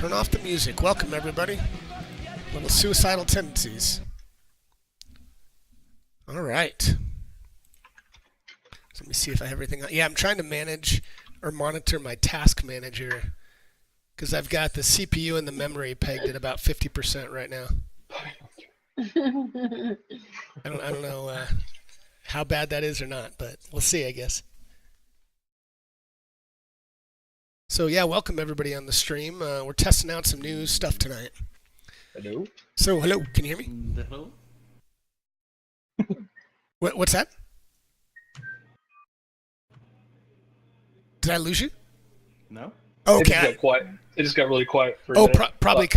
Turn off the music. Welcome, everybody. Little suicidal tendencies. All right. Let me see if I have everything. Yeah, I'm trying to manage or monitor my task manager because I've got the CPU and the memory pegged at about 50% right now. I don't know how bad that is or not, but we'll see, I guess. So yeah, welcome everybody on the stream. We're testing out some new stuff tonight. Hello. So hello, can you hear me? Hello. What's that? Did I lose you? No. Okay. It just got quiet. It just got really quiet for a Oh, minute. probably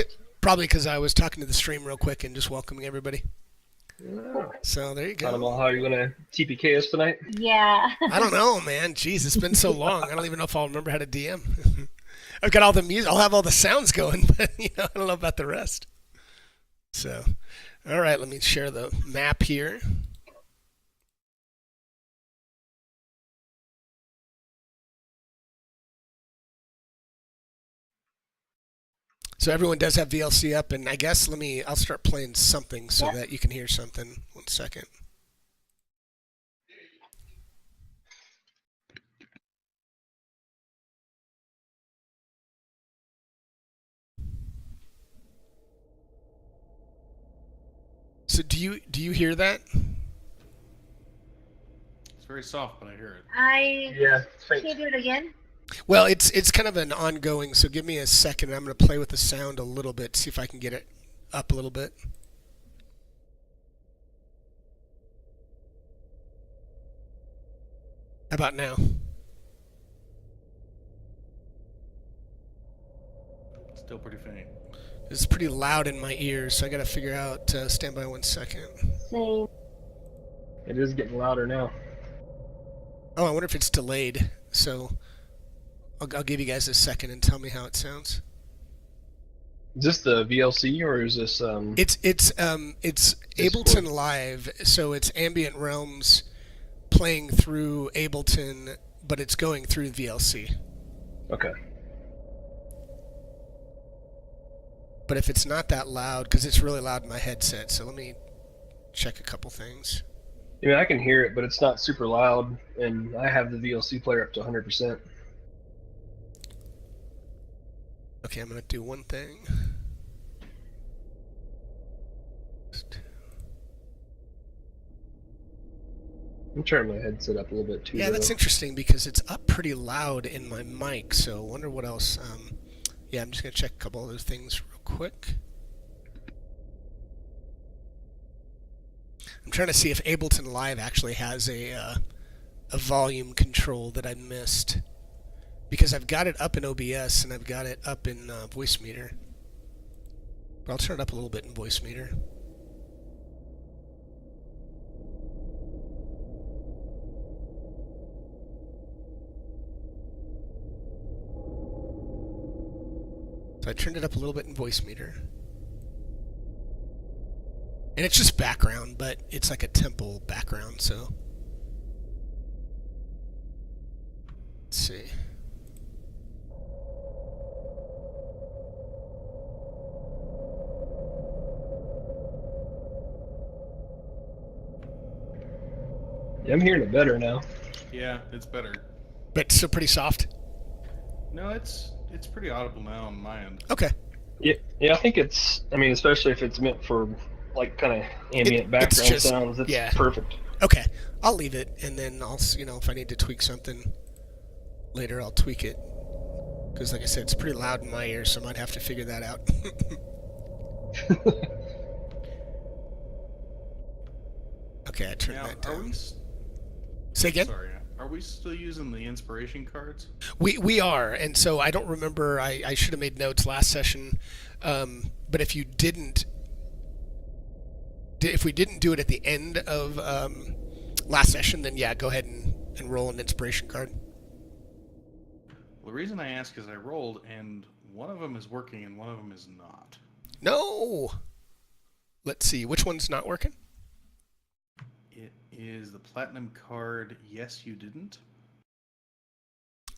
because I was talking to the stream real quick and just welcoming everybody. Yeah. So there you go. I don't know how you're gonna TPK us tonight. Yeah. I don't know, man. Jeez, it's been so long. I don't even know if I'll remember how to DM. I've got all the music. I'll have all the sounds going, but I don't know about the rest. So, all right, let me share the map here. So everyone does have VLC up, and I guess I'll start playing something so that you can hear something. 1 second. So do you hear that? It's very soft, but I hear it. Yeah, it's faint. Can you do it again? Well, it's kind of an ongoing, so give me a second. I'm going to play with the sound a little bit, see if I can get it up a little bit. How about now? Still pretty faint. It's pretty loud in my ears, so I got to figure out. Stand by 1 second. Same. It is getting louder now. Oh, I wonder if it's delayed. So I'll give you guys a second and tell me how it sounds. Is this the VLC or is this It's Ableton Live, so it's Ambient Realms playing through Ableton, but it's going through VLC. Okay. But if it's not that loud, because it's really loud in my headset, so let me check a couple things. I mean, I can hear it, but it's not super loud, and I have the VLC player up to 100%. Okay, I'm going to do one thing. I'm turning my headset up a little bit too. Yeah, that's interesting because it's up pretty loud in my mic, so I wonder what else. Yeah, I'm just going to check a couple other things real quick. I'm trying to see if Ableton Live actually has a volume control that I missed. Because I've got it up in OBS and I've got it up in Voicemeeter. But I'll turn it up a little bit in Voicemeeter. So I turned it up a little bit in Voicemeeter. And it's just background, but it's like a temple background, so. Let's see. Yeah, I'm hearing it better now. Yeah, it's better. But still pretty soft? No, it's pretty audible now on my end. Okay. Yeah, I think it's. I mean, especially if it's meant for like kind of ambient background sounds, it's perfect. Okay, I'll leave it, and then I'll, if I need to tweak something later, I'll tweak it. Because, like I said, it's pretty loud in my ears, so I might have to figure that out. Okay, I turned that down. Say again? Sorry, are we still using the inspiration cards? We are, and so I don't remember. I should have made notes last session, but if we didn't do it at the end of last session, then yeah, go ahead and roll an inspiration card. Well, the reason I ask is I rolled, and one of them is working and one of them is not. No! Let's see, which one's not working? It is the platinum card, Yes You Didn't.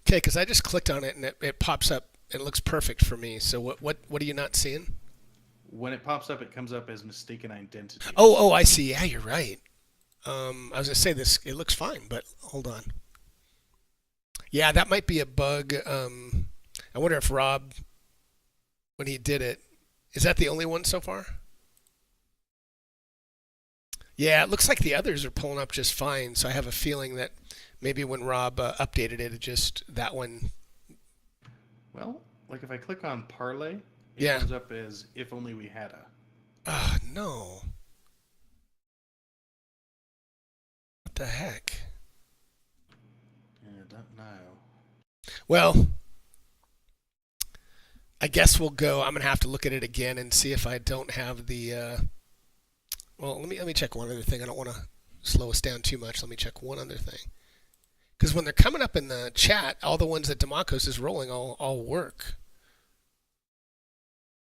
Okay, because I just clicked on it and it pops up It looks perfect for me. So what are you not seeing? When it pops up, it comes up as mistaken identity. Oh, I see. Yeah, you're right. I was gonna say this. It looks fine, but hold on. Yeah, that might be a bug. I wonder if Rob, when he did it, is that the only one so far? Yeah, it looks like the others are pulling up just fine. So I have a feeling that maybe when Rob updated it, just that one. Well, like if I click on parlay, it Yeah. comes up as if only we had a. Oh, no. What the heck? I don't know. Well, I guess we'll go. I'm gonna have to look at it again and see if I don't have the. Well, let me check one other thing. I don't want to slow us down too much. Let me check one other thing. Because when they're coming up in the chat, all the ones that Demakos is rolling all work.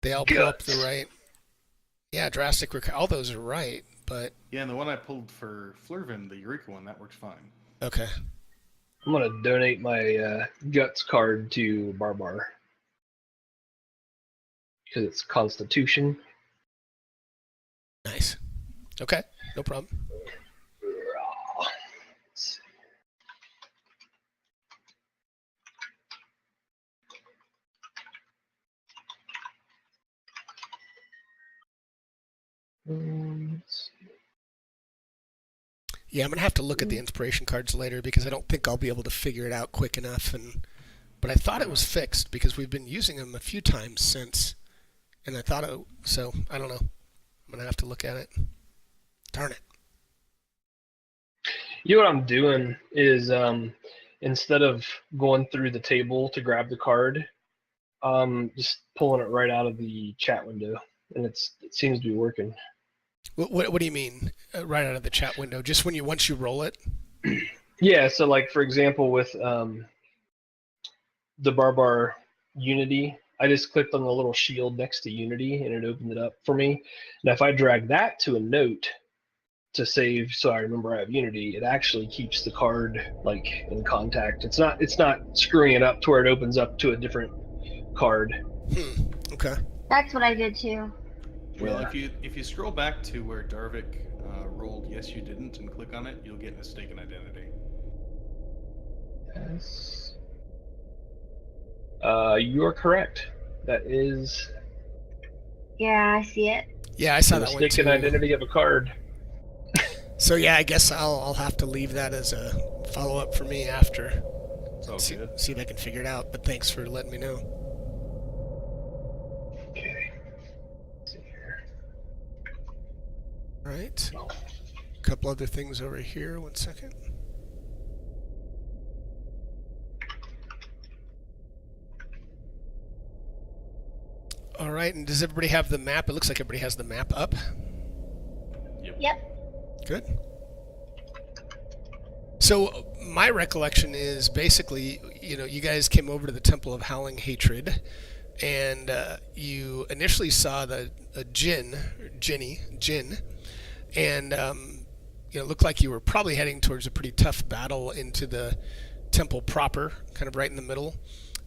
They all pull up the right. Yeah, drastic. All those are right, but. Yeah, and the one I pulled for Flurvin, the Eureka one, that works fine. Okay. I'm gonna donate my guts card to Barbar because it's Constitution. Nice. Okay, no problem. Yeah, I'm gonna have to look at the inspiration cards later because I don't think I'll be able to figure it out quick enough. But I thought it was fixed because we've been using them a few times since, and I thought it. So I don't know. I'm gonna have to look at it. Darn it. You know what I'm doing is instead of going through the table to grab the card, just pulling it right out of the chat window, and it seems to be working. What do you mean? Right out of the chat window? Just once you roll it? Yeah. So like for example with the Barbar Unity, I just clicked on the little shield next to Unity and it opened it up for me. Now if I drag that to a note to save so I remember I have Unity, it actually keeps the card like in contact. It's not screwing it up to where it opens up to a different card. Okay. That's what I did too. Well, if you scroll back to where Darvik rolled yes you didn't and click on it, you'll get mistaken identity. Yes. You're correct. That is. Yeah, I see it. Yeah, I saw that one too. Mistaken identity of a card. So yeah, I guess I'll have to leave that as a follow-up for me after. See if I can figure it out. But thanks for letting me know. Okay. Let's see here. All right. A couple other things over here. 1 second. All right, and does everybody have the map? It looks like everybody has the map up. Yep. Good. So my recollection is basically, you guys came over to the Temple of Howling Hatred, and you initially saw the Jinn, and it looked like you were probably heading towards a pretty tough battle into the temple proper, kind of right in the middle.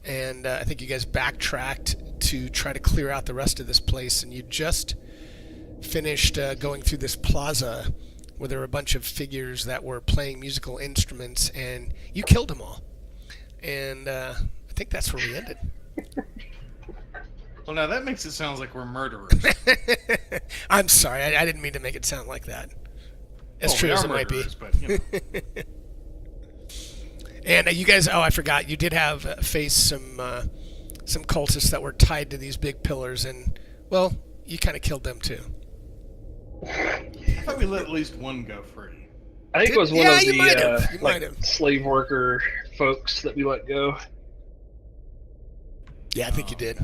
And I think you guys backtracked to try to clear out the rest of this place, and you just finished going through this plaza where there were a bunch of figures that were playing musical instruments, and you killed them all. And I think that's where we ended. Well, now that makes it sound like we're murderers. I'm sorry, I didn't mean to make it sound like that. As true as it might be. But, And you guys, I forgot, you did have faced some cultists that were tied to these big pillars, and, well, you kind of killed them too. I thought we let at least one go free. I think it was one of you might the have. slave worker folks that we let go. Yeah, I think you did.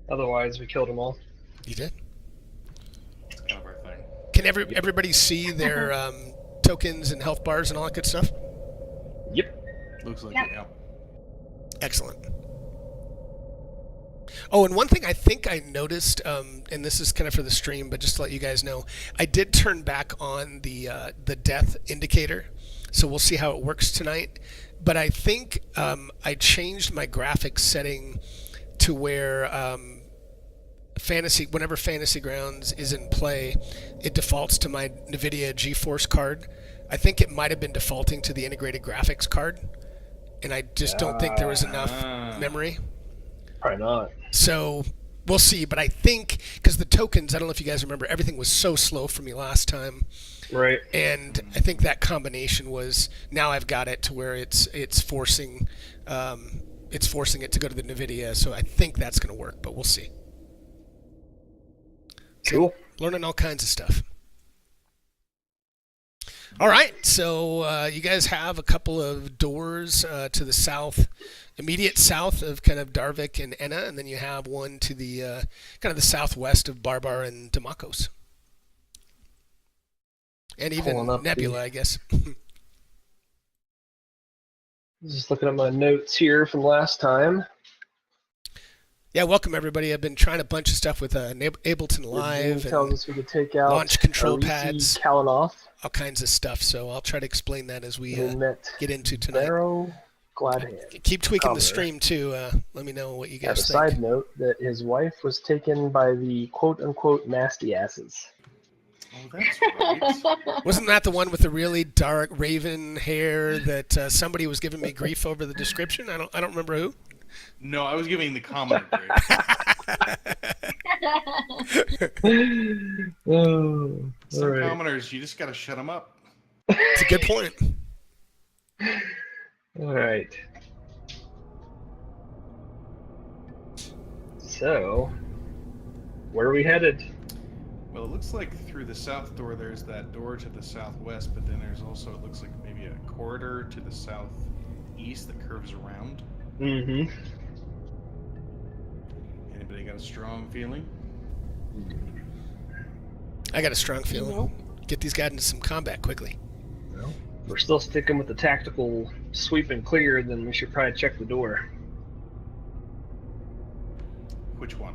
Otherwise, we killed them all. You did? That's kind of our thing. Can everybody see their tokens and health bars and all that good stuff? Yep. Looks like Yep. it, yeah. Excellent. Oh, and one thing I think I noticed, and this is kind of for the stream, but just to let you guys know, I did turn back on the death indicator, so we'll see how it works tonight. but I think I changed my graphics setting to where whenever Fantasy Grounds is in play, it defaults to my NVIDIA GeForce card. I think it might have been defaulting to the integrated graphics card, and I just don't think there was enough memory. Probably not. So we'll see, but I think because the tokens, I don't know if you guys remember, everything was so slow for me last time. Right. And I think that combination was, now I've got it to where it's forcing it to go to the NVIDIA. So I think that's going to work, but we'll see. Cool. Learning all kinds of stuff. All right, so you guys have a couple of doors to the south, immediate south of kind of Darvik and Enna, and then you have one to the kind of the southwest of Barbar and Damakos. And even Nebula, I guess. Just looking at my notes here from last time. Yeah, welcome everybody. I've been trying a bunch of stuff with Ableton Live tells and us we could take out launch control pads, Kalanoff, all kinds of stuff. So I'll try to explain that as we get into tonight. Barrow, Gladhand. Keep tweaking the stream too. Let me know what you guys think. Side note that his wife was taken by the quote-unquote nasty asses. Oh, that's right. Wasn't that the one with the really dark raven hair that somebody was giving me grief over the description? I don't remember who. No, I was giving the commenter grief. Some commenters, you just got to shut them up. It's a good point. All right. So, where are we headed? Well, it looks like through the south door, there's that door to the southwest, but then there's also, it looks like maybe a corridor to the southeast that curves around. Mm-hmm. Anybody got a strong feeling? I got a strong feeling. Get these guys into some combat quickly. Well, if we're still sticking with the tactical sweep and clear, then we should probably check the door. Which one?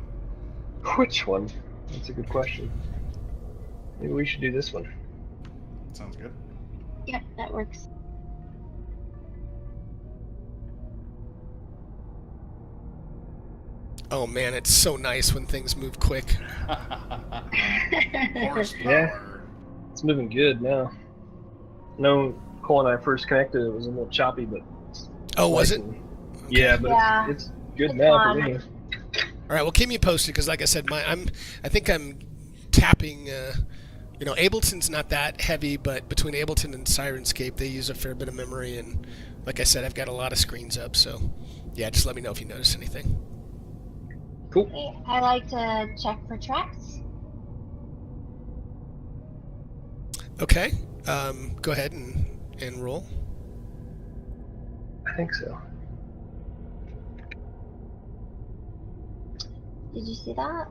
Which one? That's a good question. Maybe we should do this one. Sounds good. Yep, that works. Oh man, it's so nice when things move quick. Horsepower. Yeah. It's moving good now. No, Cole and I first connected, it was a little choppy, but... Oh, was it? Yeah, but Yeah. it's good now for me. All right, well, keep me posted because, like I said, I think I'm tapping. Ableton's not that heavy, but between Ableton and Sirenscape, they use a fair bit of memory, and like I said, I've got a lot of screens up. So, yeah, just let me know if you notice anything. Cool. I like to check for tracks. Okay, go ahead and roll. I think so. Did you see that?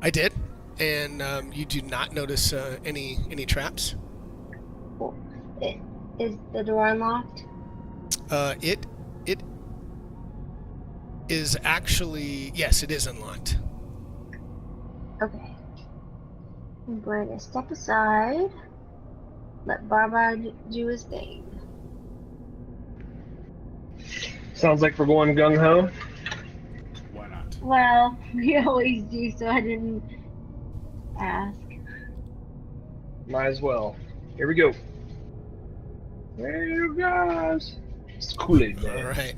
I did, and you do not notice any traps. Cool. Is the door unlocked? It is actually, yes, it is unlocked. Okay. I'm going to step aside. Let Barbara do his thing. Sounds like we're going gung-ho. Why not? Well, we always do, so I didn't ask. Might as well. Here we go. There you guys. It's Kool-Aid, man. All right.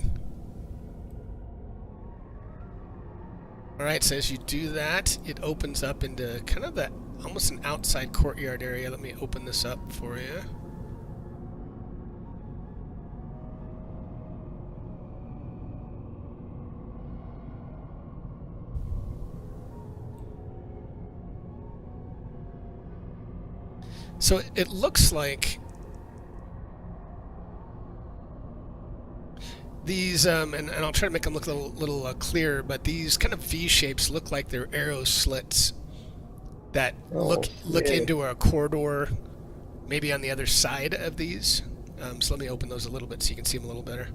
All right, so as you do that, it opens up into kind of that, almost an outside courtyard area. Let me open this up for you. So it looks like these, and I'll try to make them look a little clearer, but these kind of V shapes look like they're arrow slits that look into a corridor, maybe on the other side of these. So let me open those a little bit so you can see them a little better.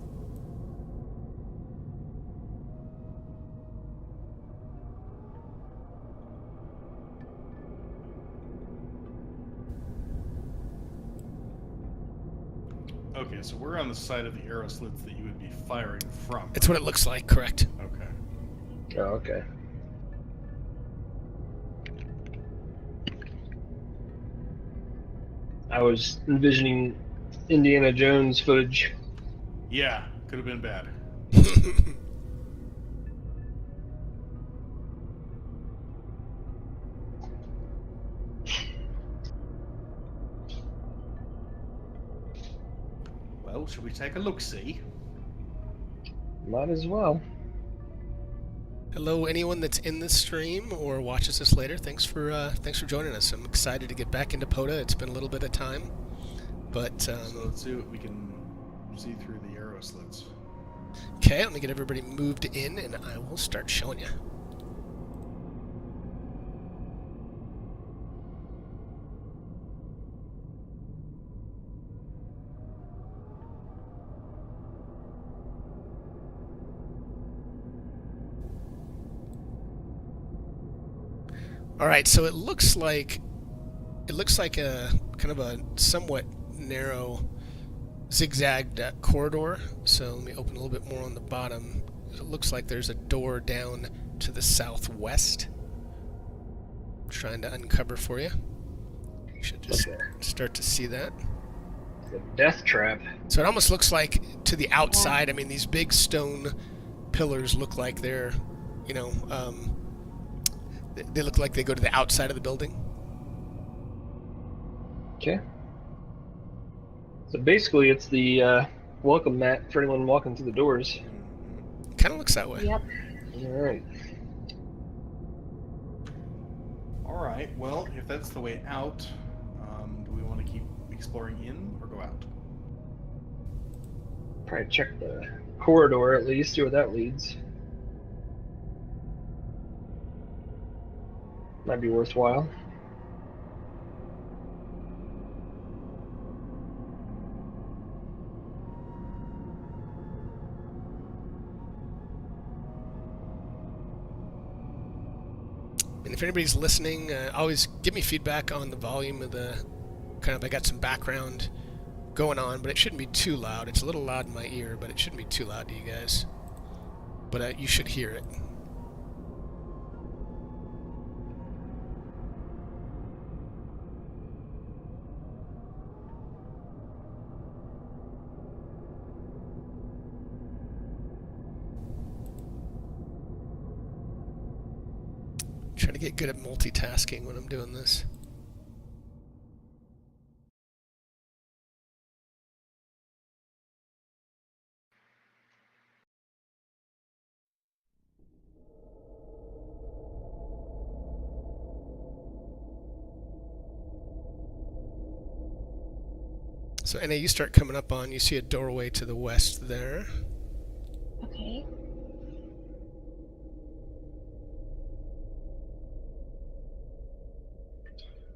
Okay, so we're on the side of the arrow slits that you would be firing from. It's what it looks like, correct? Okay. Oh, okay. I was envisioning Indiana Jones footage. Yeah, could have been bad. Well, should we take a look-see? Might as well. Hello, anyone that's in this stream or watches this later. Thanks for joining us. I'm excited to get back into POTA. It's been a little bit of time, but So let's see what we can see through the arrow slits. okay. Let me get everybody moved in, and I will start showing you. All right, so it looks like a kind of a somewhat narrow, zigzagged corridor. So let me open a little bit more on the bottom. It looks like there's a door down to the southwest. I'm trying to uncover for you. You should just start to see that. The death trap. So it almost looks like to the outside. I mean, these big stone pillars look like they're, you know, they look like they go to the outside of the building. Okay. So basically, it's the welcome mat for anyone walking through the doors. Kind of looks that way. Yep. All right. All right. Well, if that's the way out, do we want to keep exploring in or go out? Probably check the corridor at least, see where that leads. Might be worthwhile. And if anybody's listening, always give me feedback on the volume of the I got some background going on, but it shouldn't be too loud. It's a little loud in my ear, but it shouldn't be too loud to you guys. But you should hear it. Trying to get good at multitasking when I'm doing this. So Anna, you start coming up on, you see a doorway to the west there. Okay.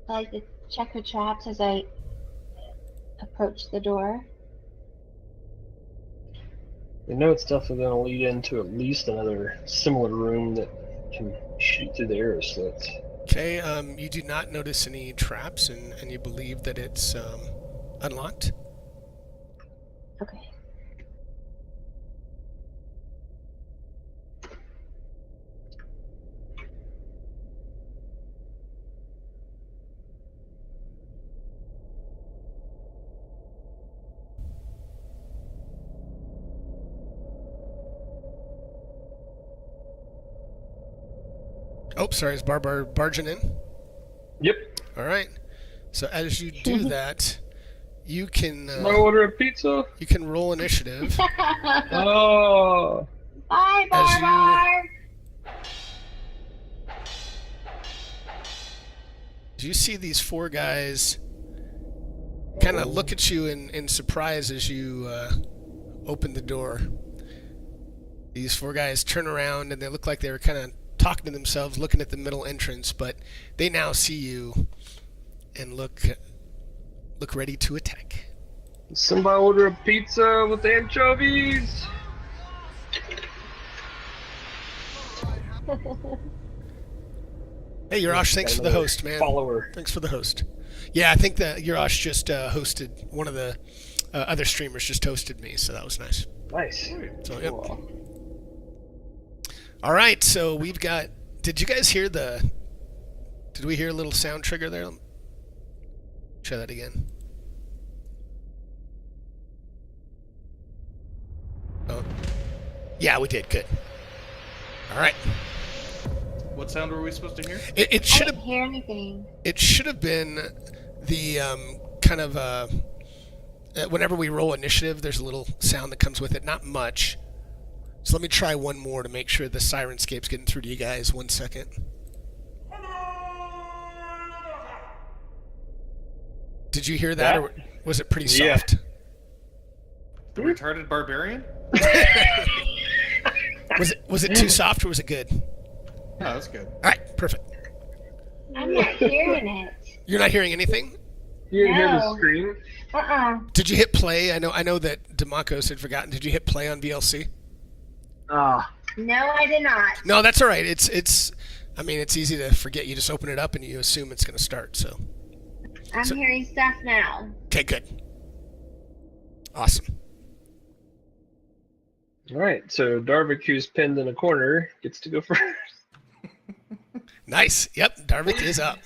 I like to check for traps as I approach the door. You know it's definitely going to lead into at least another similar room that can shoot through the arrow slits. Okay, you do not notice any traps, and you believe that it's unlocked. Okay. Oh, sorry, is barging in? Yep. All right. So as you do that, you can My order of pizza. you can roll initiative. Oh. Bye, As you- Barbar. Do you see these four guys kind of look at you in surprise as you open the door? These four guys turn around and they look like they were kind of talking to themselves, looking at the middle entrance, but they now see you and look ready to attack. Somebody order a pizza with anchovies. Hey, Urash, thanks for the host, man. Follower. Thanks for the host. Yeah, I think that Urash just hosted one of the other streamers just toasted me, so that was nice. Nice. So, yep. Cool. All right, so we've got. Did you guys hear the? Did we hear a little sound trigger there? Try that again. Oh, yeah, we did. Good. All right. What sound were we supposed to hear? It I should didn't have. hear anything. It should have been the kind of whenever we roll initiative, there's a little sound that comes with it. Not much. So let me try one more to make sure the Sirenscape's getting through to you guys. 1 second. Did you hear that, or was it pretty Yeah. soft? The retarded barbarian? Was it too soft, or was it good? Oh, that's good. All right, perfect. I'm not hearing it. You're not hearing anything? You didn't hear the No. scream? Did you hit play? I know that Demakos had forgotten. Did you hit play on VLC? Ah. No, I did not. No, that's all right. It's. I mean, it's easy to forget. You just open it up and you assume it's going to start. So. I'm hearing stuff now. Okay, good. Awesome. All right, so Darvik, who's pinned in a corner, gets to go first. Nice. Yep, Darvik is up.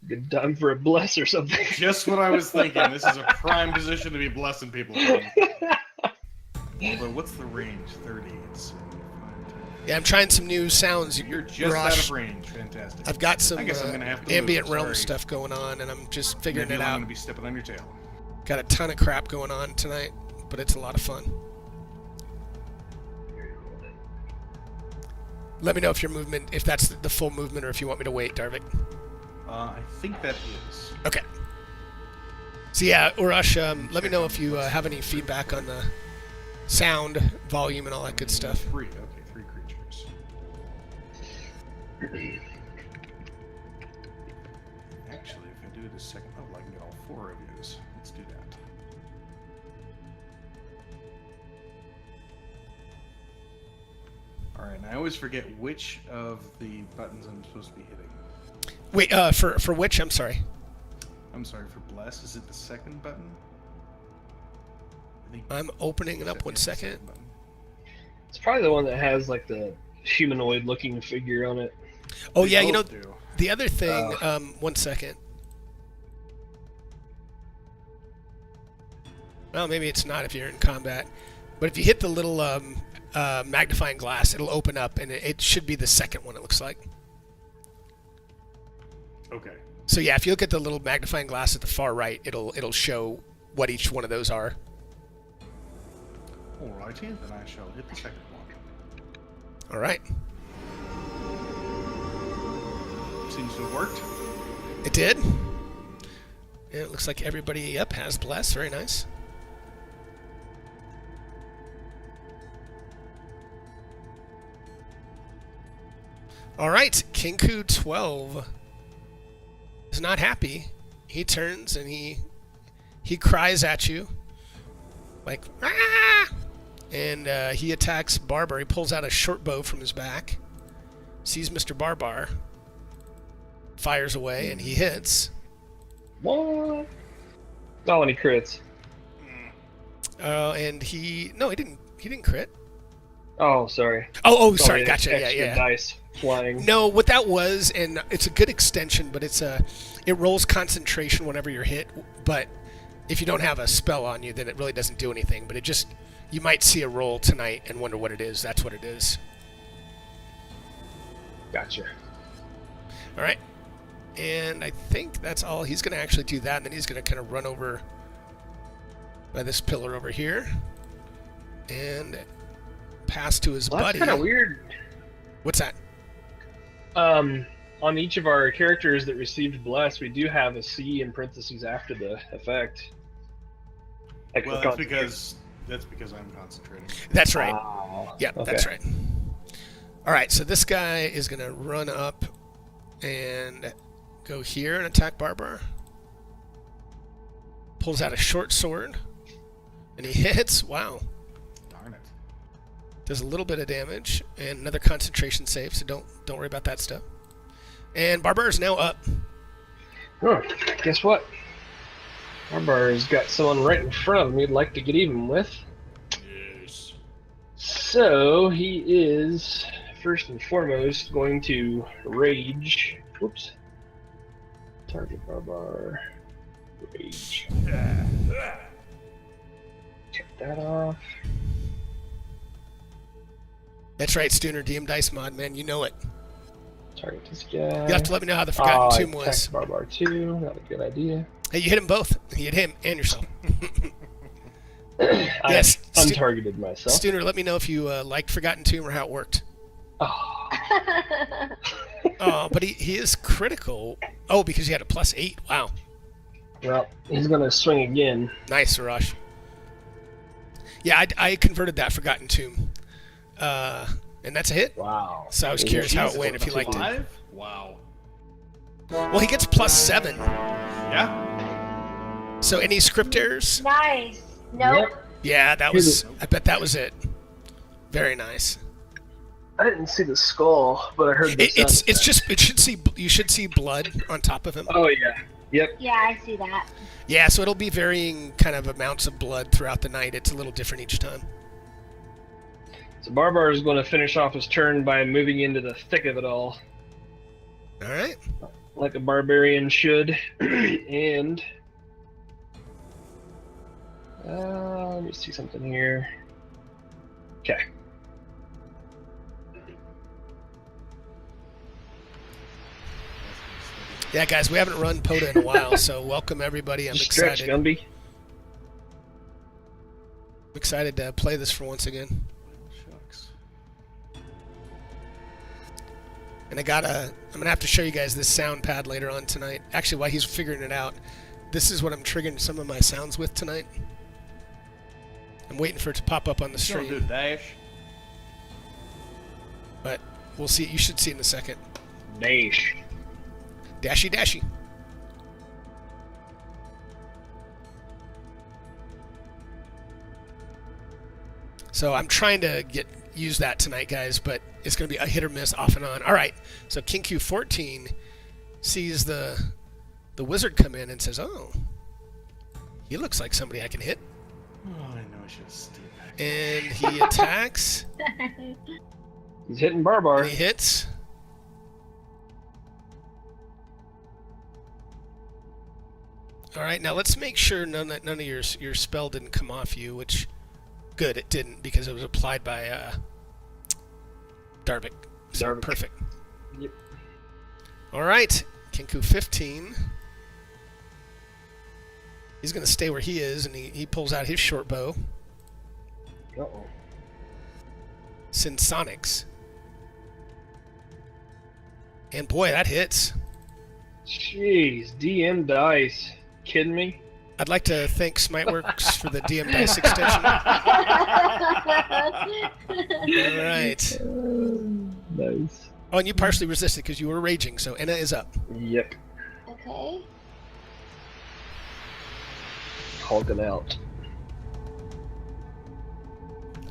Good time for a bless or something. Just what I was thinking. This is a prime position to be blessing people from. But what's the range? 30. It's 5, 10. Yeah, I'm trying some new sounds. You're just out Rosh. of range. Fantastic. I've got some I guess I'm gonna have to ambient lose, realm sorry. stuff going on, and I'm just figuring Maybe it I'm out. going to be stepping on your tail. Got a ton of crap going on tonight, but it's a lot of fun. Let me know if your movement, if that's the full movement, or if you want me to wait, Darvik. I think that is. Okay. So yeah, Urash, let me know if you have any feedback on the sound, volume, and all that good stuff. 3. Okay, 3 creatures. Actually, if I do it a second level, I can get all 4 of these. Let's do that. Alright, and I always forget which of the buttons I'm supposed to be hitting. Wait, for which? I'm sorry. I'm sorry, for Bless, is it the second button? I think I'm opening it up 1 it's the second. button. It's probably the one that has like the humanoid-looking figure on it. Oh They yeah, you know both do. the other thing. 1 second. Well, maybe it's not if you're in combat, but if you hit the little magnifying glass, it'll open up, and it should be the second one. It looks like. Okay. So yeah, if you look at the little magnifying glass at the far right, it'll show what each one of those are. Alrighty, then I shall hit the second one. All right, Seems to have worked. it did. Yeah, it looks like everybody has bless. Very nice. All right, Kinku 12 is not happy. He turns and he cries at you like ah! And he attacks Barbar. He pulls out a short bow from his back, sees Mr. Barbar, fires away, and he hits. What? Oh, and he crits. And he didn't crit. Oh, sorry. Oh, sorry, the gotcha. Yeah, extra yeah. Dice flying. No, what that was, and it's a good extension, but it rolls concentration whenever you're hit. But if you don't have a spell on you, then it really doesn't do anything. But you might see a roll tonight and wonder what it is. That's what it is. Gotcha. All right, and I think that's all. He's going to actually do that, and then he's going to kind of run over by this pillar over here and pass to his Well, buddy. that's kind of weird. What's that? On each of our characters that received bless, we do have a C in parentheses after the effect. Like Well, for that's because I'm concentrating. That's right. Wow. Yeah, Okay. that's right. All right, so this guy is going to run up and go here and attack Barbar. Pulls out a short sword, and he hits. Wow. Darn it. Does a little bit of damage, and another concentration save, so don't worry about that stuff. And Barbar is now up. Huh. Guess what? Barbar's got someone right in front of him he'd like to get even with. Yes. So he is first and foremost going to rage. Whoops. Target Barbar. Rage. Check that off. That's right, Stooner, DM Dice Mod, man. You know it. Target this guy. You have to let me know how the Forgotten Tomb I was. attacked Barbar too. Not a good idea. Hey, you hit them both. You hit him and yourself. Yes, untargeted myself. Stooner, let me know if you liked Forgotten Tomb or how it worked. Oh. Oh, but he is critical. Oh, because he had a +8. Wow. Well, he's going to swing again. Nice, Arash. Yeah, I converted that Forgotten Tomb. And that's a hit. Wow. So I was curious how it went, if you liked it. 5? Wow. Well, he gets +7. Yeah. So any script errors? Nice. Nope. Yep. Yeah, that was. I bet that was it. Very nice. I didn't see the skull, but I heard the It's just you should see blood on top of him. Oh, yeah. Yep. Yeah, I see that. Yeah, so it'll be varying kind of amounts of blood throughout the night. It's a little different each time. So Barbar is going to finish off his turn by moving into the thick of it all, All right. like a barbarian should. And let me see something here. Okay. Yeah, guys, we haven't run POTA in a while, so welcome everybody. I'm Stretch, excited. Gumby. I'm excited to play this for once again. Shucks. And I'm gonna have to show you guys this sound pad later on tonight. Actually, while he's figuring it out, this is what I'm triggering some of my sounds with tonight. I'm waiting for it to pop up on the Don't do stream, dash. but we'll see. You should see in a second. Dash. Dashy dashy. So I'm trying to use that tonight, guys, but it's going to be a hit or miss off and on. All right, so King Q14 sees the wizard come in and says, "Oh, he looks like somebody I can hit," Oh, I know I should have stayed back. and he attacks. He's hitting Barbar. And he hits. All right, now let's make sure none of your spell didn't come off you, which good, it didn't because it was applied by Darvik. So Darvik. perfect. Yep. All right, Kinku 15. He's going to stay where he is, and he pulls out his short bow. Uh-oh. Sinsonics. And boy, that hits. Jeez, DM dice. Kidding me? I'd like to thank Smiteworks for the DM Dice extension. All right. Nice. Oh, and you partially resisted because you were raging, so Enna is up. Yep. Okay. Hulking out.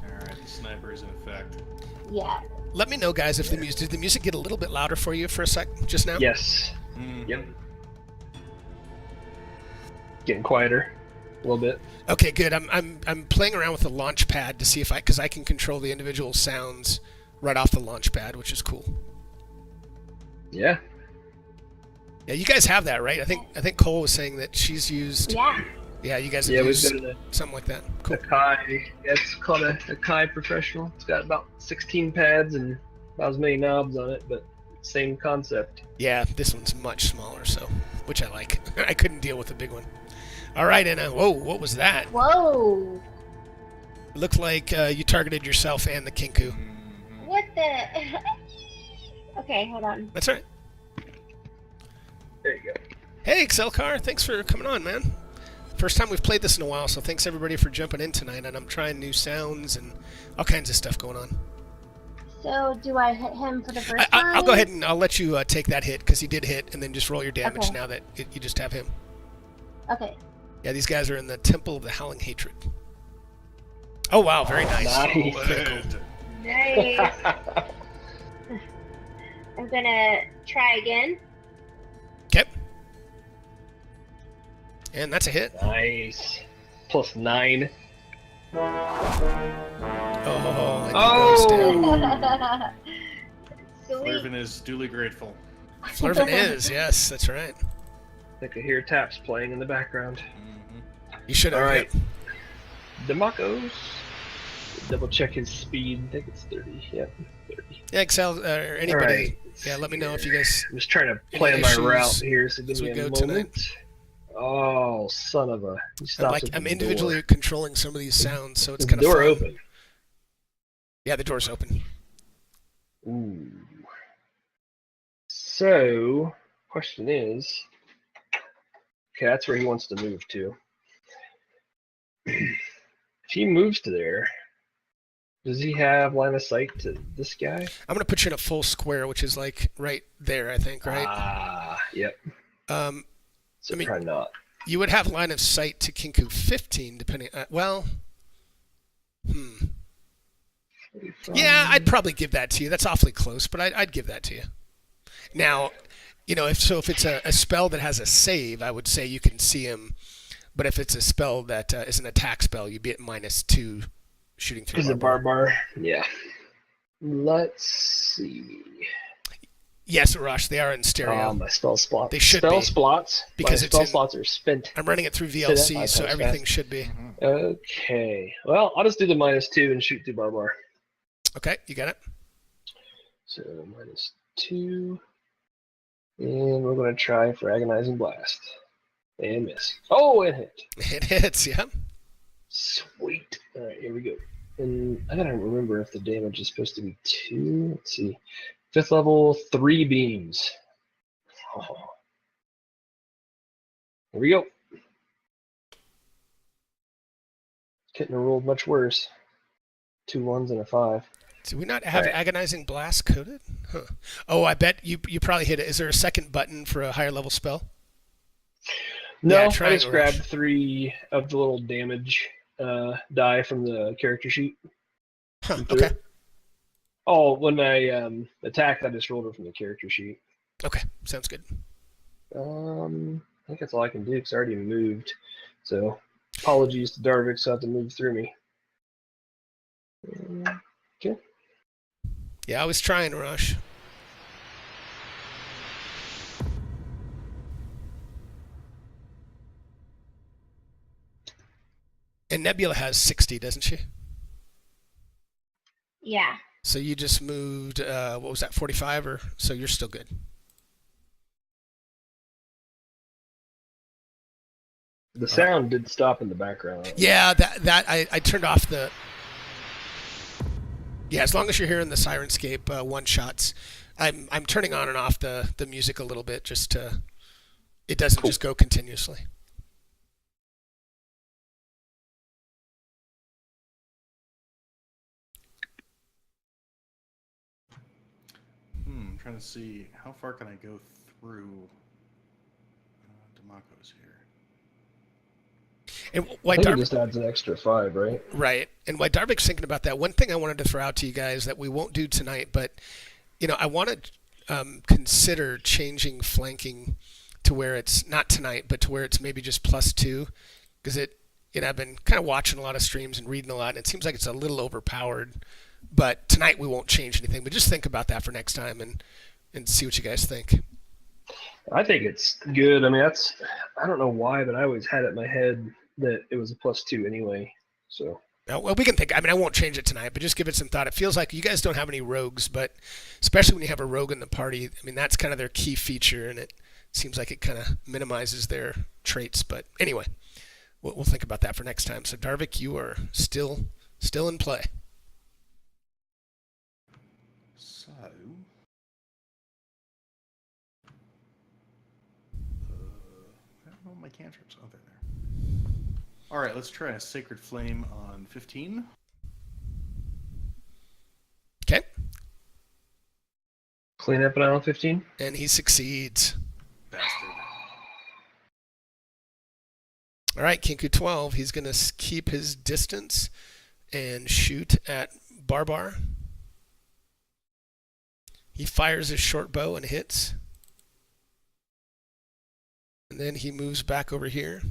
Alright, the sniper is in effect. Yeah. Let me know, guys, if did the music get a little bit louder for you for a sec just now? Yes. Mhm. Yep. Getting quieter a little bit. Okay, good. I'm playing around with the launch pad to see if because I can control the individual sounds right off the launch pad, which is cool. Yeah. Yeah, you guys have that, right? I think Cole was saying that she's used. Yeah. Yeah, you guys Yeah, have we've used got something like that. Cool. Akai. It's called a Akai Professional. It's got about 16 pads and about as many knobs on it, but same concept. Yeah, this one's much smaller, so which I like. I couldn't deal with the big one. All right, Anna. Whoa, what was that? Whoa. It looked like you targeted yourself and the Kinku. Mhm. What the? Okay, hold on. That's all right. There you go. Hey, Excelcar, thanks for coming on, man. First time we've played this in a while, so thanks everybody for jumping in tonight. And I'm trying new sounds and all kinds of stuff going on. So, do I hit him for the first time? I'll go ahead and I'll let you take that hit because he did hit, and then just roll your damage Okay. now that you just have him. Okay. Yeah, these guys are in the Temple of the Howling Hatred. Oh wow, very nice. Nice. Critical. Nice. I'm gonna try again. Okay. And that's a hit. Nice. +9. Oh, and he goes down. Sweet. Flurvin is duly grateful. Flurvin is, yes, that's right. I could hear taps playing in the background. You should have. All right. Yep. Demacos. Double check his speed. I think it's 30. Yep, 30. Yeah, Excel, or anybody. All right. Yeah, let me know if you guys. I'm just trying to Any plan my issues route here, so give as me we a go moment. tonight? Oh, son of a! He stops at I'm the individually door. controlling some of these sounds, so it's Is kind the of door fun. open? Yeah, the door's open. Ooh. So, question is, okay, that's where he wants to move to. If he moves to there, does he have line of sight to this guy? I'm gonna put you in a full square, which is like right there, I think, right? Ah, yep. Um, So I mean- probably not. you would have line of sight to Kinku 15, depending. Yeah, I'd probably give that to you. That's awfully close, but I'd give that to you. Now, if it's a spell that has a save, I would say you can see him. But if it's a spell that is an attack spell, you'd be at -2 shooting through. Is it Barbar? Yeah. Let's see. Yes, Rush, they are in stereo. My spell slots. They should spell be, slots. because my it's spell in- slots are spent. I'm running it through Say that VLC, 5 so times everything fast. should be. Okay. Well, I'll just do the -2 and shoot through Barbar. Okay, you got it? So -2. And we're going to try for Agonizing Blast. And miss. Oh, it hit. It hits, yeah. Sweet. All right, here we go. And I gotta remember if the damage is supposed to be 2. Let's see. 5th level, 3 beams. Oh. Here we go. Couldn't have rolled much worse. 2 1s and a 5. Do we not have Right. Agonizing Blast coded? Huh. Oh, I bet you probably hit it. Is there a second button for a higher level spell? No, Yeah, I triangle just grabbed rush. 3 of the little damage die from the character sheet. Huh, Through okay. it. Oh, when I attacked, I just rolled it from the character sheet. Okay, sounds good. I think that's all I can do because I already moved. So, apologies to Darvik, so I have to move through me. Okay. Yeah, I was trying, Rush. And Nebula has 60, doesn't she? Yeah. So you just moved, what was that, 45? Or so you're still good. The sound did stop in the background. Yeah, I turned off the. Yeah, as long as you're hearing the Sirenscape one shots, I'm turning on and off the music a little bit just to. It doesn't Cool. just go continuously. I'm trying to see how far can I go through Demacos here. And I why think it Darvik, just adds an extra 5, right? right? And why Darvik's thinking about that. One thing I wanted to throw out to you guys that we won't do tonight, but I want to consider changing flanking to where it's not tonight, but to where it's maybe just +2, because I've been kind of watching a lot of streams and reading a lot, and it seems like it's a little overpowered. But tonight we won't change anything. But just think about that for next time and see what you guys think. I think it's good. I mean, I don't know why, but I always had it in my head that it was a +2 anyway. So. Well, we can think. I mean, I won't change it tonight, but just give it some thought. It feels like you guys don't have any rogues, but especially when you have a rogue in the party, I mean, that's kind of their key feature, and it seems like it kind of minimizes their traits. But anyway, we'll think about that for next time. So, Darvik, you are still in play. So, I don't know what my cantrips. Oh, they're there. All right, let's try a Sacred Flame on 15. Okay, Clean up an aisle 15. and he succeeds. Bastard. All right, Kinku 12. He's going to keep his distance and shoot at Barbar. He fires his short bow and hits. And then he moves back over here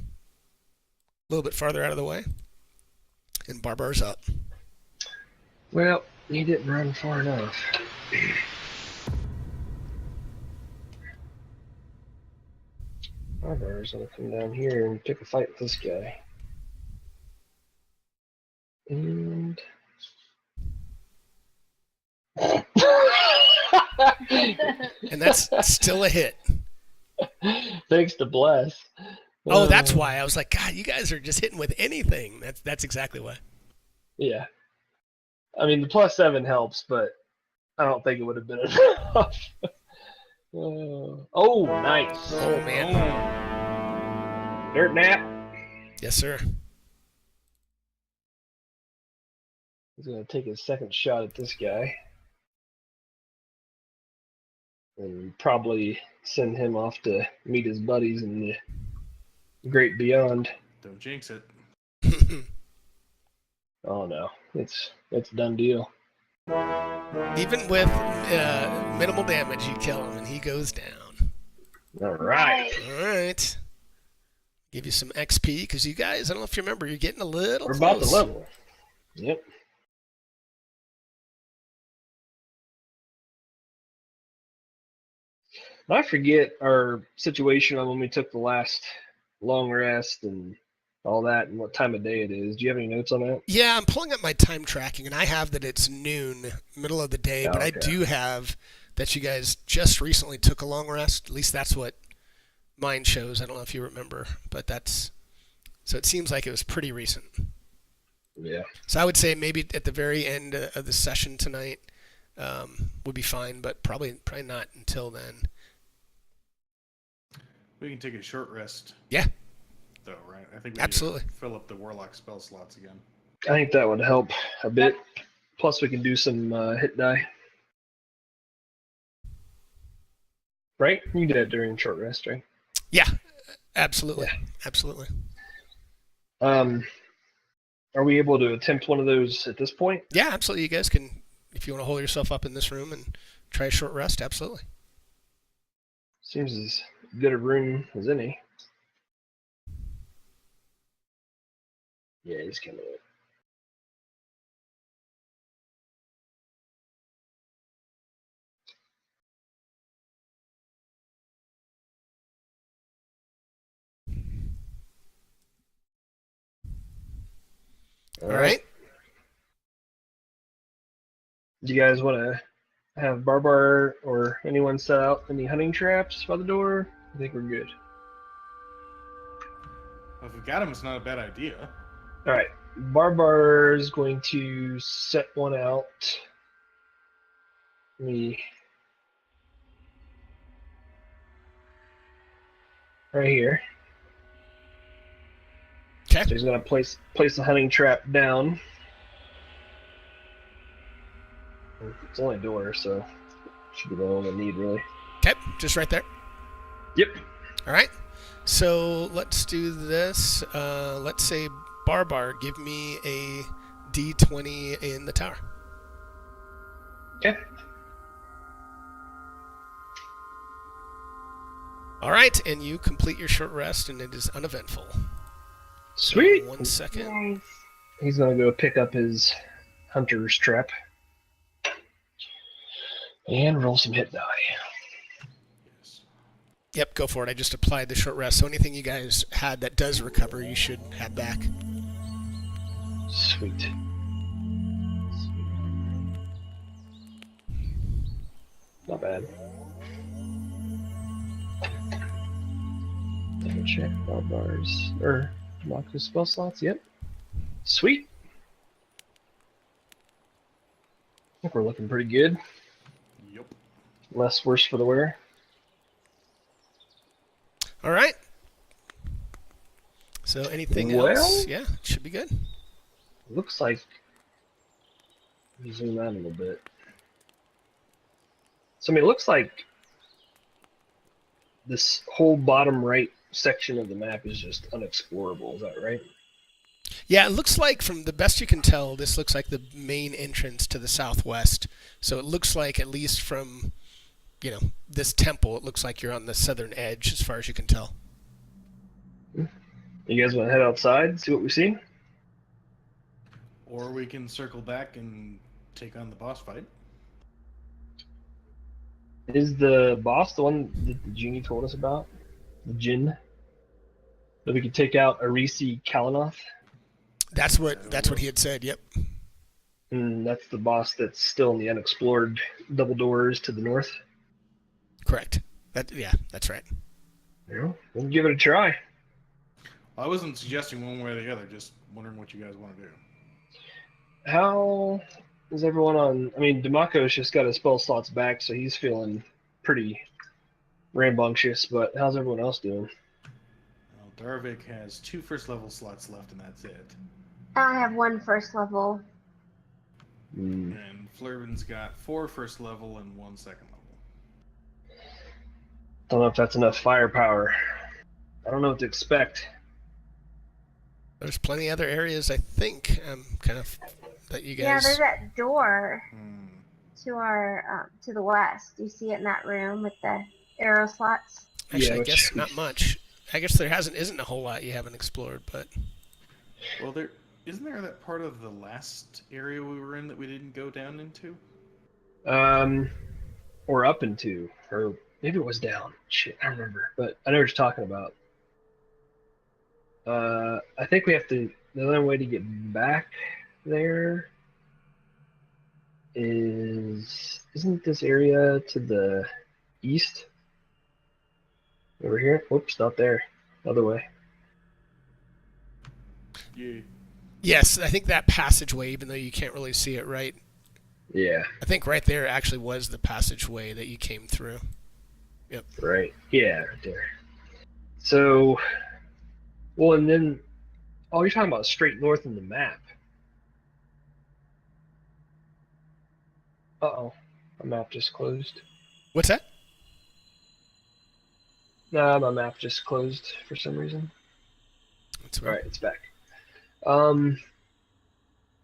little bit farther out of the way. And Barbar's up. Well, he didn't run far enough. Barbar's gonna come down here and pick a fight with this guy. And And that's still a hit. thanks to Bless. Oh, that's why. I was like, God, you guys are just hitting with anything. That's exactly why. Yeah. I mean, the +7 helps, but I don't think it would have been enough. Oh, nice. Oh, man. Dirt nap. Yes, sir. He's going to take his second shot at this guy. And probably send him off to meet his buddies in the great beyond. Don't jinx it. Oh, no. It's a done deal. Even with minimal damage, you kill him and he goes down. All right. All right. Give you some XP because you guys, I don't know if you remember, you're getting a little We're close. about to level. Yep. I forget our situation on when we took the last long rest and all that and what time of day it is. Do you have any notes on that? Yeah, I'm pulling up my time tracking, and I have that it's noon, middle of the day, Oh, but I okay. do have that you guys just recently took a long rest. At least that's what mine shows. I don't know if you remember, but that's... So it seems like it was pretty recent. Yeah. So I would say maybe at the very end of the session tonight would be fine, but probably not until then. We can take a short rest. Yeah. Though, right? I think we Absolutely. Need to fill up the warlock spell slots again. I think that would help a bit. Plus, we can do some hit die. Right? You did it during short rest, right? Yeah, absolutely. Yeah. Absolutely. Are we able to attempt one of those at this point? Yeah, absolutely. You guys can, if you want to hold yourself up in this room and try a short rest, absolutely. Seems as good a room as any. Yeah, he's coming in. All right. Do you guys want to have Barbar or anyone set out any hunting traps by the door? I think we're good. Well, if we've got him, it's not a bad idea. All right. Barbar's going to set one out. Me. Right here. Okay. So he's going to place the hunting trap down. It's only a door, so should be the only need, really. Okay, just right there. Yep. All right. So let's do this. Let's say Barbar, give me a D20 in the tower. Okay. All right, and you complete your short rest, and it is uneventful. Sweet. 1 second. Nice. He's going to go pick up his hunter's trap. And roll some hit die. Yes. Yep, go for it. I just applied the short rest, so anything you guys had that does recover, you should have back. Sweet. Not bad. Double check bars or lock the spell slots. Yep. Sweet. I think we're looking pretty good. Yep. Less worse for the wear. All right. So anything Well- else? Yeah, it should be good. Looks like. Let me zoom out a little bit. So I mean, it looks like this whole bottom right section of the map is just unexplorable. Is that right? Yeah, it looks like, from the best you can tell, this looks like the main entrance to the southwest. So it looks like, at least from, this temple, it looks like you're on the southern edge as far as you can tell. You guys want to head outside and see what we see? Or we can circle back and take on the boss fight. Is the boss the one that the genie told us about? The Jinn? That we could take out Arisi Kalanoth? That's what he had said. Yep. And that's the boss that's still in the unexplored double doors to the north? Correct. That's right. Yeah, we'll give it a try. I wasn't suggesting one way or the other, just wondering what you guys want to do. How is everyone on? I mean, Demako's just got his spell slots back, so he's feeling pretty rambunctious, but how's everyone else doing? Well, Darvik has 2 first level slots left, and that's it. I have 1 first level. And Flurvin's got 4 first level and 1 second level. Don't know if that's enough firepower. I don't know what to expect. There's plenty other areas, I think, kind of that you Yeah, guys. there's that door Hmm. to our to the west. Do you see it in that room with the arrow slots? Actually, Yeah, I which- guess not much. I guess there isn't a whole lot you haven't explored, but Well, isn't there that part of the last area we were in that we didn't go down into? Or up into, or maybe it was down. Shit, I don't remember, but I know what you're talking about. I think we have to. The only way to get back there isn't this area to the east? Over here? Whoops, not there. Other way. Yeah. yes, I think that passageway, even though you can't really see it right, Yeah, I think right there actually was the passageway that you came through. right. Yeah, right there. So, well, and then, oh, you're talking about straight north in the map. Uh-oh, my map just closed. What's that? Nah, my map just closed for some reason. That's All right, it's back. So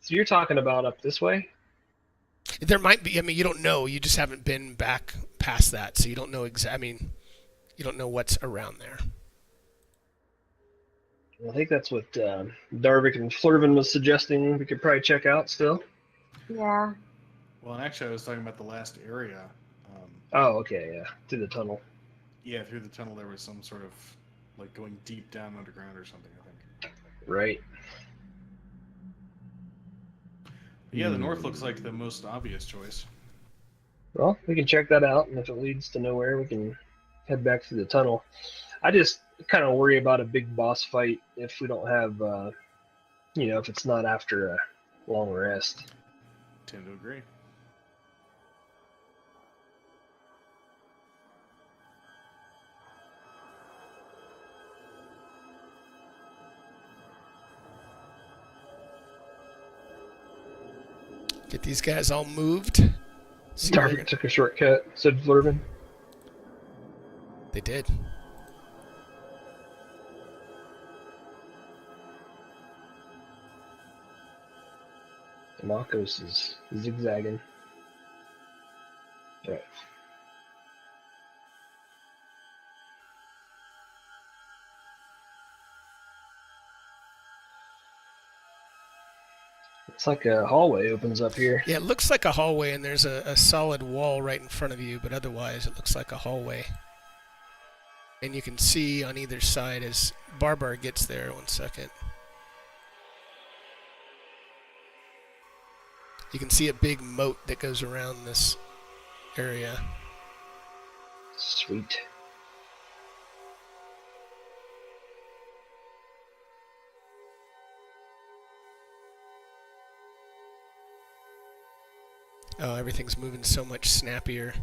you're talking about up this way? There might be. I mean, you don't know. You just haven't been back past that, so you don't know I mean, you don't know what's around there. I think that's what Darvik and Flurvin was suggesting we could probably check out still. Yeah. Well, and actually, I was talking about the last area. Oh, okay, yeah, through the tunnel. Yeah, through the tunnel there was some sort of like going deep down underground or something, I think. Right. But yeah, the north looks like the most obvious choice. Well, we can check that out, and if it leads to nowhere, we can head back through the tunnel. I just kind of worry about a big boss fight if we don't have, if it's not after a long rest. Tend to agree. Get these guys all moved. See where Darvik took a shortcut, said Flurvin. they did. Demakos is zigzagging. All right. It's like a hallway opens up here. Yeah, it looks like a hallway, and there's a solid wall right in front of you, but otherwise it looks like a hallway. And you can see on either side as Barbar gets there. 1 second. You can see a big moat that goes around this area. Sweet. Oh, everything's moving so much snappier.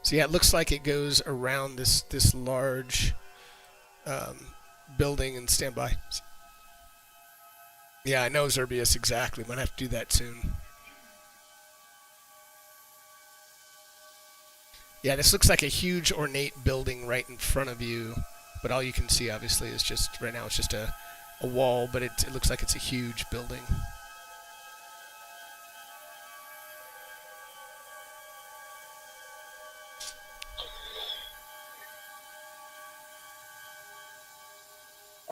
So yeah, it looks like it goes around this large building and stand by. Yeah, I know Zerbius exactly. Might have to do that soon. Yeah, this looks like a huge ornate building right in front of you, but all you can see obviously is just, right now it's just a wall, but it looks like it's a huge building.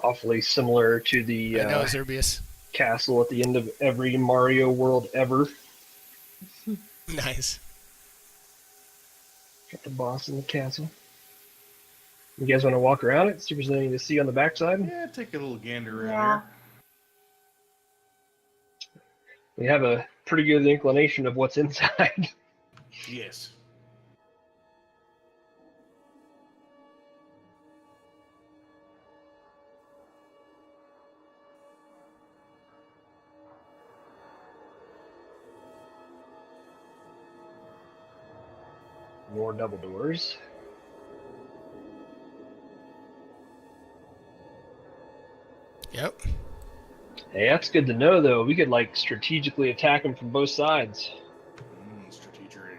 Awfully similar to the I know, Zerbius. castle at the end of every Mario world ever. Nice. Got the boss in the castle. You guys want to walk around it? See if there's anything to see on the backside? Yeah, take a little gander around Yeah. We have a pretty good inclination of what's inside. here. Yes. More double doors. Yep. Hey, that's good to know, though. We could, like, strategically attack them from both sides. Strategery.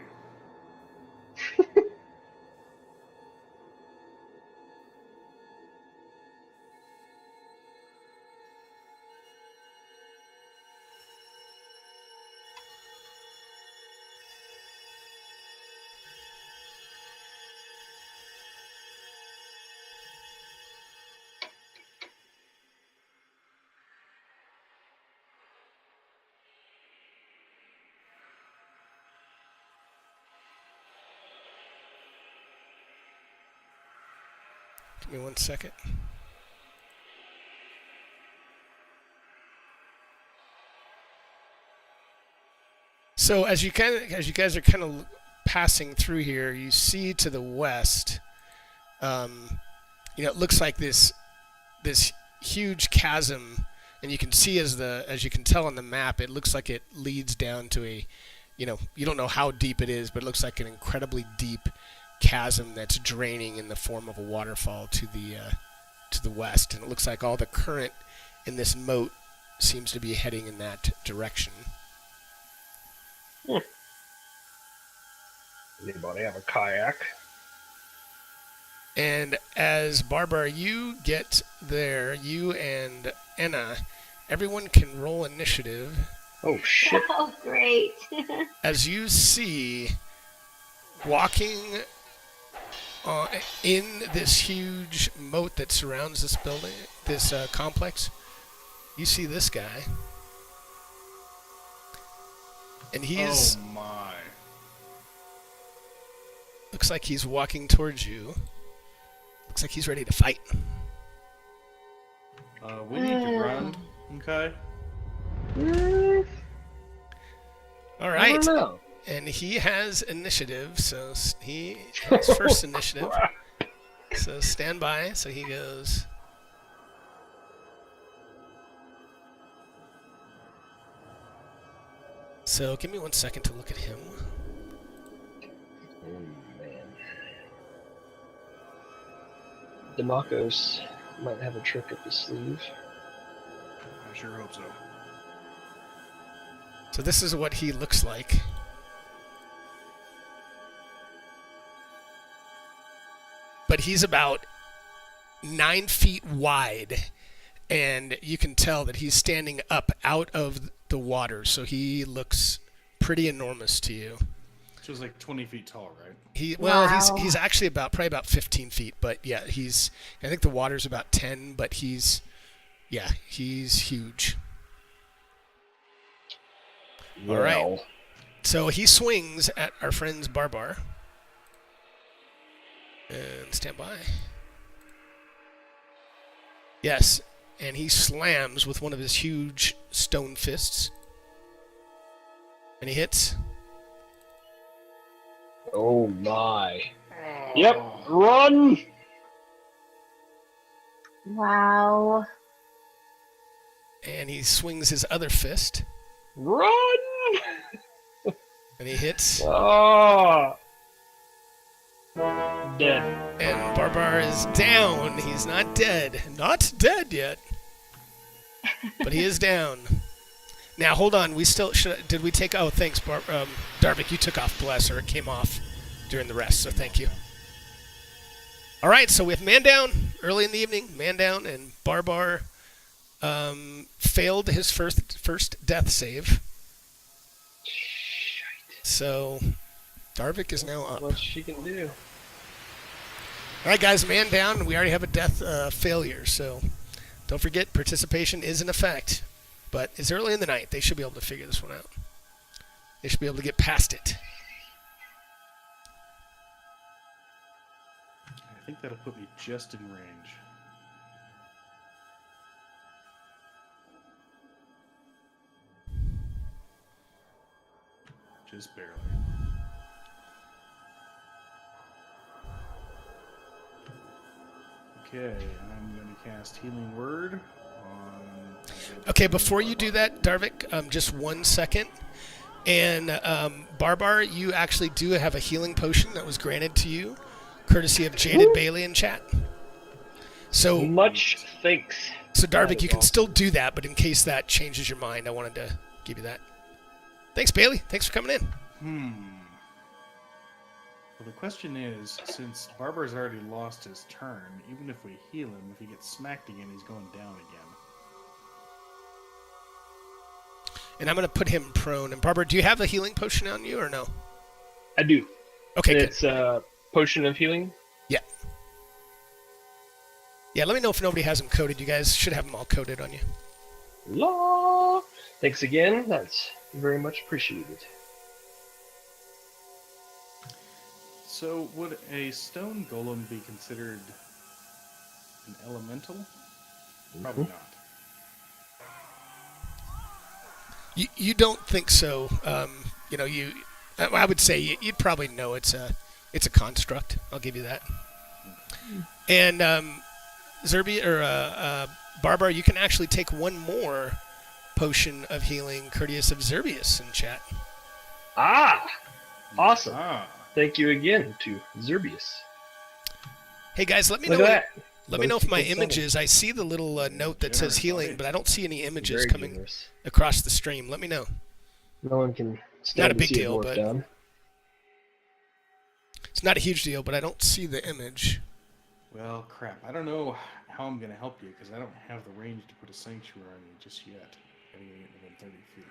Give me 1 second. So as you guys are kind of passing through here, you see to the west, it looks like this huge chasm, and you can see as you can tell on the map, it looks like it leads down to a, you don't know how deep it is, but it looks like an incredibly deep chasm that's draining in the form of a waterfall to the west, and it looks like all the current in this moat seems to be heading in that direction. Anybody have a kayak? And as Barbara, you get there, you and Enna, everyone can roll initiative Oh, shit. Oh, great. as you see walking in this huge moat that surrounds this building, this complex. You see this guy, and he's Oh my. looks like he's walking towards you. Looks like he's ready to fight. We need to run. Okay. All I right, don't know. and he has initiative, so he has first initiative. So stand by. So he goes. So give me 1 second to look at him. Oh, man. Demakos might have a trick up his sleeve. I sure hope so. So this is what he looks like. But he's about 9 feet wide, and you can tell that he's standing up out of the water, so he looks pretty enormous to you. She was like 20 feet tall, right? Wow. He's actually probably about 15 feet, but yeah, I think the water's about 10, but he's huge. All right. Well, So he swings at our friend's Barbar. And stand by. Yes, and he slams with one of his huge stone fists. And he hits. oh my. Yep, run! Wow. And he swings his other fist. Run! And he hits. Ah! Dead. And Barbar is down. He's not dead. Not dead yet. But he is down. Now, hold on. Did we take... Oh, thanks, Darvik. You took off Bless, or it came off during the rest, so thank you. All right, so we have man down early in the evening. Man down, and Barbar failed his first death save. So Darvik is now up. What she can do. All right, guys, man down. We already have a death failure, so Don't forget, participation is in effect. But it's early in the night. They should be able to figure this one out. They should be able to get past it. I think that'll put me just in range. Just barely. Okay, I'm going to cast Healing Word on... Okay, before you do that, Darvik, just 1 second. And Barbar, you actually do have a healing potion that was granted to you, courtesy of Jaded Bailey in chat. So Much thanks. So Darvik, That you is can awesome. still do that, but in case that changes your mind, I wanted to give you that. Thanks, Bailey. Thanks for coming in. Well, the question is, since Barbar's already lost his turn, even if we heal him, if he gets smacked again, he's going down again. And I'm going to put him prone. And Barbar, do you have a healing potion on you or no? I do. Okay, And good. it's potion of healing. Yeah. Yeah, let me know if nobody has them coded. You guys should have them all coded on you. La. Thanks again. That's very much appreciated. So, would a stone golem be considered an elemental? Probably not. You don't think so? I would say you'd probably know it's a construct. I'll give you that. And Zerbia or Barbar, you can actually take one more potion of healing, courteous of Zerbius in chat. Ah, awesome. Ah, Thank you again to Zerbius. Hey guys, let me Look know. at that. Let me know if my Most images. I see the little note that says Generous, healing, right? but I don't see any images Very coming generous. across the stream. Let me know. No one can stand Not a to big see it deal, work but- down. It's not a huge deal, but I don't see the image. well, crap. I don't know how I'm going to help you, because I don't have the range to put a sanctuary on you just yet. Gotta get within 30 feet.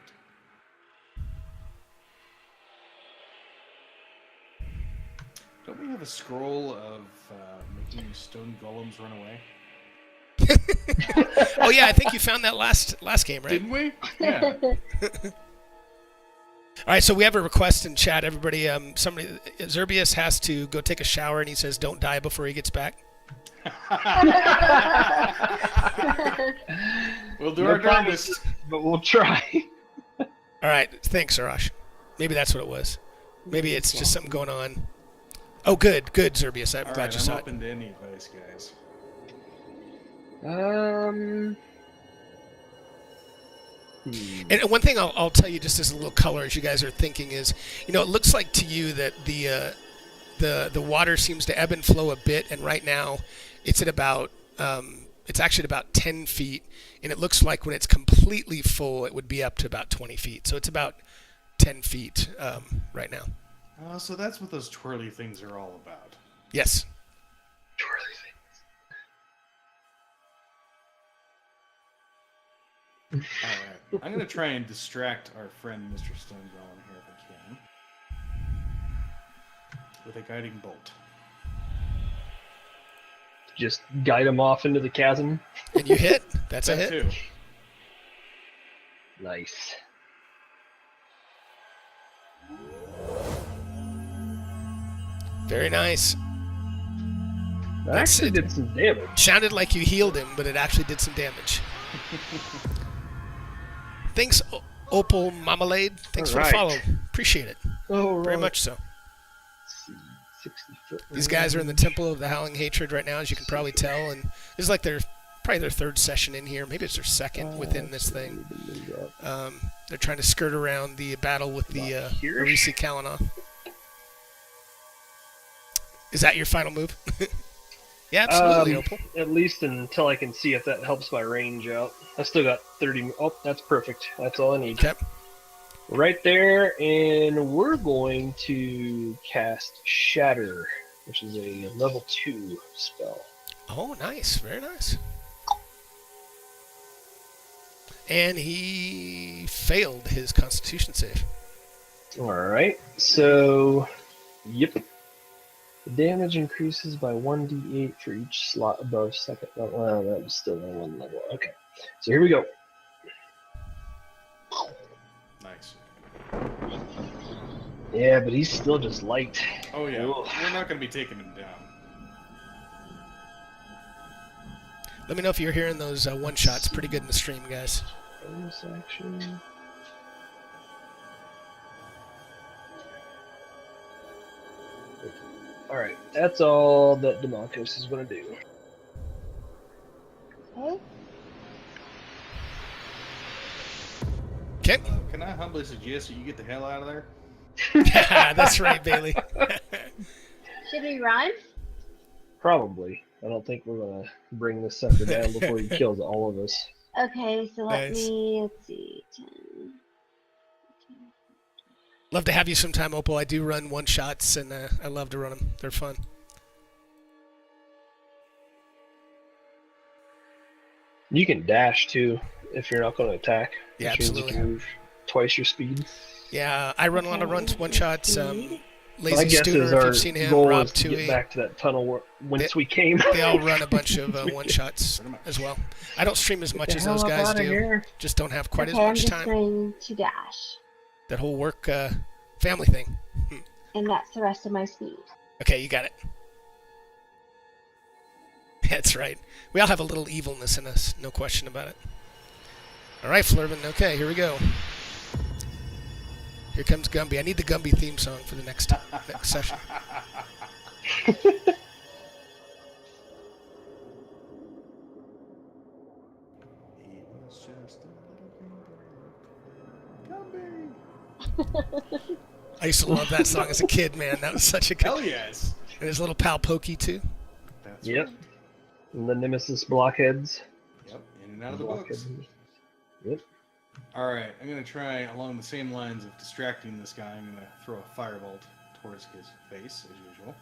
Don't we have a scroll of making stone golems run away? Oh yeah, I think you found that last game, right? Didn't we? Yeah. All right, so we have a request in chat. Everybody, Zerbius has to go take a shower, and he says, "Don't die before he gets back." We'll do No our promises, darndest. but we'll try. All right, thanks, Arash. Maybe that's what it was. Maybe it's just something going on. Oh, good, Zerbius. I'm All glad right, you I'm saw it. open to any advice, guys. And one thing I'll tell you, just as a little color, as you guys are thinking, is, it looks like to you that the water seems to ebb and flow a bit, and right now it's at about it's actually at about 10 feet, and it looks like when it's completely full, it would be up to about 20 feet. So it's about 10 feet right now. So that's what those twirly things are all about. Yes. All right. I'm going to try and distract our friend Mr. Stonegolem here if I can. With a guiding bolt. Just guide him off into the chasm. And you hit. That's a That hit. too. Nice. Very nice. That That's actually it. did some damage. Sounded like you healed him, but it actually did some damage. Thanks, Opal Marmalade. Thanks for the follow. Alright. Appreciate it. Oh, Very much so. 60 foot. These guys are in the Temple of the Howling Hatred right now, as you can probably tell, and this is like probably their third session in here. Maybe it's their second within this thing. They're trying to skirt around the battle with the Here? Arisi Kalanoth. Is that your final move? Yeah, absolutely, Opal. At least until I can see if that helps my range out. I still got 30. Oh, that's perfect. That's all I need. Okay. Right there, and we're going to cast Shatter, which is a level 2 spell. Oh, nice. Very nice. And he failed his Constitution save. Alright, so, yep. The damage increases by 1d8 for each slot above second level. Well, that was still on one level. Okay, so here we go. Nice. Yeah, but he's still just light. Oh yeah, Ooh. we're not going to be taking him down. Let me know if you're hearing those one shots. Pretty good in the stream, guys. Bonus action. Alright, that's all that Demarcus is going to do. Okay. Okay. Can I humbly suggest that you get the hell out of there? That's right, Bailey. Should we run? Probably. I don't think we're going to bring this sucker down before he kills all of us. Okay, so let's Nice. see, 10. Love to have you sometime, Opal. I do run one shots, and I love to run them. They're fun. You can dash too if you're not going to attack. Yeah, Which means you absolutely. can move twice your speed. Yeah, I run a lot of one shots. My Lazy guess Studer, is if our you've seen him, goal Rob is to get Tui. back to that tunnel whence we came. They all run a bunch of one shots Pretty much. as well. I don't stream as much the as hell those up guys outta do. here. Just don't have quite Okay, as I'm much just time. going to dash. That whole work family thing. And that's the rest of my speed. Okay, you got it. That's right. We all have a little evilness in us, no question about it. All right, Flurban. Okay, here we go. Here comes Gumby. I need the Gumby theme song for the next session. He was just a little green. I used to love that song as a kid, man. That was such a good. Hell yes. And his little pal Pokey too. That's Yep. right. And the Nemesis blockheads. Yep. In and out of the books. Blockheads. Yep. All right, I'm gonna try along the same lines of distracting this guy. I'm gonna throw a firebolt towards his face as usual.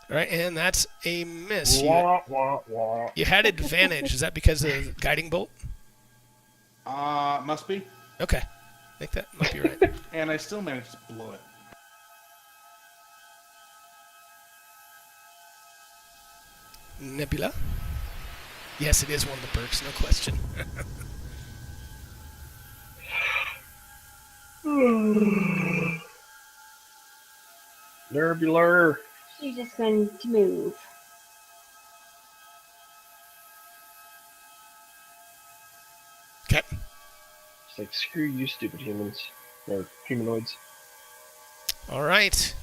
All right, and that's a miss. Wah, wah, wah. You had advantage. Is that because of the guiding bolt? Must be. Okay, I think that might be right. And I still managed to blow it. Nebula? Yes, it is one of the perks, no question. Nerbular. She's just going to move. Okay. It's like, screw you, stupid humans. Or humanoids. All right.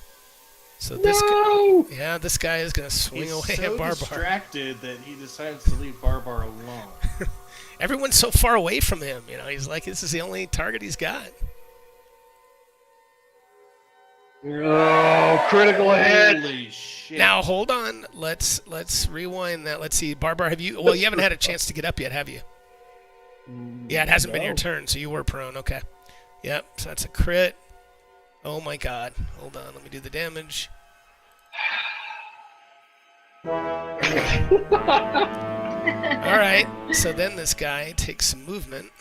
So this No! guy, yeah, this guy is gonna swing He's away so at Barbar. distracted that he decides to leave Barbar alone. Everyone's so far away from him. You know, he's like, this is the only target he's got. Oh, critical hit. Holy shit! Now hold on. Let's rewind that. Let's see, Barbar. Have you? Well, you haven't had a chance to get up yet, have you? Yeah, it hasn't been your No. turn, so you were prone. Okay. Yep. So that's a crit. Oh my God. Hold on. Let me do the damage. All right. So then this guy takes some movement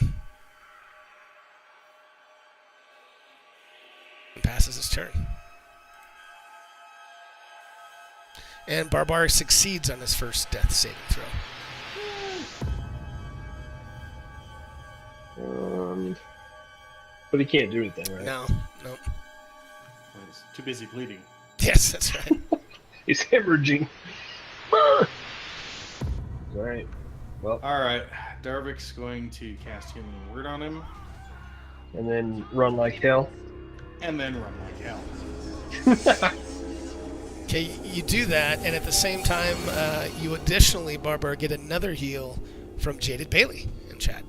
and passes his turn. And Barbar succeeds on his first death saving throw. But he can't do anything, right? No. Nope. He's too busy bleeding. Yes, that's right. He's hemorrhaging. Alright. Well, All right, Darvik's going to cast Healing Word on him, and then run like hell. and then run like hell. Okay, you do that, and at the same time, you additionally, Barbar, get another heal from Jaded Bailey in chat.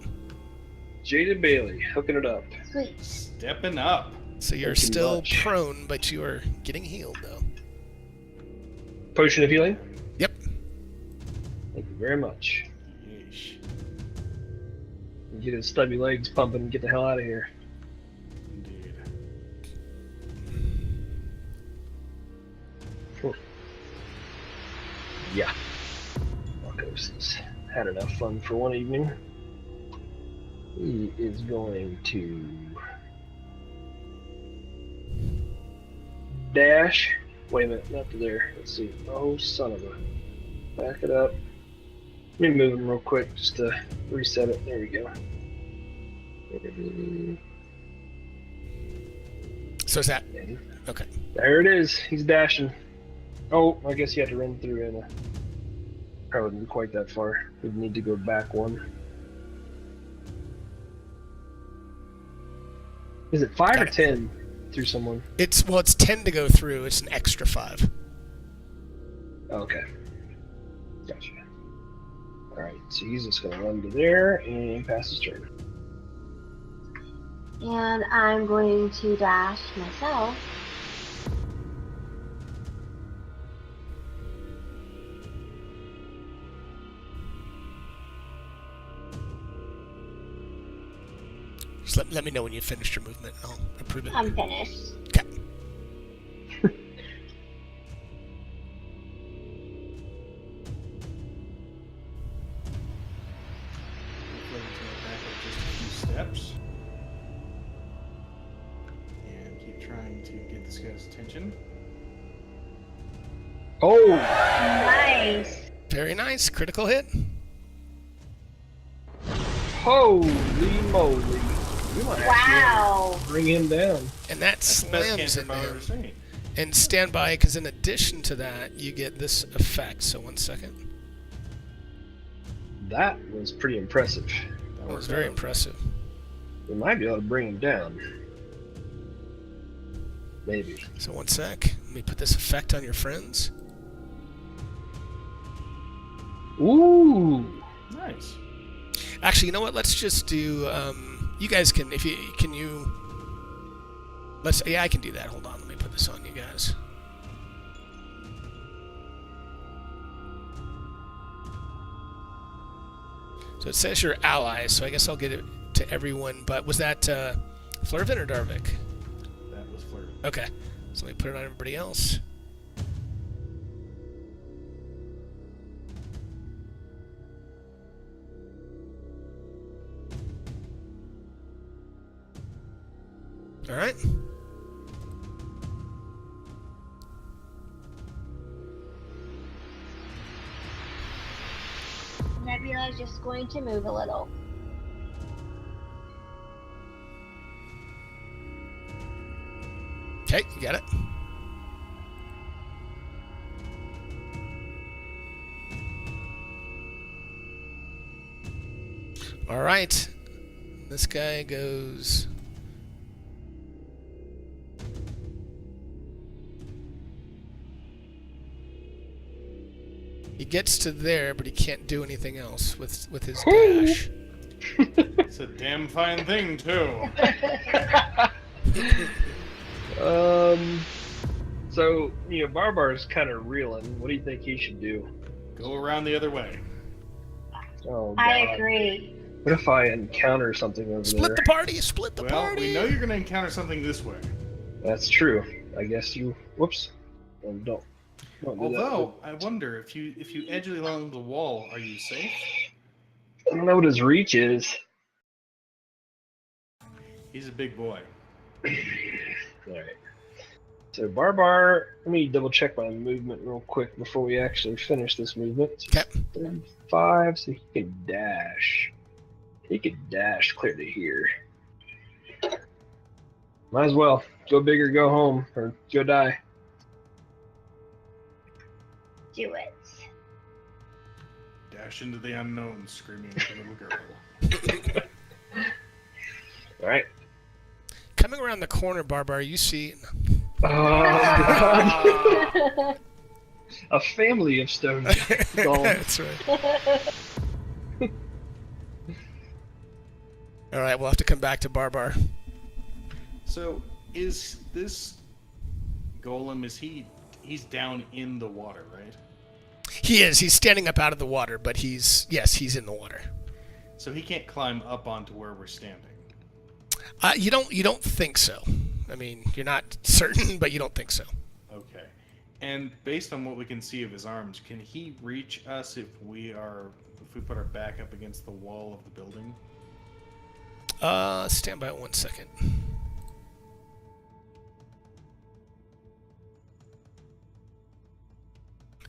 Jaded Bailey, hooking it up. Sweet. Stepping up. So you're Thank you still much. prone, but you are getting healed, though. Potion of healing. Yep. Thank you very much. Yeesh. Get his stubby legs pumping and get the hell out of here. Indeed. Yeah. Marcos has had enough fun for one evening. He is going to dash. Wait a minute, not to there. Let's see. Oh, son of a. Back it up. Let me move him real quick just to reset it. There we go. So is that okay? There it is. He's dashing. Oh, I guess you had to run through and probably wouldn't be quite that far. We'd need to go back one. Is it 5 or 10 through someone? It's 10 to go through. It's an extra 5. Oh, okay. Gotcha. Alright, so he's just gonna run to there and pass his turn. And I'm going to dash myself. Just let me know when you finished your movement, and I'll approve it. I'm finished. Okay. Back up just a few steps. And keep trying to get this guy's attention. Oh! Nice. Very nice. Critical hit. Holy moly! We might Wow. actually bring him down. And that That's the best slams cantrip in I've there. ever seen. And stand by, because in addition to that, you get this effect. So 1 second. That was pretty impressive. That was very impressive. We might be able to bring him down. Maybe. So 1 sec. Let me put this effect on your friends. Ooh! Nice. Actually, you know what? Let's just do. You guys can, if you can, you. Let's. Yeah, I can do that. Hold on. Let me put this on you guys. So it says your allies. So I guess I'll get it to everyone. But was that Flurvin or Darvik? That was flirt. Okay. So let me put it on everybody else. All right. Nebula's just going to move a little. Okay, you got it. All right. This guy goes. He gets to there, but he can't do anything else with his dash. It's a damn fine thing, too. So, Barbar's kind of reeling. What do you think he should do? Go around the other way. Oh, God. I agree. What if I encounter something over there? Split the party! Split the Well, party! we know you're going to encounter something this way. That's true. I guess you... Whoops. Don't do Although, I wonder, if you edge along the wall, are you safe? that. I don't know what his reach is. He's a big boy. Alright. So, Barbar... Let me double check my movement real quick before we actually finish this movement. Okay. 5, so he can dash. He can dash clear to here. Might as well. Go big or go home. Or go die. Do it. Dash into the unknown, screaming at the little girl. Alright. Coming around the corner, Barbar, you see. Oh, God. A family of stone golems. That's right. All right, we'll have to come back to Barbar. So, is this golem, he's down in the water, right? He is. He's standing up out of the water, but he's in the water. So he can't climb up onto where we're standing. You don't think so. I mean, you're not certain, but you don't think so. Okay. And based on what we can see of his arms, can he reach us if we put our back up against the wall of the building? Stand by 1 second.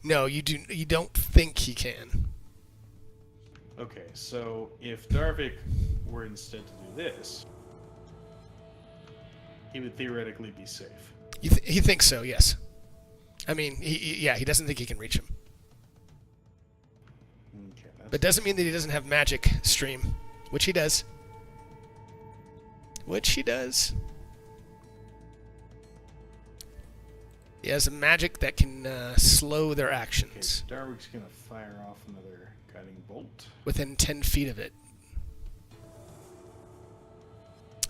No, you do. You don't think he can. Okay, so if Darvik were instead to do this, he would theoretically be safe. He thinks so. Yes. I mean, he doesn't think he can reach him. Okay, But doesn't mean that he doesn't have magic stream, which he does. He has a magic that can slow their okay, actions Darvik's gonna fire off another guiding bolt. within 10 feet of it.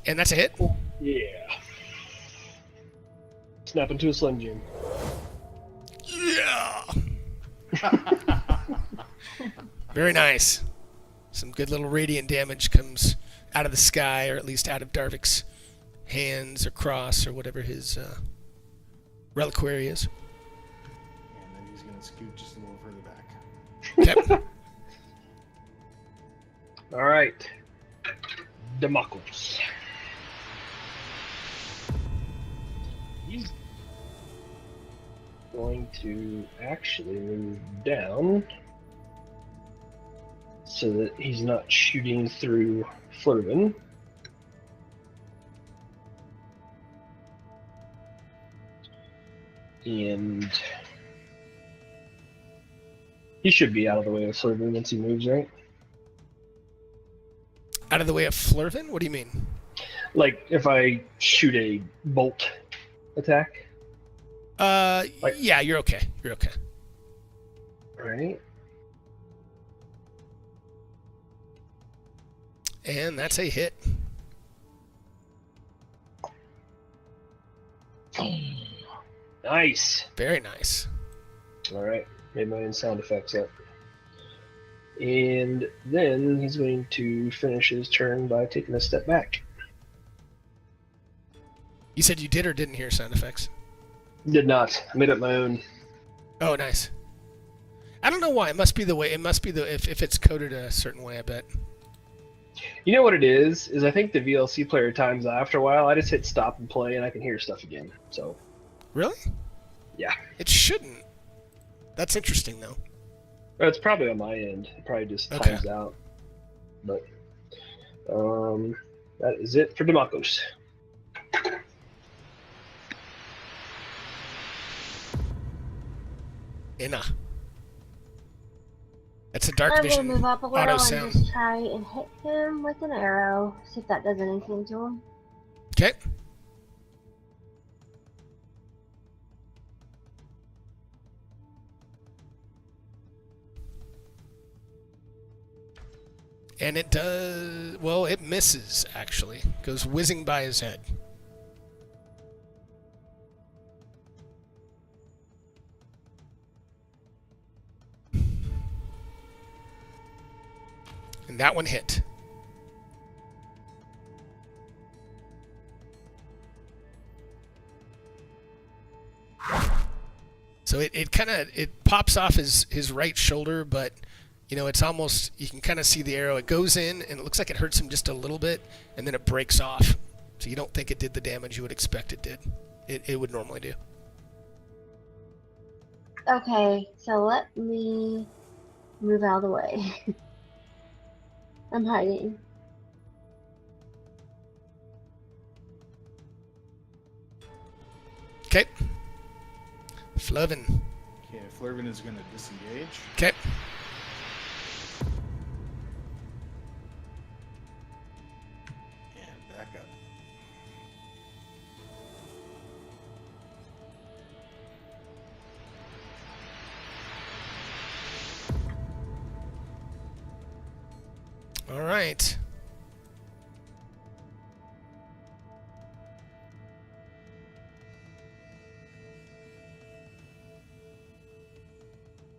And that's a hit. Yeah. Snap into a Slim Jim. Yeah. Very nice. Some good little radiant damage comes out of the sky, or at least out of Darvik's hands or cross or whatever his reliquary is. And then he's gonna scoot just a little further back. Okay. All right. Democles. He's going to actually move down so that he's not shooting through Flurvin. And he should be out of the way of Flurvin once he moves, right? Out of the way of Flurvin? What do you mean? Like if I shoot a bolt attack, Yeah, you're okay. You're okay. right? And that's a hit. Nice. Very nice. All right, made my own sound effects up. And then he's going to finish his turn by taking a step back. You said you did or didn't hear sound effects? Did not. I made up my own. Oh, nice. I don't know why. It must be the way. It must be if it's coded a certain way, I bet. You know what it is I think the VLC player times out after a while. I just hit stop and play, and I can hear stuff again. So. Really? Yeah. It shouldn't. That's interesting, though. It's probably on my end. It probably just times out. But that is it for Democos. Inna. That's a dark I'm vision gonna move up a auto little and sound. just try and hit him with an arrow. See if that does anything to him. Okay. And it does... Well, it misses, actually. Goes whizzing by his head. And that one hit. So it kind of pops off his right shoulder, but you know, it's almost, you can kind of see the arrow. It goes in and it looks like it hurts him just a little bit, and then it breaks off. So you don't think it did the damage you would expect it did. It would normally do. Okay, so let me move out of the way. I'm hiding. Okay. Flurvin. Okay, Flurvin is going to disengage. Okay. And back up. All right.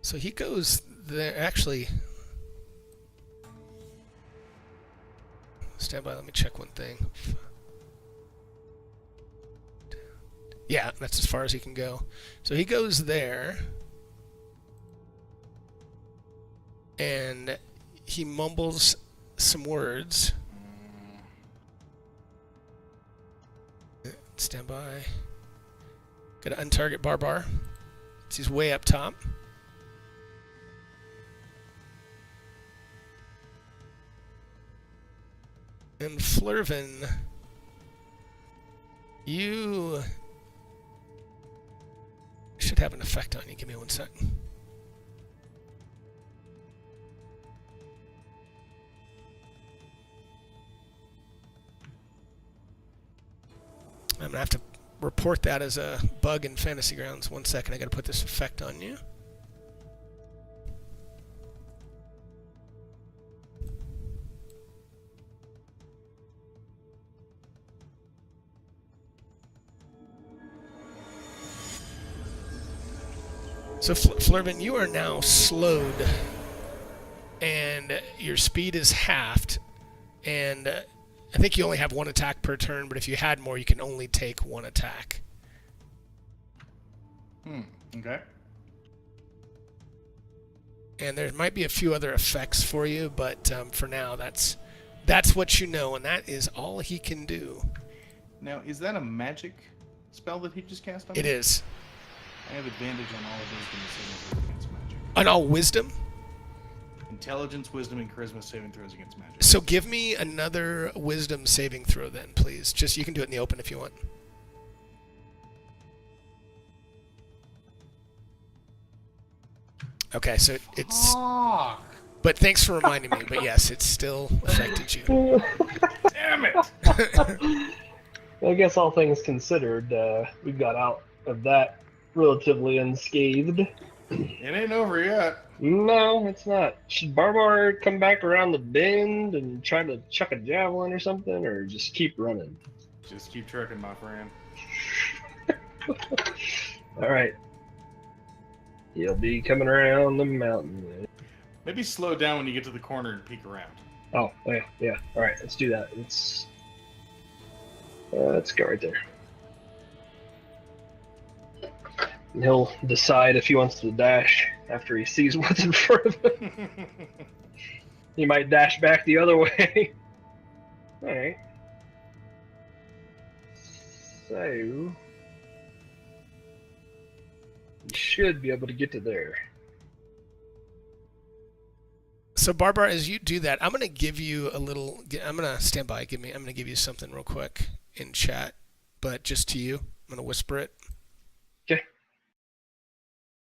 So he goes there. Actually, stand by. Let me check one thing. Yeah, that's as far as he can go. So he goes there. And he mumbles some words. Stand by. Gotta untarget Barbar. He's way up top. And Flurvin, you should have an effect on you. Give me 1 second. I'm going to have to report that as a bug in Fantasy Grounds. 1 second, I got to put this effect on you. So, Flurvin, you are now slowed, and your speed is halved, and I think you only have 1 attack per turn, but if you had more, you can only take 1 attack. Okay. And there might be a few other effects for you, but for now, that's what you know, and that is all he can do. Now, is that a magic spell that he just cast on me? It is. I have advantage on all of wisdom saving throws against magic. On all wisdom? Intelligence, wisdom, and charisma saving throws against magic. So give me another wisdom saving throw then, please. Just, you can do it in the open if you want. Okay, so it's... Fuck! But thanks for reminding me. But yes, it still affected you. Damn it! Well, I guess all things considered, we got out of that relatively unscathed. It ain't over yet. No, it's not. Should Barbar come back around the bend and try to chuck a javelin or something, or just keep running? Just keep trucking, my friend. All right. He'll be coming around the mountain. Maybe slow down when you get to the corner and peek around. Oh, yeah. All right, let's do that. Let's go right there. And he'll decide if he wants to dash after he sees what's in front of him. He might dash back the other way. All right. So you should be able to get to there. So Barbar, as you do that, I'm going to give you a little... I'm going to stand by. I'm going to give you something real quick in chat, but just to you. I'm going to whisper it. Okay.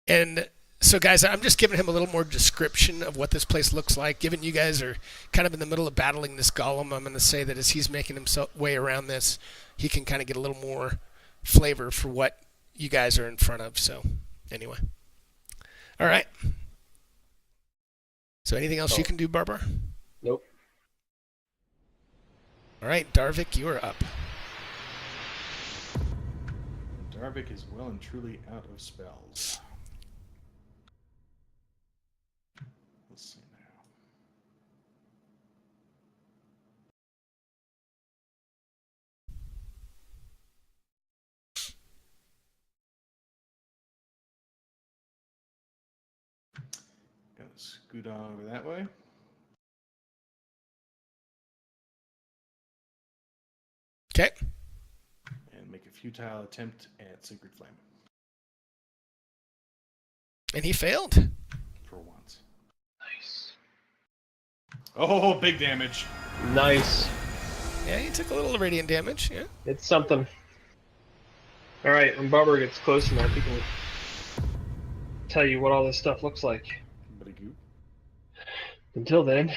And so, guys, I'm just giving him a little more description of what this place looks like. Given you guys are kind of in the middle of battling this golem, I'm going to say that as he's making himself way around this, he can kind of get a little more flavor for what you guys are in front of. So, anyway. All right. So, anything else you can do, Barbar? Nope. All right, Darvik, you are up. Darvik is well and truly out of spells. Let's see now. Gonna scoot on over that way. Okay. And make a futile attempt at Sacred Flame. And he failed. For once. Nice. Oh, big damage. Nice. Yeah, he took a little radiant damage. Yeah. It's something. All right, when Barbar gets close enough, he can tell you what all this stuff looks like. But a goop. Until then,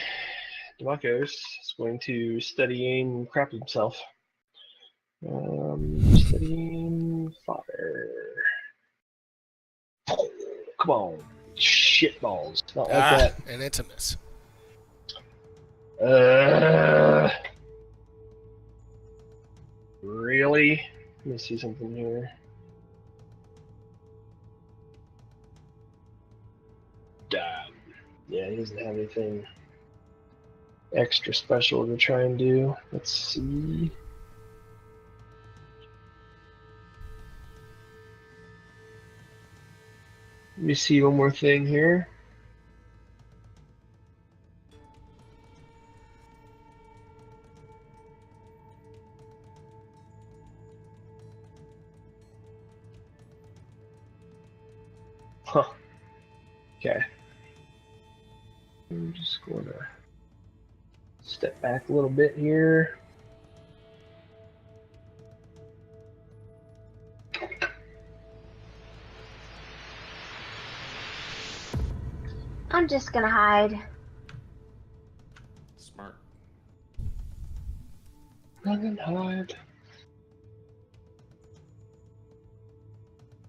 Demakos is going to steady aim and crap himself. Steady fire. Come on, shit balls! Not like And it's a miss. that. Really? Let me see something here. Damn. Yeah, he doesn't have anything extra special to try and do. Let's see. Let me see one more thing here. Huh. Okay. I'm just going to Step back a little bit here. I'm just gonna hide. Smart. Nothing hide.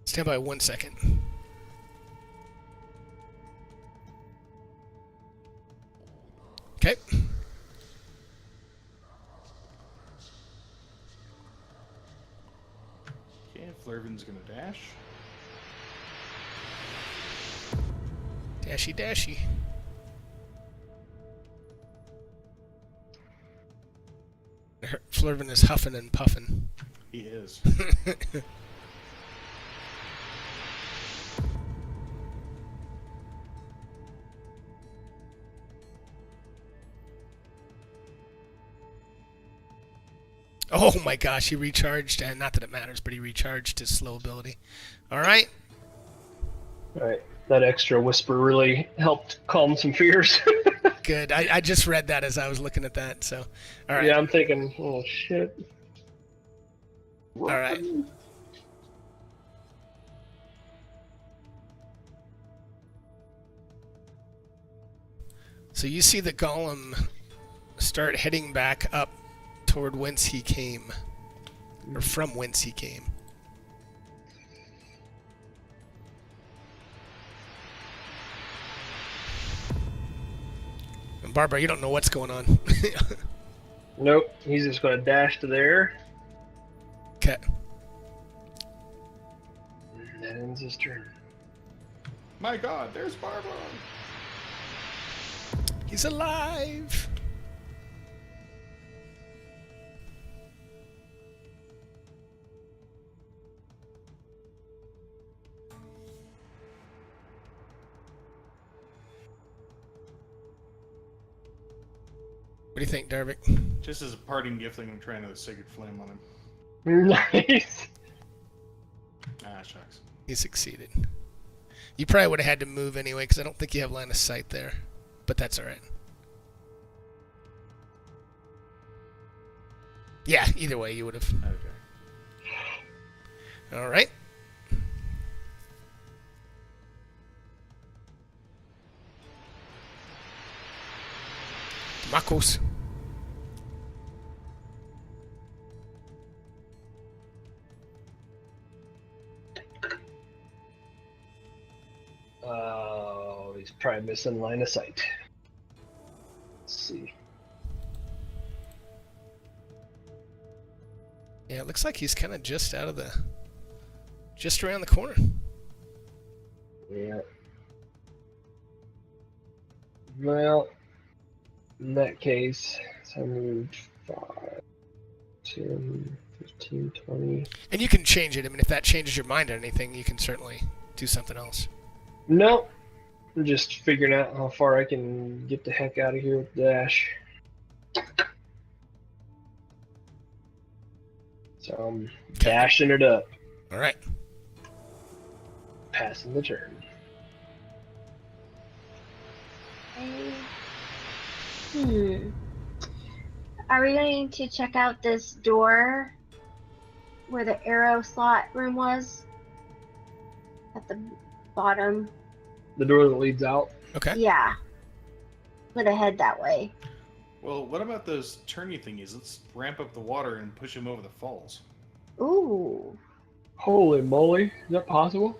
Stand by 1 second. Okay. Okay, Flurvin's gonna dash. Dashy dashy. Flurvin is huffing and puffing. He is. Oh my gosh, he recharged, and not that it matters, but he recharged his slow ability. Alright. Alright, that extra whisper really helped calm some fears. Good. I just read that as I was looking at that, so. Alright. Yeah, I'm thinking, oh shit. Alright. So you see the golem start heading back up toward whence he came. Or from whence he came. And Barbara, you don't know what's going on. Nope, he's just gonna dash to there. Okay. And that ends his turn. My God, there's Barbara. He's alive! What do you think, Darvik? Just as a parting gift, I'm gonna try another Sacred Flame on him. Nice. Ah, shucks. He succeeded. You probably would have had to move anyway, because I don't think you have line of sight there. But that's alright. Yeah, either way, you would have. Okay. Alright. Makos. Oh, he's probably missing line of sight. Let's see. Yeah, it looks like he's kind of just out of the... just around the corner. Yeah. Well, in that case, so I moved 5, 10, 15, 20. And you can change it. I mean, if that changes your mind or anything, you can certainly do something else. Nope. I'm just figuring out how far I can get the heck out of here with dash. So I'm dashing it up, Alright. passing the turn. Are we going to check out this door where the arrow slot room was? At the bottom? The door that leads out. Okay. Yeah. I'm gonna head that way. Well, what about those turny thingies? Let's ramp up the water and push him over the falls. Ooh. Holy moly, is that possible?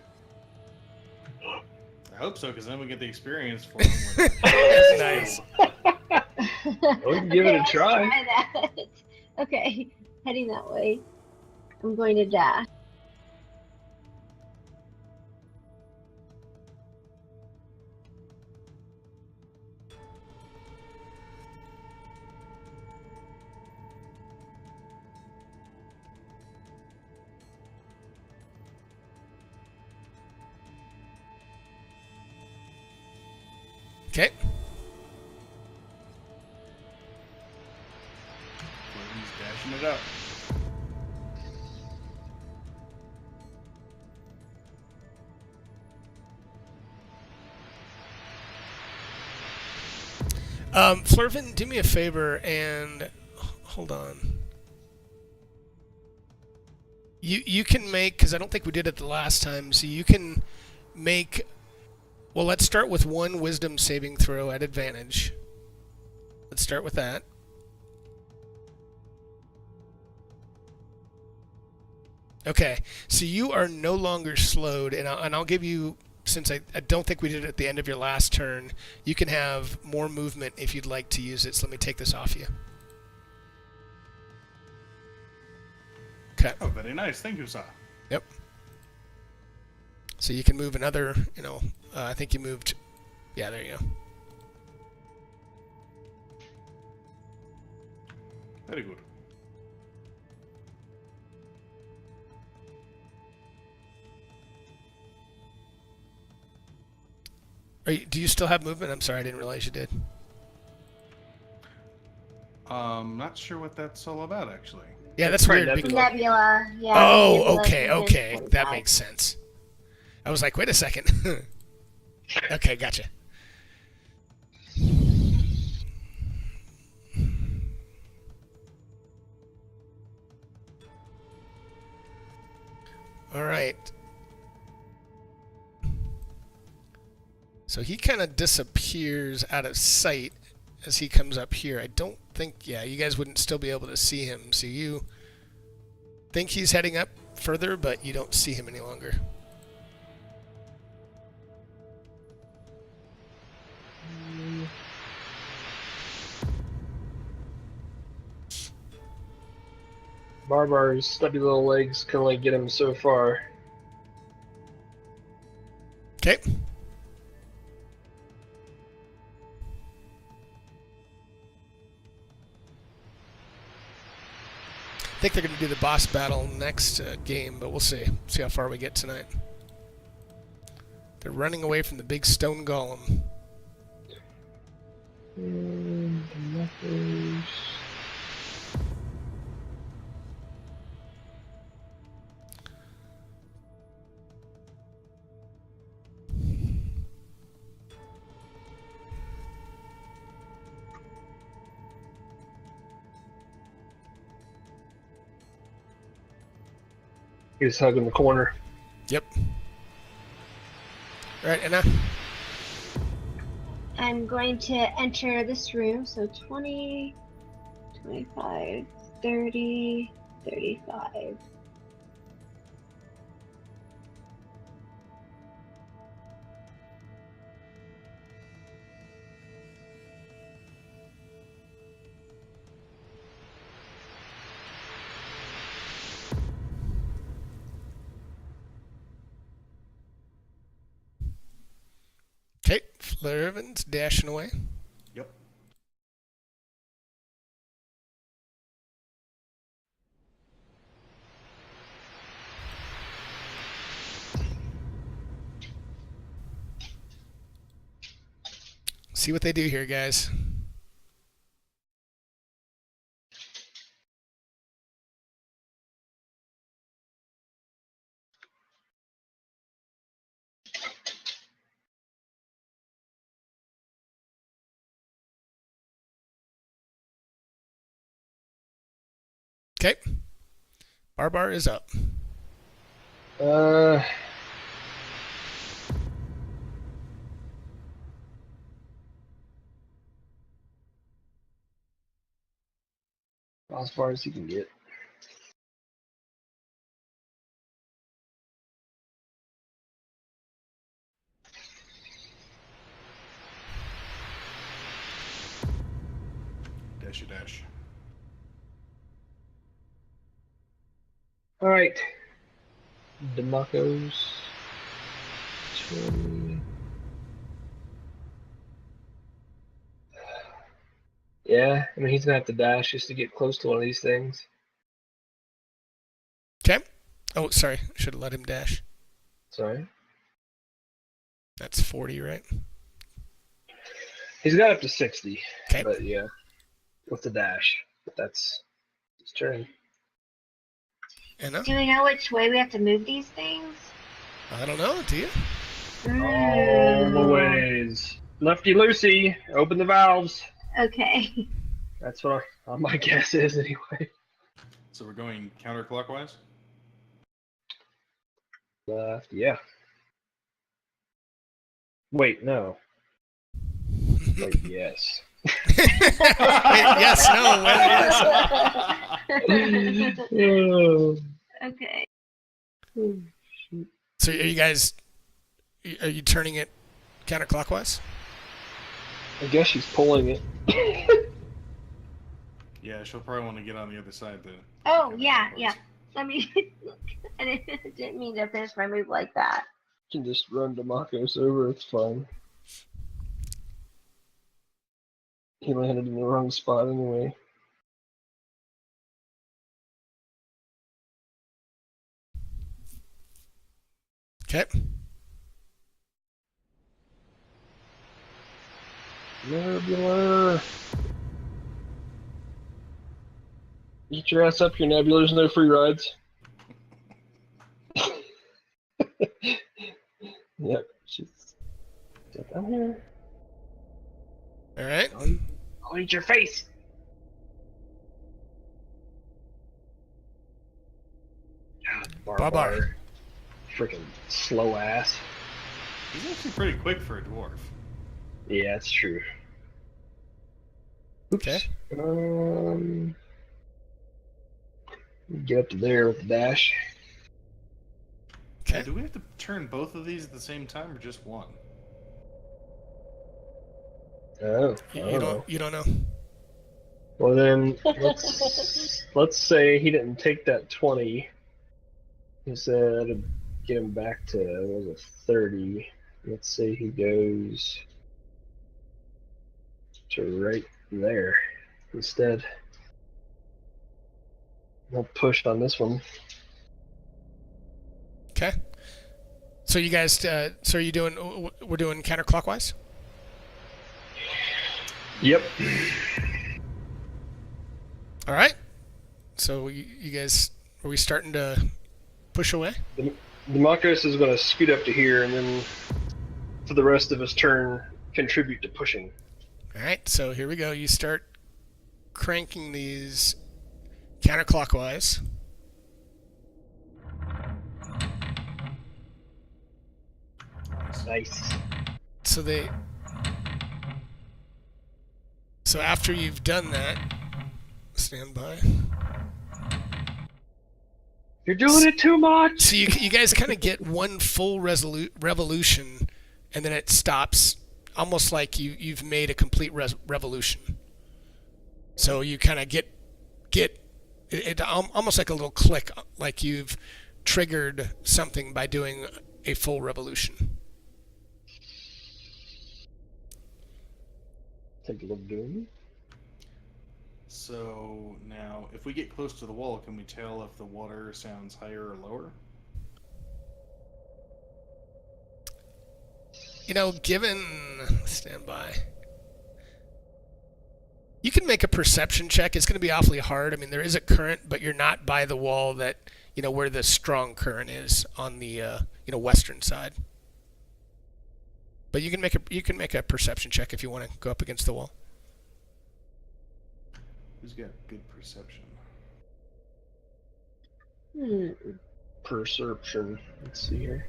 I hope so, because then we get the experience for him. Nice. We can give it a let's try. that. Okay, heading that way. I'm going to dash. Okay. He's dashing it up. Flurvin, do me a favor and hold on. You can make, because I don't think we did it the last time, so you can make. Well, let's start with one wisdom saving throw at advantage. Let's start with that. Okay, so you are no longer slowed, and I'll give you, since I don't think we did it at the end of your last turn, you can have more movement if you'd like to use it, so let me take this off you. Okay. Oh, very nice. Thank you, sir. Yep. So you can move another, I think you moved, yeah, there you go. Very good. Do you still have movement? I'm sorry, I didn't realize you did. Not sure what that's all about, actually. Yeah, that's Right, weird. Nebula. Nebula. Yeah. Oh, Nebula okay, can okay. do That makes sense. I was like, wait a second. Okay, gotcha. All right. So he kind of disappears out of sight as he comes up here. I don't think, yeah, you guys wouldn't still be able to see him. So you think he's heading up further, but you don't see him any longer. Barbar's stubby little legs can only get him so far. Okay. I think they're going to do the boss battle next game, but we'll see. See how far we get tonight. They're running away from the big stone golem. He's hugging the corner. Yep. All right, Anna. I'm going to enter this room. So 20, 25, 30, 35. Okay, Flurvin's dashing away. Yep. See what they do here, guys. Okay. Barbar is up. As far as he can get. Dash your dash. All right. Demacos. 20. Yeah, I mean, he's gonna have to dash just to get close to one of these things. Okay. Oh, sorry. Should have let him dash. Sorry. That's 40, right? He's got up to 60. Okay. But yeah, with the dash. But that's his turn. Anna? Do we know which way we have to move these things? I don't know. Do you? All the ways. Lefty loosey. Open the valves. Okay. That's what my guess is anyway. So we're going counterclockwise? Yeah. Wait, no. Wait, yes. Yes, no, well, yes. Okay. So are you turning it counterclockwise? I guess she's pulling it. Yeah, she'll probably want to get on the other side then. Oh, yeah. Let me. I didn't mean to finish my move like that. You can just run Demakos over, it's fine. He landed in the wrong spot anyway. Okay. Nebula. Eat your ass up, your Nebulars, no free rides. Yep, she's down here. All right. I'll eat your face. God, Barbar. Freaking slow ass. He's actually pretty quick for a dwarf. Yeah, it's true. Oops. Okay. Get up to there with the dash. Okay. Do we have to turn both of these at the same time or just one? Oh, You don't know. Well then, let's say he didn't take that 20. He said I'd get him back to what was it, 30. Let's say he goes to right there instead. I'll push on this one. Okay. So you guys, so are you doing? We're doing counterclockwise. Yep. All right. So you guys, are we starting to push away? Demakos is going to scoot up to here, and then for the rest of his turn, contribute to pushing. All right. So here we go. You start cranking these counterclockwise. Nice. So after you've done that, stand by. You're doing it too much. So you guys kind of get one full revolution, and then it stops, almost like you've made a complete revolution. So you kind of get it almost like a little click, like you've triggered something by doing a full revolution. Take a little doom. So now, if we get close to the wall, can we tell if the water sounds higher or lower? Given standby, you can make a perception check. It's going to be awfully hard. I mean, there is a current, but you're not by the wall that where the strong current is on the western side. But you can make a perception check if you want to go up against the wall. Who's got good perception? Perception. Let's see here.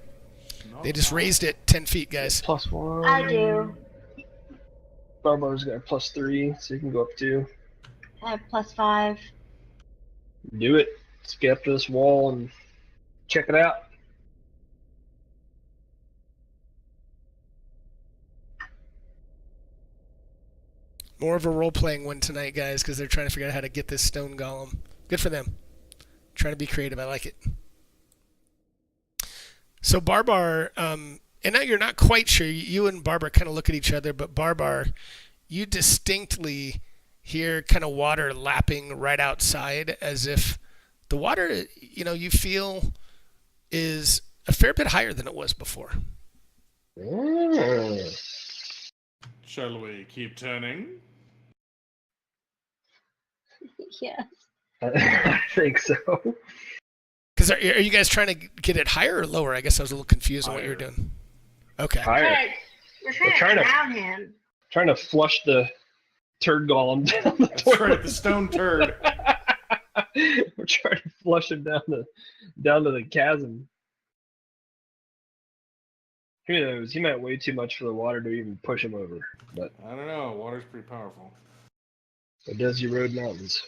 They just raised it 10 feet, guys. +1. I do. Barbar's got a +3, so you can go up 2. I have +5. Do it. Let's get up to this wall and check it out. More of a role-playing one tonight, guys, because they're trying to figure out how to get this stone golem. Good for them. Trying to be creative. I like it. So Barbar, and now you're not quite sure. You and Barbar kind of look at each other, but Barbar, you distinctly hear kind of water lapping right outside, as if the water, you feel is a fair bit higher than it was before. Shall we keep turning? Yes. I think so. Because are you guys trying to get it higher or lower? I guess I was a little confused on what you were doing. Okay. Higher. We're trying to drown him. Trying to flush the turd golem down the That's toilet. right, the stone turd. We're trying to flush him down to the chasm. Who knows? He might weigh too much for the water to even push him over, but I don't know. Water's pretty powerful. it does erode mountains.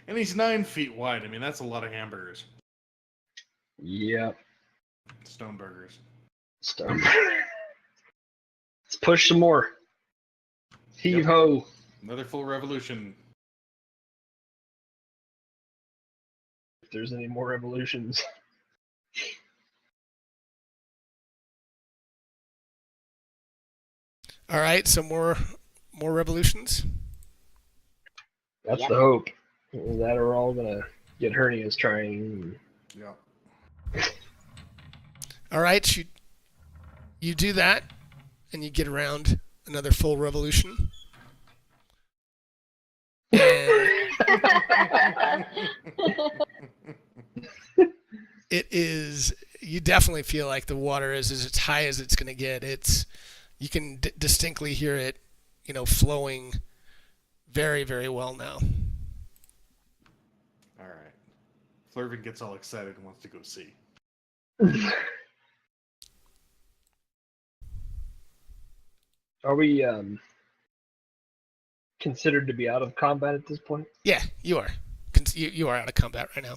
And he's 9 feet wide. I mean, that's a lot of hamburgers. Yeah. Stone burgers. Stone. Let's push some more. Heave ho. Another full revolution. If there's any more revolutions. All right, so more revolutions. That's Yep. the hope. That we're all gonna get hernias trying. Yeah. All right, you do that, and you get around another full revolution. And it is. You definitely feel like the water is as high as it's going to get. You can distinctly hear it, flowing very, very well now. All right. Flurvin gets all excited and wants to go see. Are we considered to be out of combat at this point? Yeah, you are. You are out of combat right now.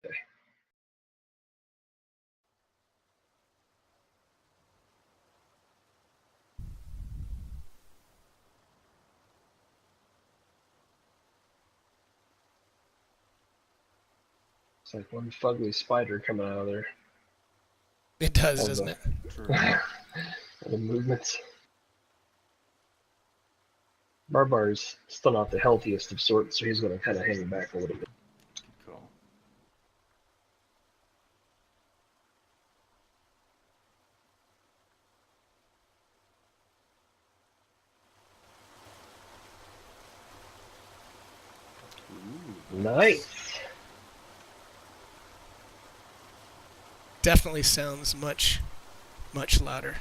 Okay. It's like one fugly spider coming out of there. It does, Oh, doesn't it? True. The movements. Barbar's still not the healthiest of sorts, so he's going to kind of hang back a little bit. Cool. Ooh. Nice. Definitely sounds much, much louder.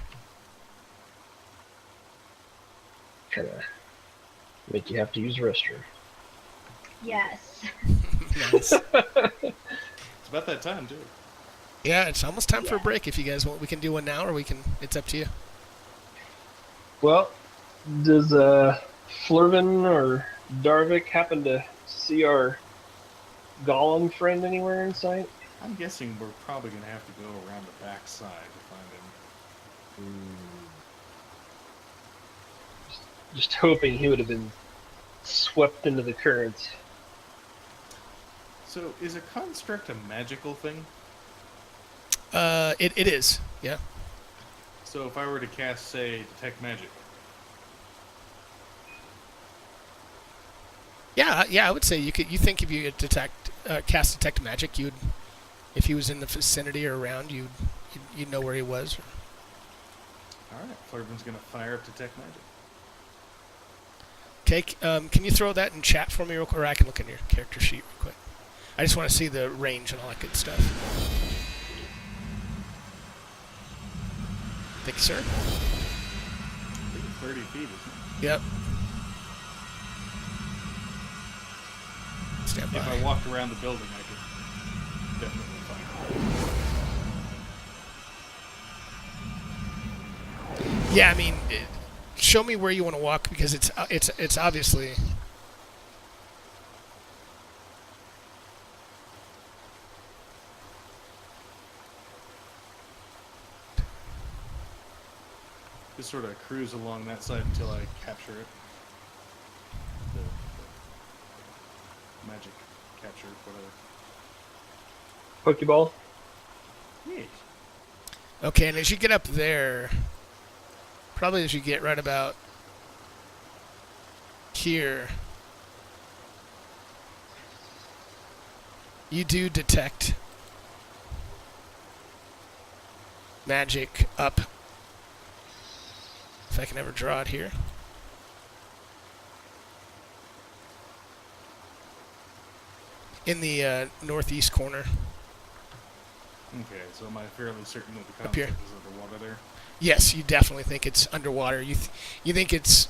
Kind of make you have to use the restroom. Yes. Nice. It's about that time, too. Yeah, it's almost time for a Yeah. break. If you guys want, we can do one now, or it's up to you. Well, does Flurvin or Darvik happen to see our golem friend anywhere in sight? I'm guessing we're probably going to have to go around the back side to find him. Just hoping he would have been swept into the currents. So, is a construct a magical thing? It is. Yeah. So, if I were to cast, say, Detect Magic, Yeah. I would say you could. You think if you could cast detect magic, if he was in the vicinity or around, you'd know where he was. alright, Flurvin's going to fire up Detect Magic. Can you throw that in chat for me real quick? Or I can look in your character sheet real quick. I just want to see the range and all that good stuff. Thank you, sir. I think it's 30 feet, isn't it? Yep. Stand by. If I walked around the building, I could definitely find it. Yeah, I mean, show me where you want to walk because it's obviously. Just sort of cruise along that side until I capture it. The magic capture, whatever. Pokeball? Yes. Okay, and as you get up there, probably as you get right about here, you do detect magic up. If I can ever draw it here. In the northeast corner. Okay, so am I fairly certain that the Up here. concept is underwater there? Yes, you definitely think it's underwater. You think it's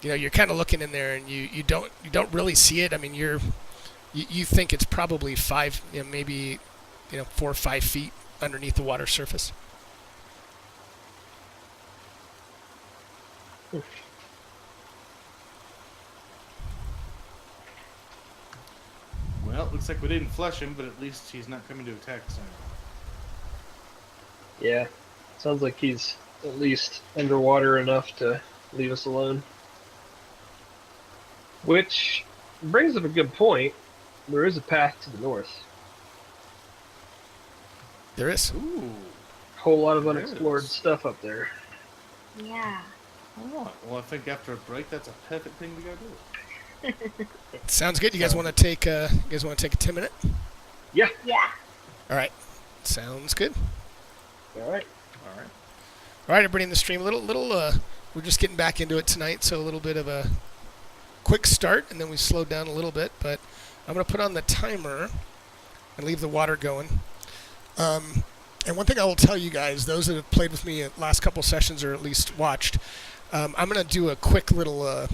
you're kind of looking in there, and you don't really see it. I mean, you think it's probably maybe 4 or 5 feet underneath the water surface. Well, looks like we didn't flush him, but at least he's not coming to attack us anymore. Yeah, sounds like he's at least underwater enough to leave us alone. Which brings up a good point. There is a path to the north. There is. Ooh. Whole lot of There unexplored is. stuff up there. Yeah. Oh, well, I think after a break, that's a perfect thing to go do. Sounds good. You guys want to take a 10-minute? Yeah. Yeah. All right. Sounds good. All right. All right. All right, everybody in the stream. We're just getting back into it tonight, so a little bit of a quick start, and then we slowed down a little bit. But I'm going to put on the timer and leave the water going. And one thing I will tell you guys, those that have played with me at last couple sessions or at least watched, I'm going to do a quick little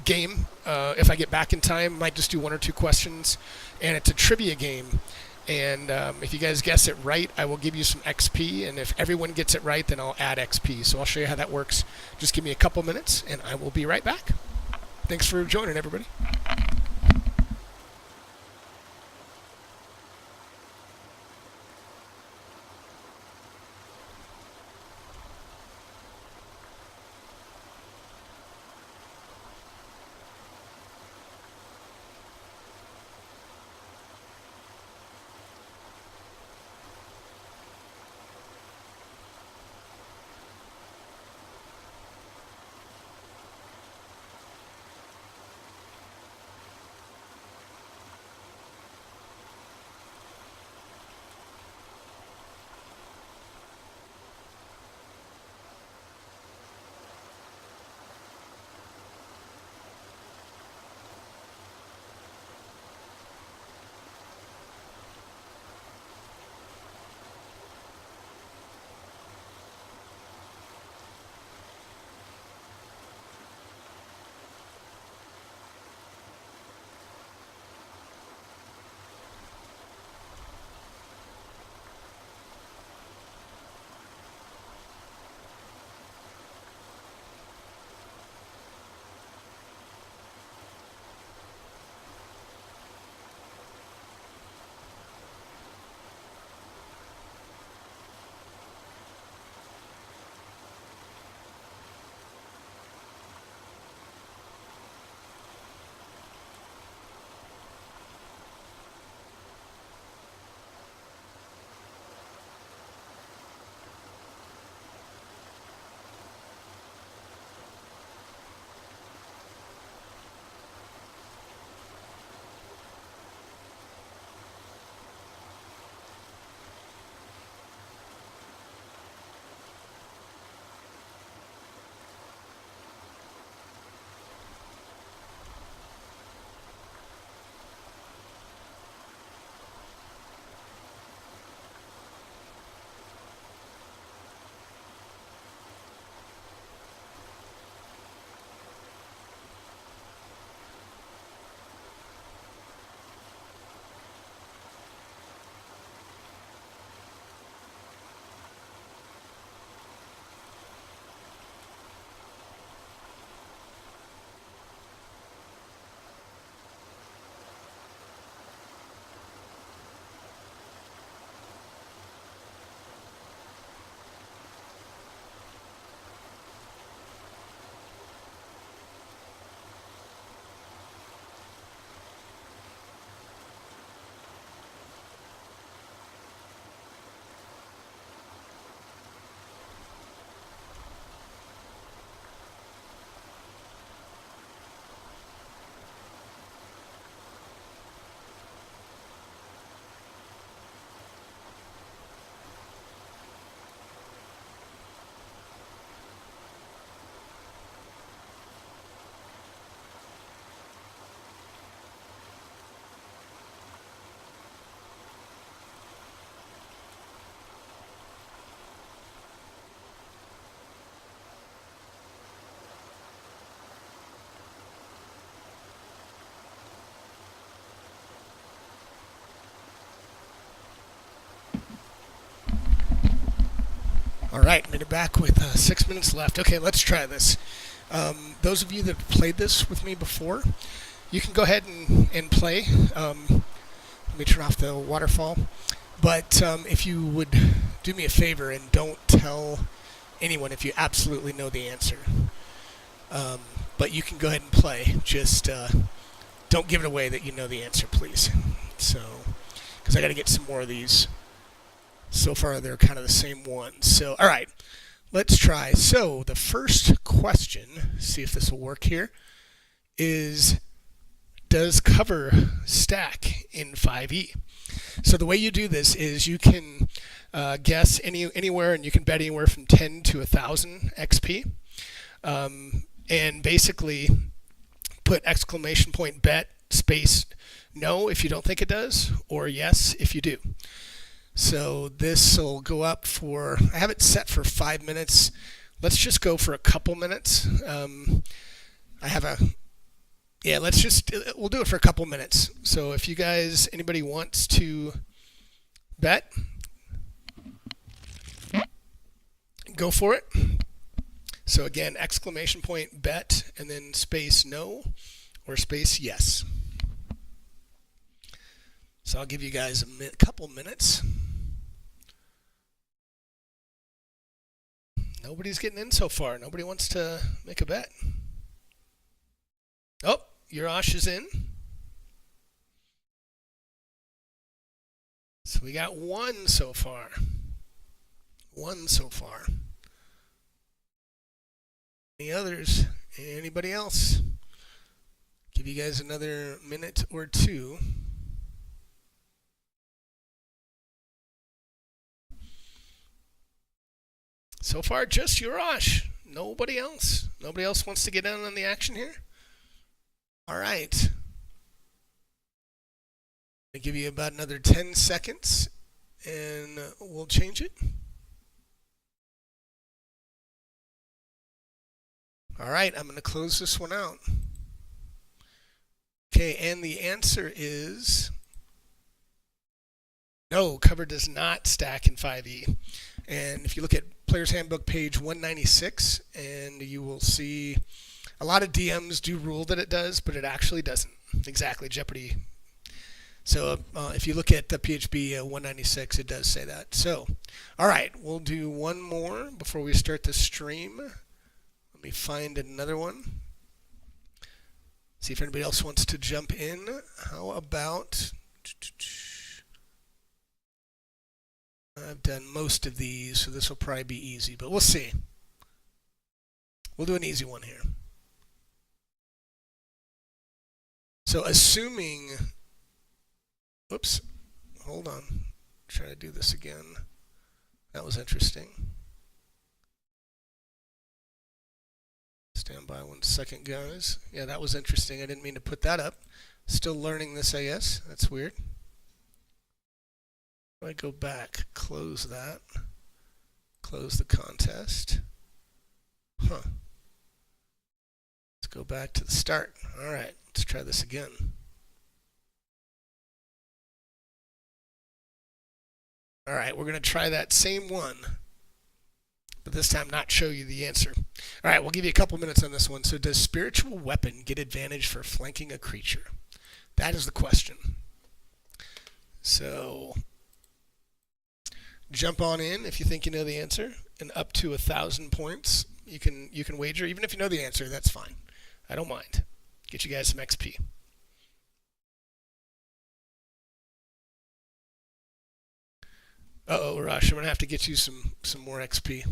game. If I get back in time, might just do 1 or 2 questions, and it's a trivia game. And if you guys guess it right, I will give you some XP, and if everyone gets it right, then I'll add XP. So I'll show you how that works. Just give me a couple minutes, and I will be right back. Thanks for joining, everybody. All right, made it back with 6 minutes left. Okay, let's try this. Those of you that have played this with me before, you can go ahead and play. Let me turn off the waterfall. But if you would do me a favor and don't tell anyone if you absolutely know the answer. But you can go ahead and play. Just don't give it away that you know the answer, please. So, because I got to get some more of these. So far, they're kind of the same ones. So, all right, let's try. So, the first question, see if this will work here, is does cover stack in 5e? So the way you do this is you can guess anywhere, and you can bet anywhere from 10 to 1,000 XP, and basically put exclamation point bet space no if you don't think it does, or yes if you do. So this will go up for, I have it set for 5 minutes. Let's just go for a couple minutes. We'll do it for a couple minutes. So if you guys, anybody wants to bet, go for it. So again, exclamation point bet and then space no or space yes. So I'll give you guys a couple minutes. Nobody's getting in so far. Nobody wants to make a bet. Oh, Urash is in. So we got one so far. One so far. Any others? Anybody else? Give you guys another minute or two. So far, just Urash. Nobody else. Nobody else wants to get in on the action here? All right. I'll give you about another 10 seconds, and we'll change it. All right, I'm going to close this one out. Okay, and the answer is no, cover does not stack in 5e. And if you look at Player's Handbook page 196, and you will see a lot of DMs do rule that it does, but it actually doesn't. Exactly, Jeopardy. So if you look at the PHB 196, it does say that. So, all right, we'll do one more before we start the stream. Let me find another one. See if anybody else wants to jump in. How about... I've done most of these, so this will probably be easy, but we'll see. We'll do an easy one here. So assuming, oops, hold on, try to do this again. That was interesting. Stand by 1 second, guys. Yeah, that was interesting. I didn't mean to put that up. Still learning this, I guess. That's weird. If I go back, close that, close the contest. Let's go back to the start. All right, let's try this again. All right, we're going to try that same one, but this time not show you the answer. All right, we'll give you a couple minutes on this one. So does spiritual weapon get advantage for flanking a creature? That is the question. So jump on in if you think you know the answer, and up to 1,000 points you can wager. Even if you know the answer, that's fine. I don't mind. Get you guys some XP. Uh-oh, Rush, I'm gonna have to get you some more XP.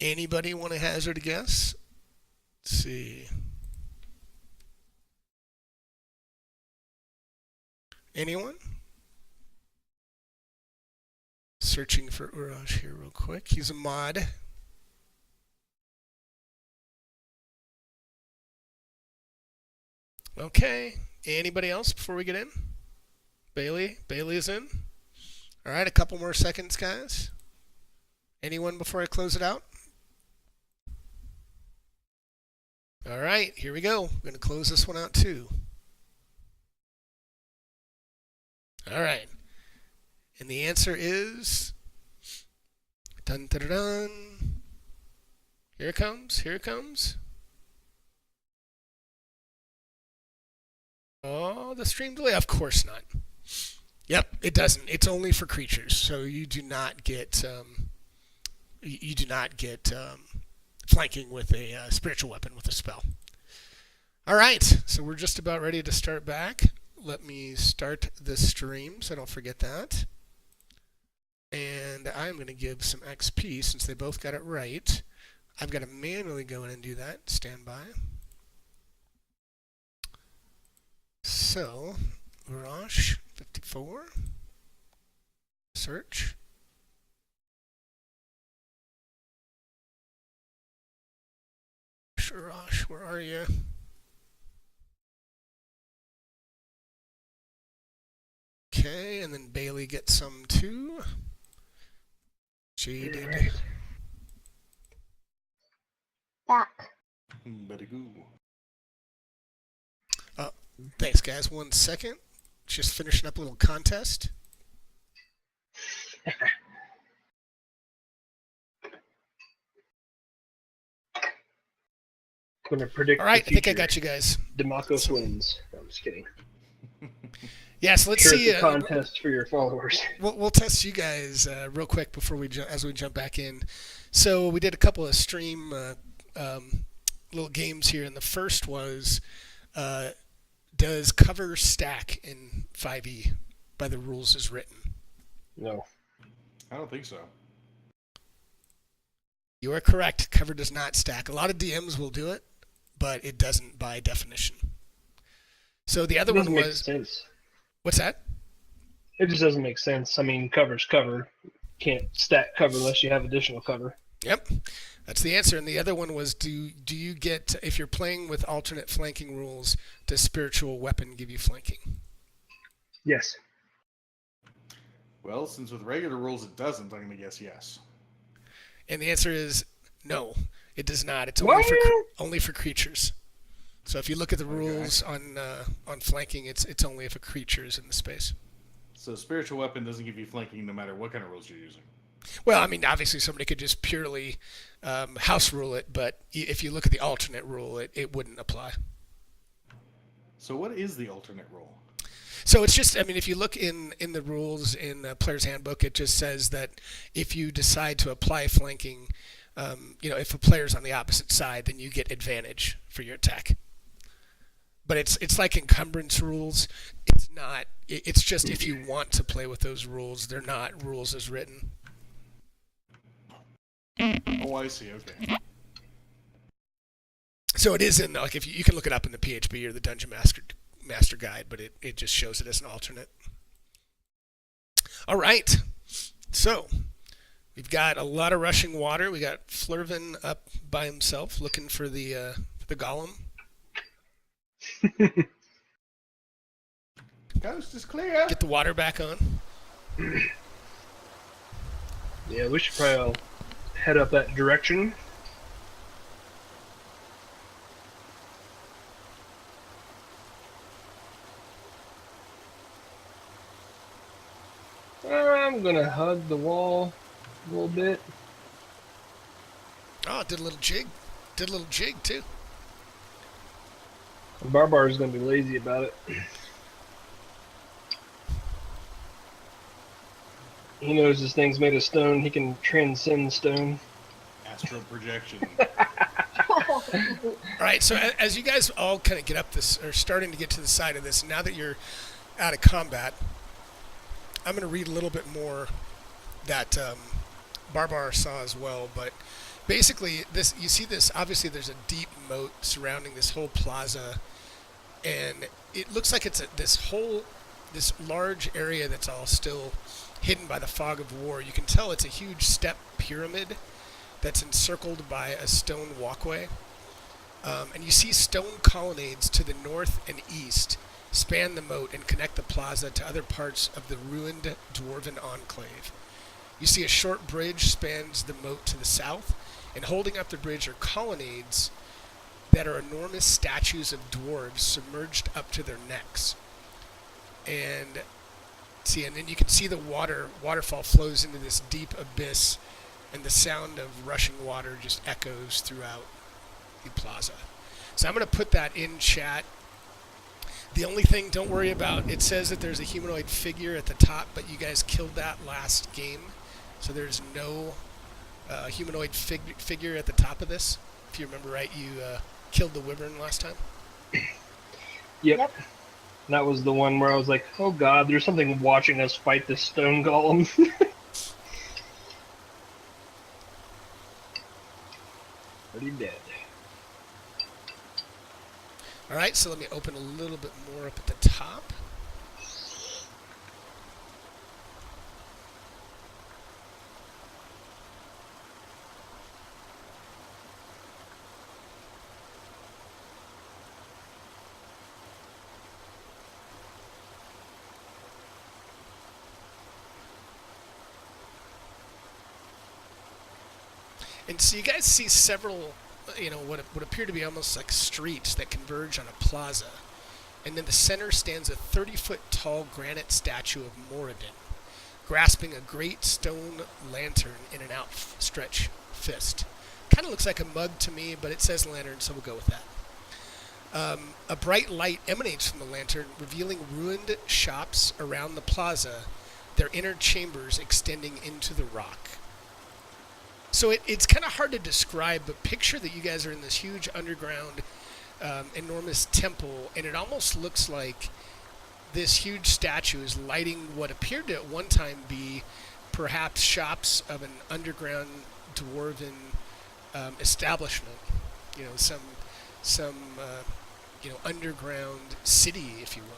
Anybody want to hazard a guess? Let's see. Anyone? Searching for Urash here real quick. He's a mod. Okay. Anybody else before we get in? Bailey? Bailey is in. All right, a couple more seconds, guys. Anyone before I close it out? All right, here we go. I'm going to close this one out too. All right. And the answer is... Dun, dun, dun, dun. Here it comes. Here it comes. Oh, the stream delay? Of course not. Yep, it doesn't. It's only for creatures, so you do not get flanking with a spiritual weapon with a spell. All right, so we're just about ready to start back. Let me start the stream so I don't forget that. And I'm going to give some XP since they both got it right. I've got to manually go in and do that. Stand by. So, Rosh 54. Search. Rosh, where are you? Okay, and then Bailey gets some too. Jaded. Back. Better go. Thanks, guys. 1 second. Just finishing up a little contest. I'm going to predict. All right, the I think I future. got you guys. Demakos wins. No, I'm just kidding. Yeah, so let's Sure, see. it's a contest for your followers. We'll test you guys real quick before as we jump back in. So we did a couple of stream little games here, and the first was does cover stack in 5e by the rules as written? No. I don't think so. You are correct. Cover does not stack. A lot of DMs will do it, but it doesn't by definition. So the other It doesn't one make was sense. what's that? It just doesn't make sense. I mean, cover's cover. Can't stack cover unless you have additional cover. Yep, that's the answer. And the other one was, do you get, if you're playing with alternate flanking rules, does spiritual weapon give you flanking? Yes. Well, since with regular rules it doesn't, I'm going to guess yes. And the answer is no, it does not. It's What? only for creatures. So if you look at the rules on flanking, it's only if a creature is in the space. So spiritual weapon doesn't give you flanking no matter what kind of rules you're using. Well, I mean, obviously somebody could just purely house rule it, but if you look at the alternate rule, it wouldn't apply. So what is the alternate rule? So it's just, I mean, if you look in the rules in the player's handbook, it just says that if you decide to apply flanking, if a player's on the opposite side, then you get advantage for your attack. But it's like encumbrance rules. It's not. It's just if you want to play with those rules, they're not rules as written. Oh, I see. Okay. So it is in, like, if you can look it up in the PHB or the Dungeon Master Guide, but it just shows it as an alternate. All right. So we've got a lot of rushing water. We got Flurvin up by himself looking for the golem. Coast is clear. Get the water back on. Yeah, we should probably all head up that direction. I'm gonna hug the wall a little bit. Oh, it did a little jig. Did a little jig too. Barbar is gonna be lazy about it. He knows this thing's made of stone. He can transcend stone. Astral projection. All right, so as you guys all kind of get up this, or starting to get to the side of this, now that you're out of combat, I'm going to read a little bit more that Barbar saw as well. But basically, you see this, obviously there's a deep moat surrounding this whole plaza, and it looks like it's this large area that's all still hidden by the fog of war. You can tell it's a huge step pyramid that's encircled by a stone walkway. And you see stone colonnades to the north and east span the moat and connect the plaza to other parts of the ruined dwarven enclave. You see a short bridge spans the moat to the south, and holding up the bridge are colonnades that are enormous statues of dwarves submerged up to their necks. And See, and then you can see the waterfall flows into this deep abyss, and the sound of rushing water just echoes throughout the plaza. So I'm going to put that in chat. The only thing, don't worry about, it says that there's a humanoid figure at the top, but you guys killed that last game. So there's no humanoid figure at the top of this. If you remember right, you killed the wyvern last time. Yep. That was the one where I was like, oh god, there's something watching us fight this stone golem. Already dead. Alright, so let me open a little bit more up at the top. And so you guys see several, what appear to be almost like streets that converge on a plaza. And in the center stands a 30-foot tall granite statue of Moradin, grasping a great stone lantern in an outstretched fist. Kind of looks like a mug to me, but it says lantern, so we'll go with that. A bright light emanates from the lantern, revealing ruined shops around the plaza, their inner chambers extending into the rock. So it's kind of hard to describe, but picture that you guys are in this huge underground, enormous temple, and it almost looks like this huge statue is lighting what appeared to at one time be perhaps shops of an underground dwarven establishment. Some underground city, if you will.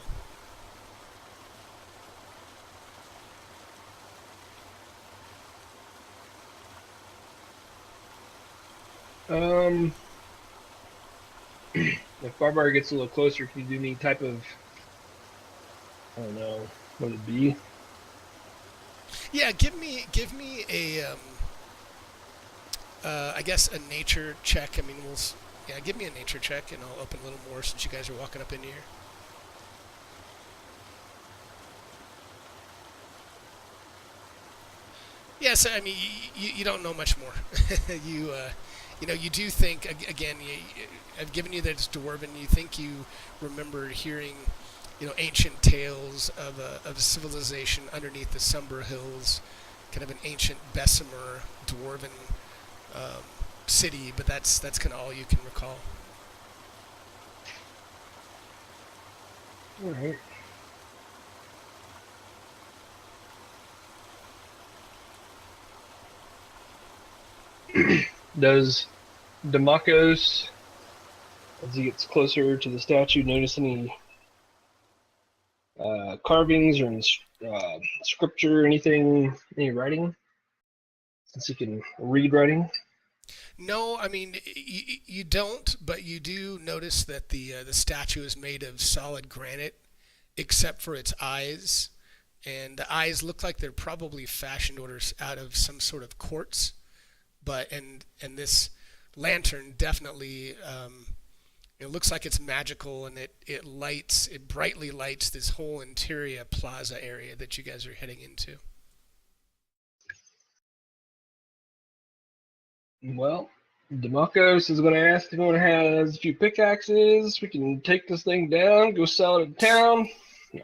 If Barbara gets a little closer, can you do any type of, I don't know, what would it be? Yeah, give me a, I guess a nature check. I mean, give me a nature check, and I'll open a little more since you guys are walking up in here. Yes, I mean, you don't know much more. You do think, again, I've given you that it's dwarven. You think you remember hearing, ancient tales of a civilization underneath the Somber Hills, kind of an ancient Bessemer dwarven city, but that's kind of all you can recall. All right. Does Demakos, as he gets closer to the statue, notice any carvings or scripture or anything, any writing? Since he can read writing? No, I mean, you don't, but you do notice that the statue is made of solid granite, except for its eyes. And the eyes look like they're probably fashioned out of some sort of quartz. But and this lantern definitely it looks like it's magical, and it brightly lights this whole interior plaza area that you guys are heading into. Well, Demakos is going to ask if anyone has a few pickaxes. We can take this thing down, go sell it in town. No,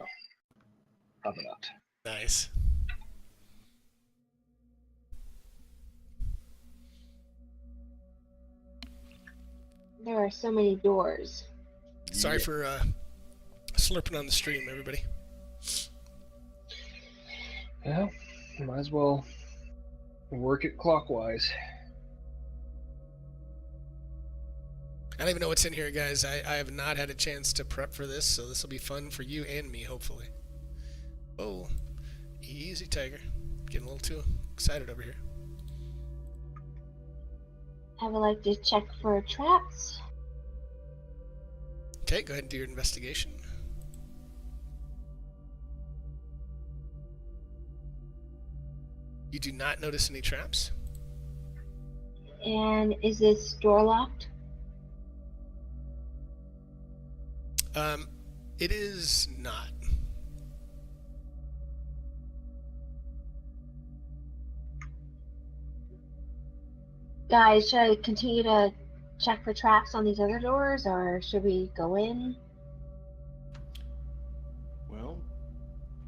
probably not. Nice. There are so many doors. Sorry for slurping on the stream, everybody. Yeah, might as well work it clockwise. I don't even know what's in here, guys. I have not had a chance to prep for this, so this will be fun for you and me, hopefully. Oh, easy, Tiger. Getting a little too excited over here. I would like to check for traps. Okay, go ahead and do your investigation. You do not notice any traps. And is this door locked? It is not. Guys, should I continue to check for traps on these other doors, or should we go in? Well,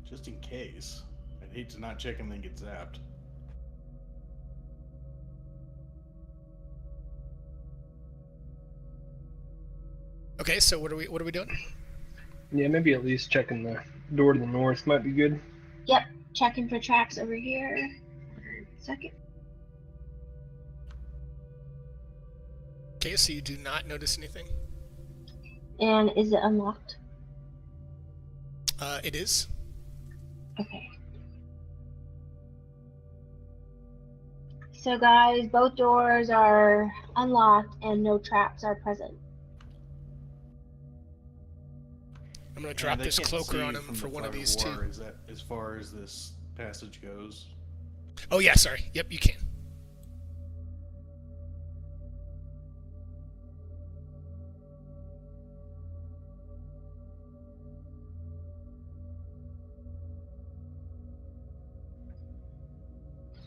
just in case. I'd hate to not check and then get zapped. Okay, so what are we doing? Yeah, maybe at least checking the door to the north might be good. Yep, checking for traps over here. 1 second. Okay, so you do not notice anything. And is it unlocked? It is. Okay. So guys, both doors are unlocked and no traps are present. I'm gonna drop they this can't cloaker see on him from for the one of fog these war. two. Is that as far as this passage goes? Oh yeah, sorry. Yep, you can.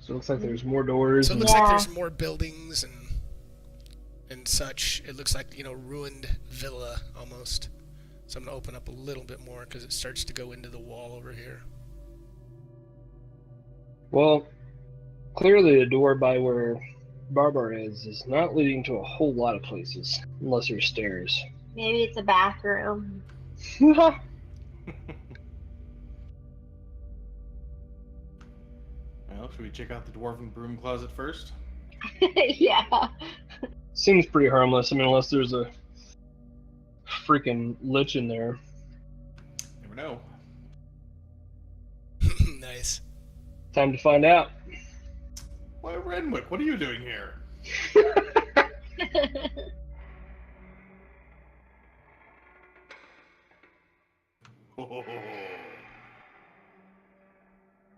So it looks like there's more doors. So it and- looks like Yeah. there's more buildings and such. It looks like, ruined villa almost. So I'm gonna open up a little bit more because it starts to go into the wall over here. Well, clearly the door by where Barbar is not leading to a whole lot of places, unless there's stairs. Maybe it's a bathroom. Well, should we check out the dwarven broom closet first? Yeah. Seems pretty harmless. I mean, unless there's a freaking lich in there. Never know. Nice. Time to find out. Why, Renwick, what are you doing here?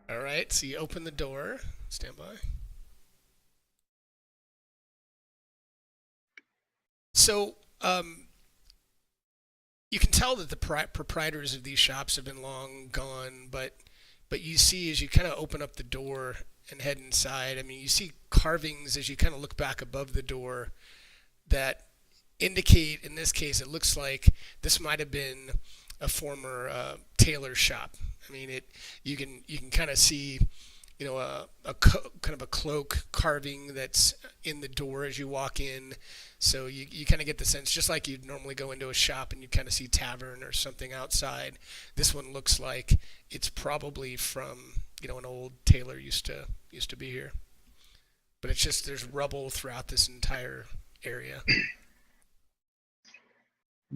All right, so you open the door. Stand by. So, you can tell that the proprietors of these shops have been long gone, but you see as you kind of open up the door and head inside, I mean, you see carvings as you kind of look back above the door that indicate, in this case, it looks like this might have been a former tailor shop. I mean, you can kind of see, kind of a cloak carving that's in the door as you walk in. So you kind of get the sense, just like you'd normally go into a shop and you kind of see tavern or something outside. This one looks like it's probably from, an old tailor used to be here. But it's just there's rubble throughout this entire area.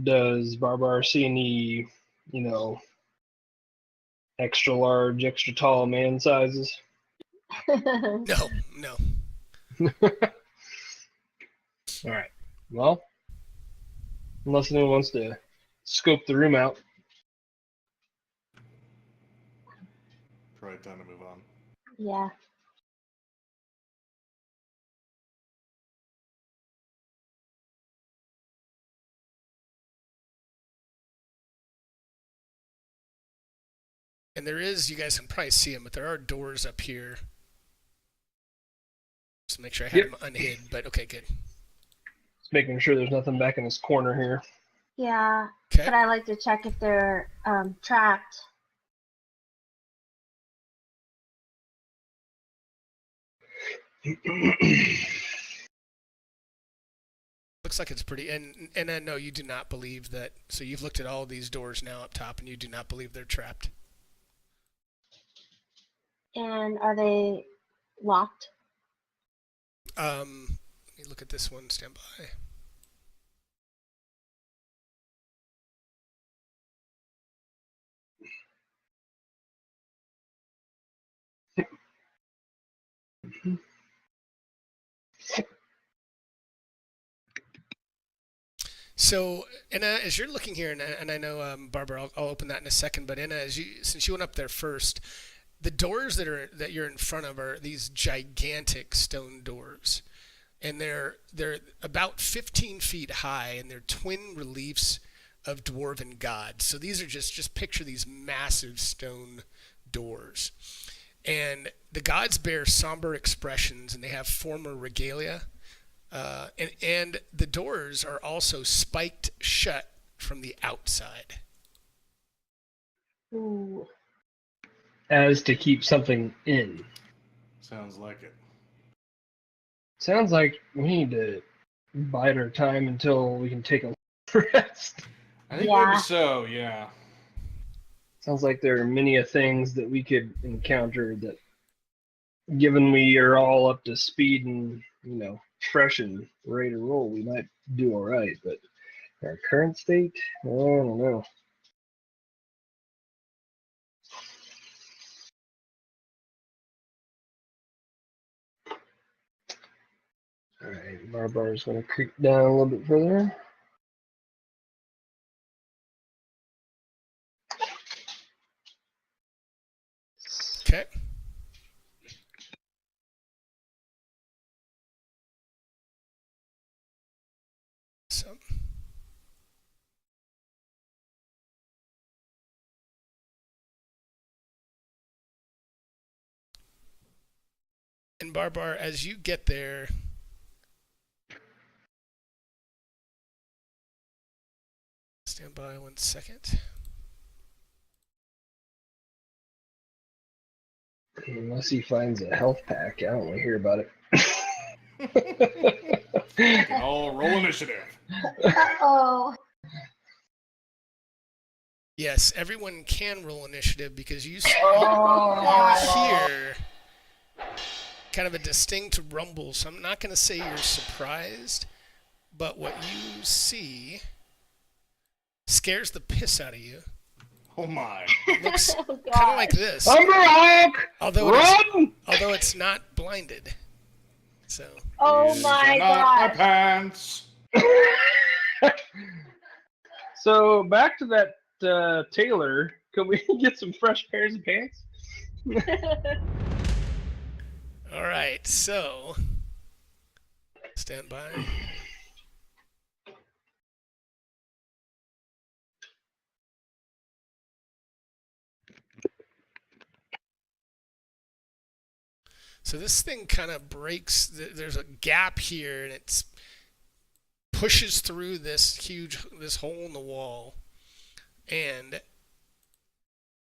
Does Barbar see any, extra large, extra tall man sizes? No. All right. Well, unless anyone wants to scope the room out. Probably time to move on. Yeah. And there is, you guys can probably see them, but there are doors up here. Just make sure I have them unhid, but okay, good. Just making sure there's nothing back in this corner here. Yeah. Okay. But I like to check if they're trapped. Looks like it's pretty, and I know you do not believe that, so you've looked at all these doors now up top, and you do not believe they're trapped. And are they locked? Let me look at this one, stand by. So, Anna, as you're looking here, and I know, Barbara, I'll open that in a second, but Anna, since you went up there first, the doors that you're in front of are these gigantic stone doors, and they're about 15 feet high, and they're twin reliefs of dwarven gods. So these are just picture these massive stone doors, and the gods bear somber expressions, and they have former regalia. And the doors are also spiked shut from the outside. Ooh. As to keep something in. Sounds like it. Sounds like we need to bide our time until we can take a rest. I think Yeah. maybe so, yeah. Sounds like there are many a things that we could encounter that, given we are all up to speed and, fresh and ready to roll, we might do all right. But our current state, I don't know. All right, Barbar's going to creep down a little bit further. Okay. So. And Barbar, as you get there, stand by 1 second. Unless he finds a health pack, I don't want to hear about it. We can all roll initiative. Uh-oh. Yes, everyone can roll initiative because you Oh. hear kind of a distinct rumble. So I'm not going to say you're surprised, but what you see scares the piss out of you. Oh my. It looks Oh, kind of God. like this, Umberhawk! although it's not blinded. So Oh These my are not my God. pants. So back to that tailor. Can we get some fresh pairs of pants? all right, so stand by. So this thing kind of breaks. There's a gap here, and it pushes through this hole in the wall, and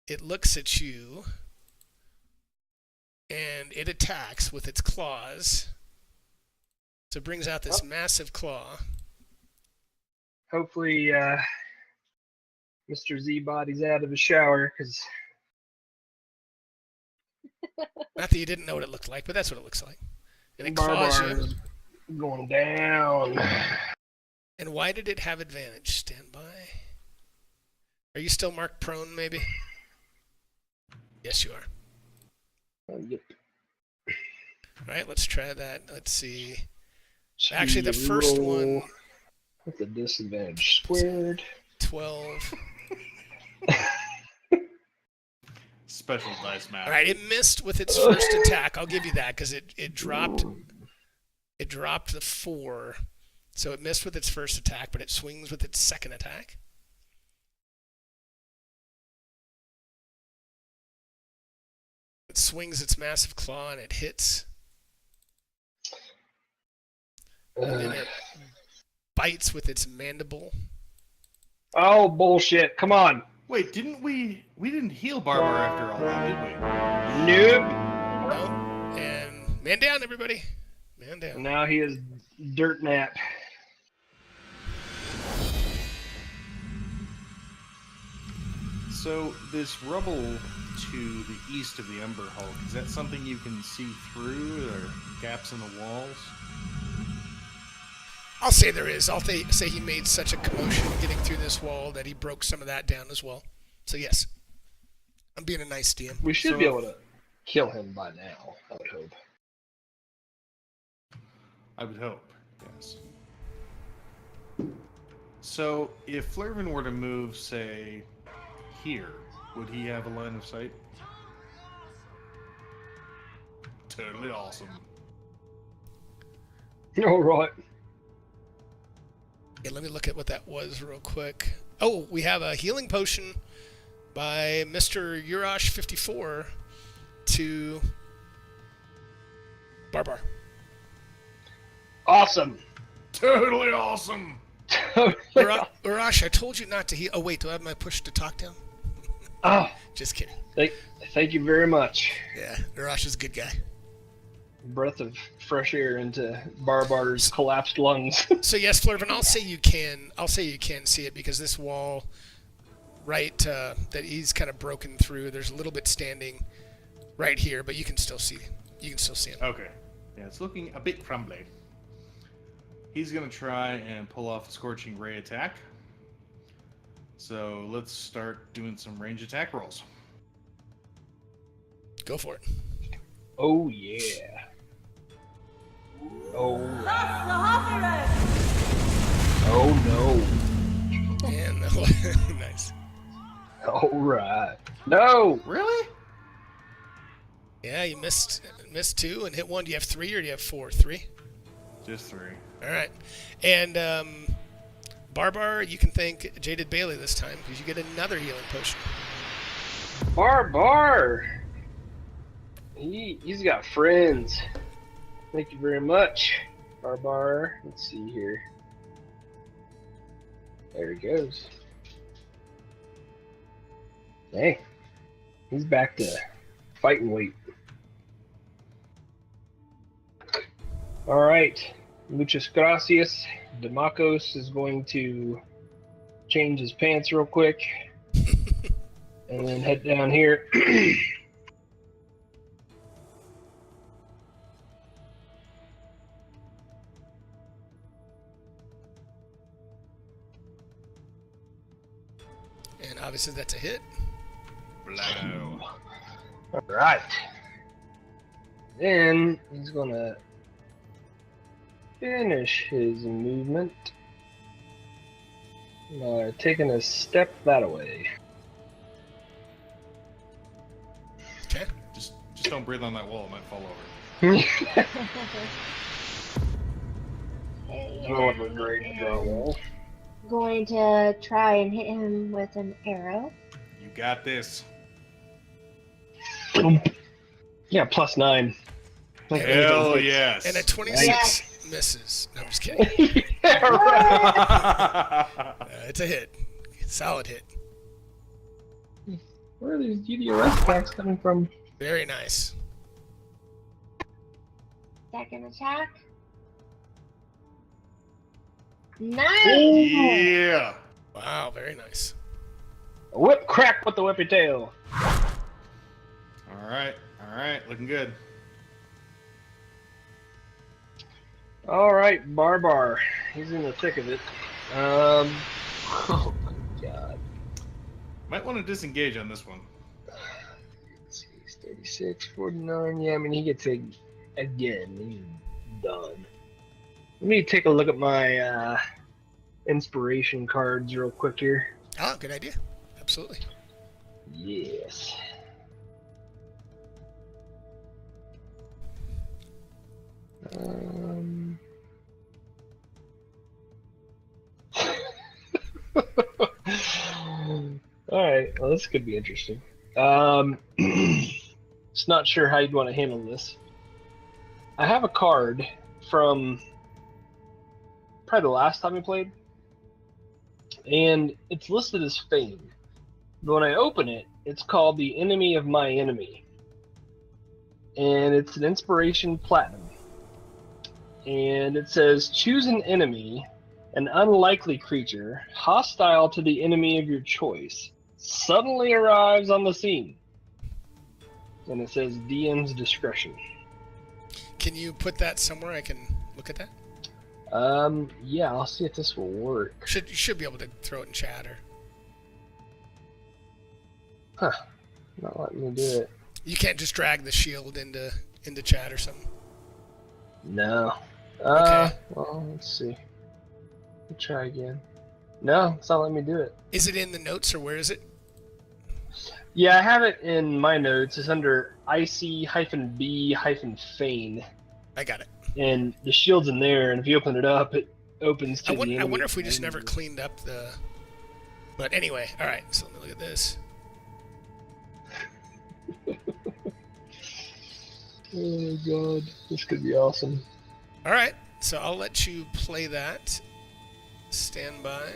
it looks at you, and it attacks with its claws. So it brings out this massive claw. Hopefully, Mr. Z Body's out of the shower, because Not that you didn't know what it looked like, but that's what it looks like. And it claws you. Barbar's going down. And why did it have advantage? Stand by. Are you still marked prone, maybe? Yes, you are. Yep. All right, let's try that. Let's see. Actually, the first one, with the disadvantage squared. 12. Special dice math. All right, it missed with its first attack. I'll give you that because it dropped the 4. So it missed with its first attack, but it swings with its second attack. It swings its massive claw and it hits. And then it bites with its mandible. Oh, bullshit. Come on. Wait, didn't we didn't heal Barbar after all that, did we? Nope. No. And man down, everybody. Man down. Now he is dirt nap. So this rubble to the east of the Ember Hulk, is that something you can see through, or gaps in the walls? I'll say there is. I'll say he made such a commotion getting through this wall that he broke some of that down as well. So yes, I'm being a nice DM. We should So- be able to kill him by now, I would hope. I would hope, yes. So if Flervin were to move, say, here, would he have a line of sight? Totally awesome. All right. Yeah, let me look at what that was real quick. Oh, we have a healing potion by Mr. Urash54 to Barbar. Awesome. Totally awesome. Urash, I told you not to heal. Oh, wait, do I have my push to talk to him? Oh, Just kidding. thank you very much. Yeah, Urash is a good guy. Breath of fresh air into Barbar's collapsed lungs. So yes, Flurvin, I'll say you can see it because this wall, right, that he's kind of broken through. There's a little bit standing right here, but you can still see him. Okay. Yeah, it's looking a bit crumbly. He's going to try and pull off a Scorching Ray attack. So let's start doing some range attack rolls. Go for it. Oh, yeah. Oh. Oh, no. And nice. All right. No. Really? Yeah, you missed 2 and hit 1. Do you have 3 or do you have 4? 3? Just 3. All right. And Barbar, you can thank Jaded Bailey this time because you get another healing potion. Barbar. He's got friends. Thank you very much, Barbar. Let's see here. There he goes. Hey, he's back to fighting weight. All right, muchas gracias. Demacos is going to change his pants real quick and then head down here. And obviously that's a hit. Blow. All right. Then he's gonna finish his movement by taking a step that way. Okay. Just don't breathe on that wall, it might fall over. Oh, what a great draw. Going to try and hit him with an arrow. You got this. Yeah, +9. Hell yes. And a 26 Yes. misses. No, I'm just kidding. Yeah, right. It's a hit. Solid hit. Where are these GDOS attacks coming from? Very nice. Second attack. Nice! Yeah. Wow, very nice. A whip crack with the whippy tail. All right, looking good. All right, Barbar. He's in the thick of it. Oh my god. Might want to disengage on this one. Let's see, he's 36, 49. Yeah, I mean, he gets it again. He's done. Let me take a look at my inspiration cards real quick here. Oh, good idea. Absolutely. Yes. Alright, well, this could be interesting. Just not sure how you'd want to handle this. I have a card from probably the last time we played, and it's listed as Fame. But when I open it, it's called The Enemy of My Enemy. And it's an Inspiration Platinum. And it says, choose an enemy, an unlikely creature, hostile to the enemy of your choice, suddenly arrives on the scene. And it says DM's discretion. Can you put that somewhere I can look at that? Yeah, I'll see if this will work. You should be able to throw it in chat or... Huh. Not letting me do it. You can't just drag the shield into chat or something. No. Okay. Well, let's see. We'll try again. No, it's not letting me do it. Is it in the notes or where is it? Yeah, I have it in my notes. It's under IC-B-Feign. I got it. And the shield's in there, and if you open it up, it opens to I the enemy. wonder if we just never cleaned up the... But anyway, alright, so let me look at this. Oh god, this could be awesome. Alright, so I'll let you play that. Stand by.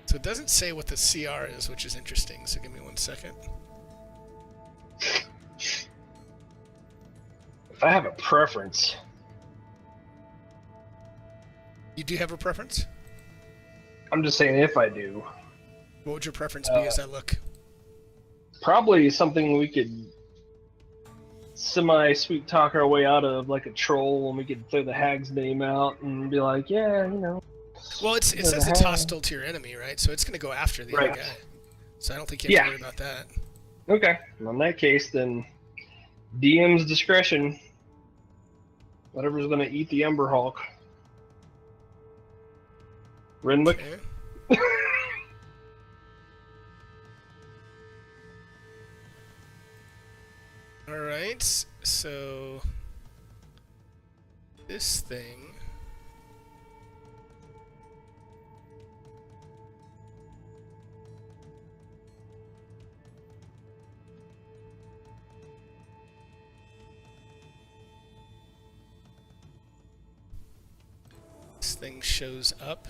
So it doesn't say what the CR is, which is interesting, so give me 1 second. If I have a preference, You do have a preference? I'm just saying if I do, What would your preference be as I look? probably something we could semi-sweet talk our way out of, like a troll, when we could throw the hag's name out and be like, yeah, you know. Well, it the says it's hag. hostile to your enemy, right? So it's going to go after the Right. other guy. So I don't think you have to Yeah. worry about that. Okay. Well, in that case, then DM's discretion. Whatever's going to eat the Ember Hulk. Renwick. Okay. Alright, so this thing shows up.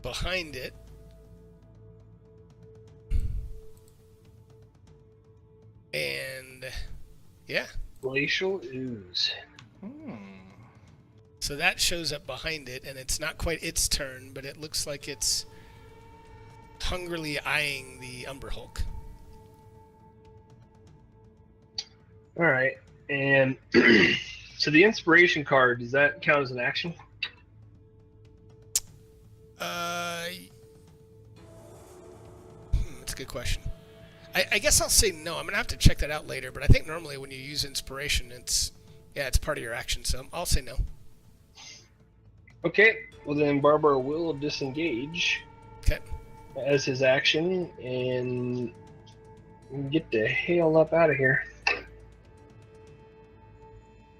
Behind it, and yeah, Glacial ooze. so that shows up behind it, and it's not quite its turn, but it looks like it's hungrily eyeing the Umber Hulk. All right, and so the inspiration card, does that count as an action? That's a good question. I guess I'll say no. I'm gonna have to check that out later, but I think normally when you use inspiration, it's part of your action, so I'll say no. Okay, well then Barbara will disengage Okay. as his action and get the hell up out of here.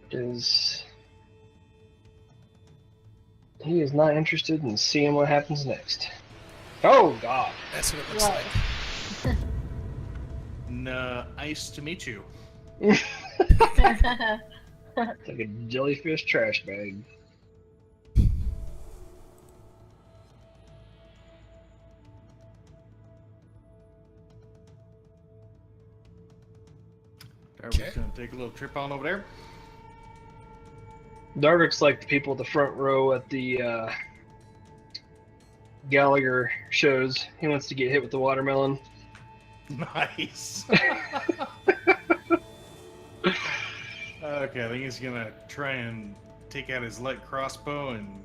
Because he is not interested in seeing what happens next. Oh God! That's what it looks Right. like. Nice to meet you. It's like a jellyfish trash bag. Darby's Okay. gonna take a little trip on over there. Darvik's like the people at the front row at the Gallagher shows. He wants to get hit with the watermelon. Nice. Okay, I think he's gonna try and take out his light crossbow and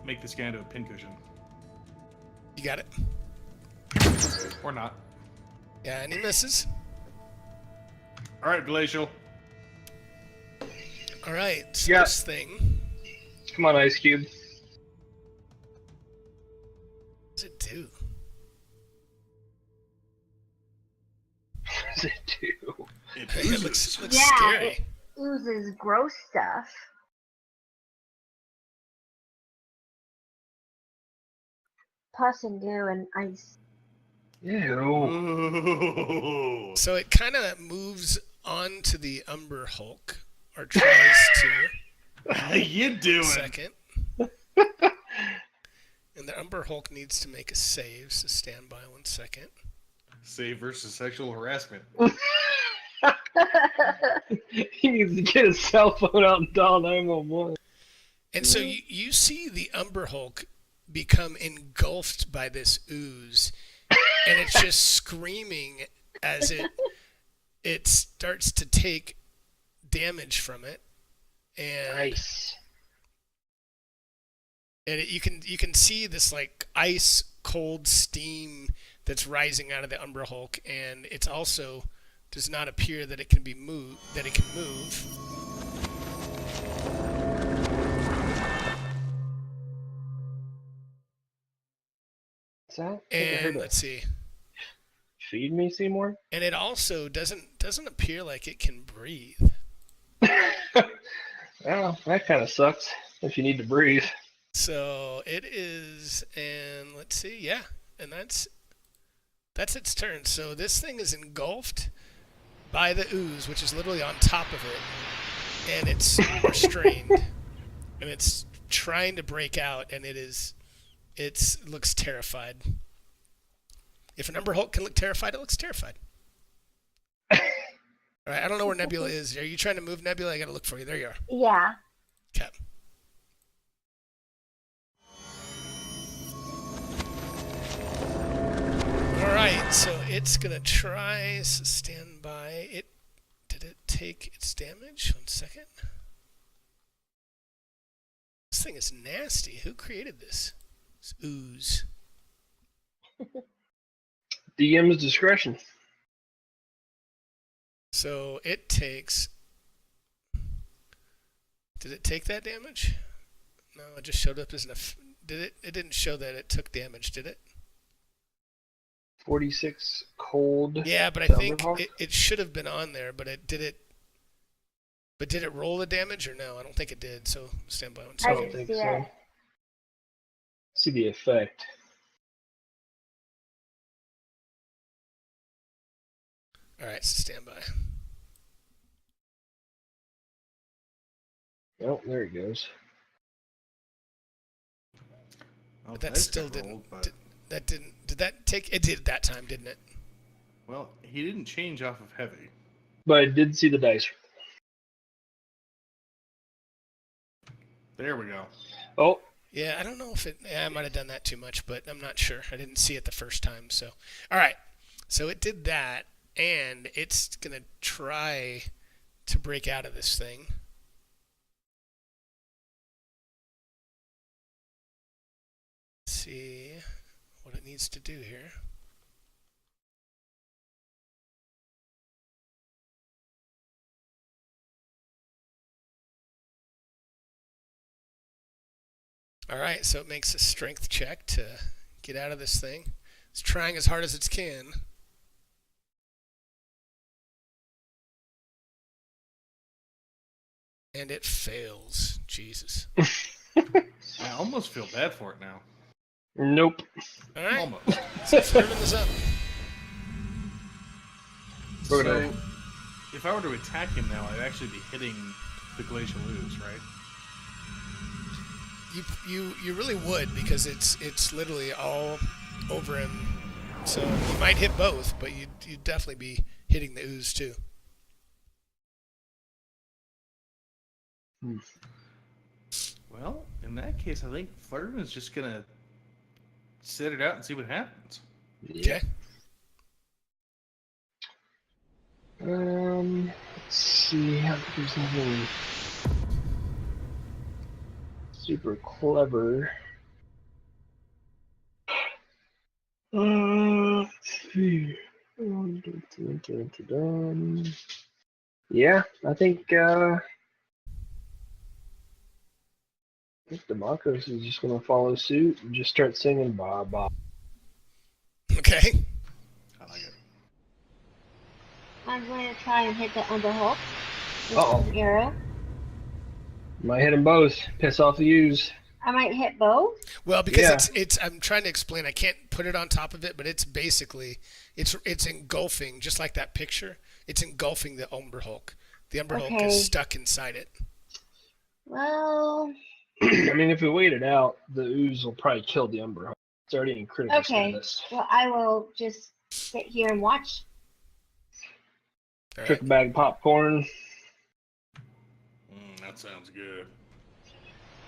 make this guy into a pincushion. You got it. Or not. Yeah, and he misses. Alright, Glacial. All right, so Yeah. this thing, Come on, Ice Cube. what does it do? What does it do? It looks Yeah, scary. it oozes gross stuff. Pus and goo and ice. Ew. Ooh. So it kind of moves onto the Umber Hulk, or tries to. How you doing? Second. And the Umber Hulk needs to make a save, so stand by 1 second. Save versus sexual harassment. He needs to get his cell phone out and dial 911. And so you see the Umber Hulk become engulfed by this ooze, and it's just screaming as it starts to take damage from it, and Nice. you can see this like ice cold steam that's rising out of the Umber Hulk, and it's also does not appear that it can be moved, that it can move. What's that? I think I heard And that. let's see. Feed me, Seymour? And it also doesn't appear like it can breathe. Well, that kind of sucks if you need to breathe. So it is, and let's see, yeah, and that's its turn. So this thing is engulfed, by the ooze, which is literally on top of it, and it's restrained, and it's trying to break out, and it looks terrified. If an Umber Hulk can look terrified, it looks terrified. All right, I don't know where Nebula is. Are you trying to move Nebula? I gotta look for you. There you are. Yeah. Okay. All right, so it's gonna try. So stand by. Did it take its damage? 1 second. This thing is nasty. Who created this? This ooze. DM's discretion. So it takes. Did it take that damage? No, it just showed up as Did it? It didn't show that it took damage, did it? 46 cold. Yeah, but I to think Umberhawk. it should have been on there. But did it roll the damage or no? I don't think it did. So stand by 1 I I second. don't didn't think see so. it. See the effect. All right, so stand by. Oh, there it goes. Well, But that dice still got didn't. rolled, but, Did that take? It did that time, didn't it? well, he didn't change off of heavy. But I did see the dice. There we go. Oh, Yeah, I don't know if it. Yeah, I might have done that too much, but I'm not sure. I didn't see it the first time. So, all right. So it did that, and it's gonna try to break out of this thing. Let's see what it needs to do here. All right, so it makes a strength check to get out of this thing. It's trying as hard as it can. And it fails. Jesus. I almost feel bad for it now. nope. All right, Almost. so Furman is up. We're So, gonna- if I were to attack him now, I'd actually be hitting the glacial ooze, right? You really would, because it's literally all over him. So you might hit both, but you'd definitely be hitting the ooze too. Well, in that case, I think Flurman is just gonna sit it out and see what happens. Yeah. Okay. Let's see. I think there's nothing super clever. Let's see. Yeah, I think Democos is just gonna follow suit and just start singing "Ba Ba." Okay. I like it. I'm going to try and hit the Umber Hulk with Uh-oh. an arrow. Might hit them both. Piss off the ooze. I might hit both. Well, because Yeah. it's I'm trying to explain. I can't put it on top of it, but it's basically it's engulfing, just like that picture. It's engulfing the Umber Hulk. The Umber Hulk Okay. is stuck inside it. Well, I mean, if we wait it out, the ooze will probably kill the Umber Hulk. It's already in critical okay. status. Well, I will just sit here and watch. All Trick right. a bag of popcorn. That sounds good.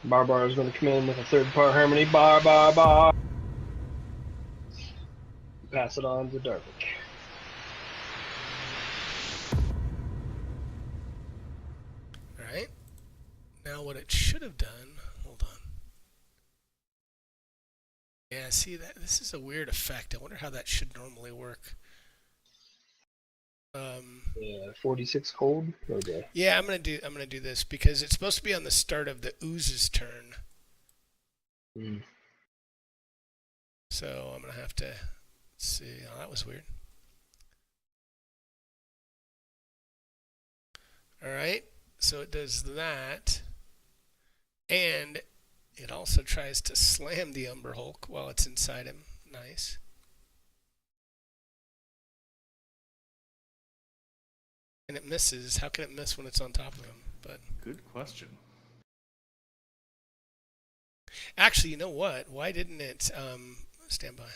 Barbar is going to come in with a third part harmony. Bar, bar, bar. Pass it on to Darvik. All right. Now what it should have done. Hold on. Yeah, see that this is a weird effect. I wonder how that should normally work. Yeah, 46 cold. Okay. Yeah, I'm gonna do this because it's supposed to be on the start of the ooze's turn. Hmm. So I'm gonna have to see. Oh, that was weird. All right. So it does that, and it also tries to slam the Umber Hulk while it's inside him. Nice. and it misses. How can it miss when it's on top of him? But Good question. actually, you know what? Why didn't it stand by?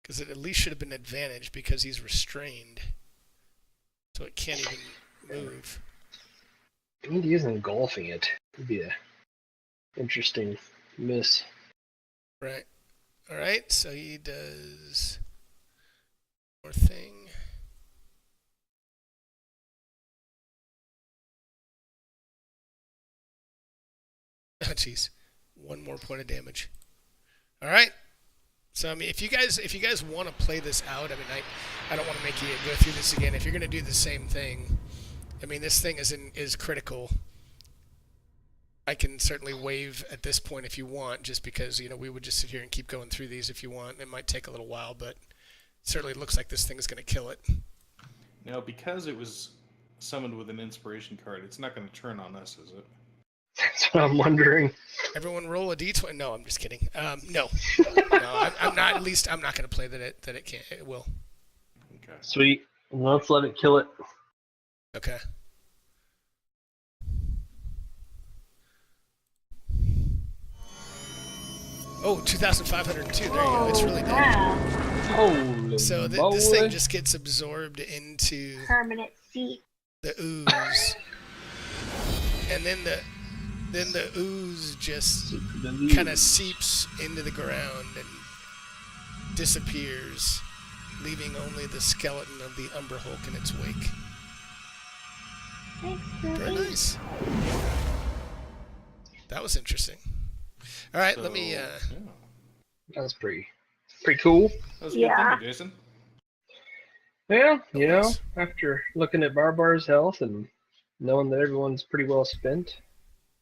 Because it at least should have been advantage because he's restrained. So it can't even move. I need to use engulfing it. It'd be a interesting miss. Right. Alright, so he does more thing. Oh jeez. One more point of damage. Alright. So I mean if you guys want to play this out, I mean I don't want to make you go through this again. If you're gonna do the same thing, I mean this thing is critical. I can certainly waive at this point if you want, just because, you know, we would just sit here and keep going through these if you want. It might take a little while, but it certainly looks like this thing is going to kill it. Now, because it was summoned with an inspiration card, it's not going to turn on us, is it? That's what I'm wondering. Everyone roll a d20. No, I'm just kidding. No. I'm not. At least I'm not going to play that it can't. It will. Okay. Sweet. Let's let it kill it. Okay. Oh, 2,502. There you go. It's really dead. Holy So this thing just gets absorbed into Permanent seat. the ooze, and then the ooze just kind of seeps into the ground and disappears, leaving only the skeleton of the Umber Hulk in its wake. Thanks, Very Ruby. nice. That was interesting. All right, let me. Yeah. That's pretty cool. That was a Yeah. good thinking, Jason. Yeah, you know, Nice. after looking at Barbar's health and knowing that everyone's pretty well spent,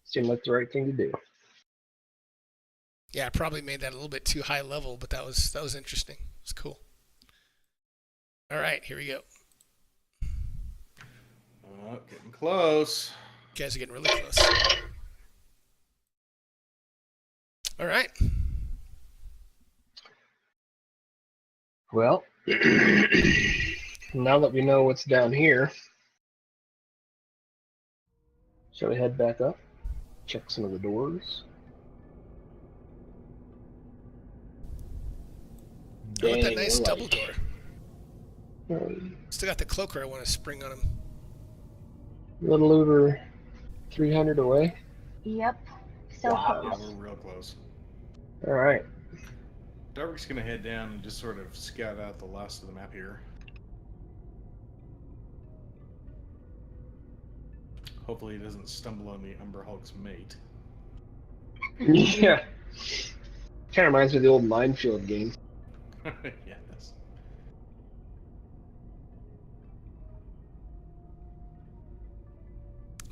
seemed like the right thing to do. Yeah, I probably made that a little bit too high level, but that was interesting. It was cool. All right, here we go. Getting close. You guys are getting really close. All right. Well, now that we know what's down here, shall we head back up? Check some of the doors. How about that Dang, nice we're double like- door? Still got the cloaker I want to spring on him. A little over 300 away. Yep. So Yeah, close. we're real close. All right. Darvik's going to head down and just sort of scout out the last of the map here. Hopefully he doesn't stumble on the Umber Hulk's mate. Yeah. Kind of reminds me of the old minefield game. Yes.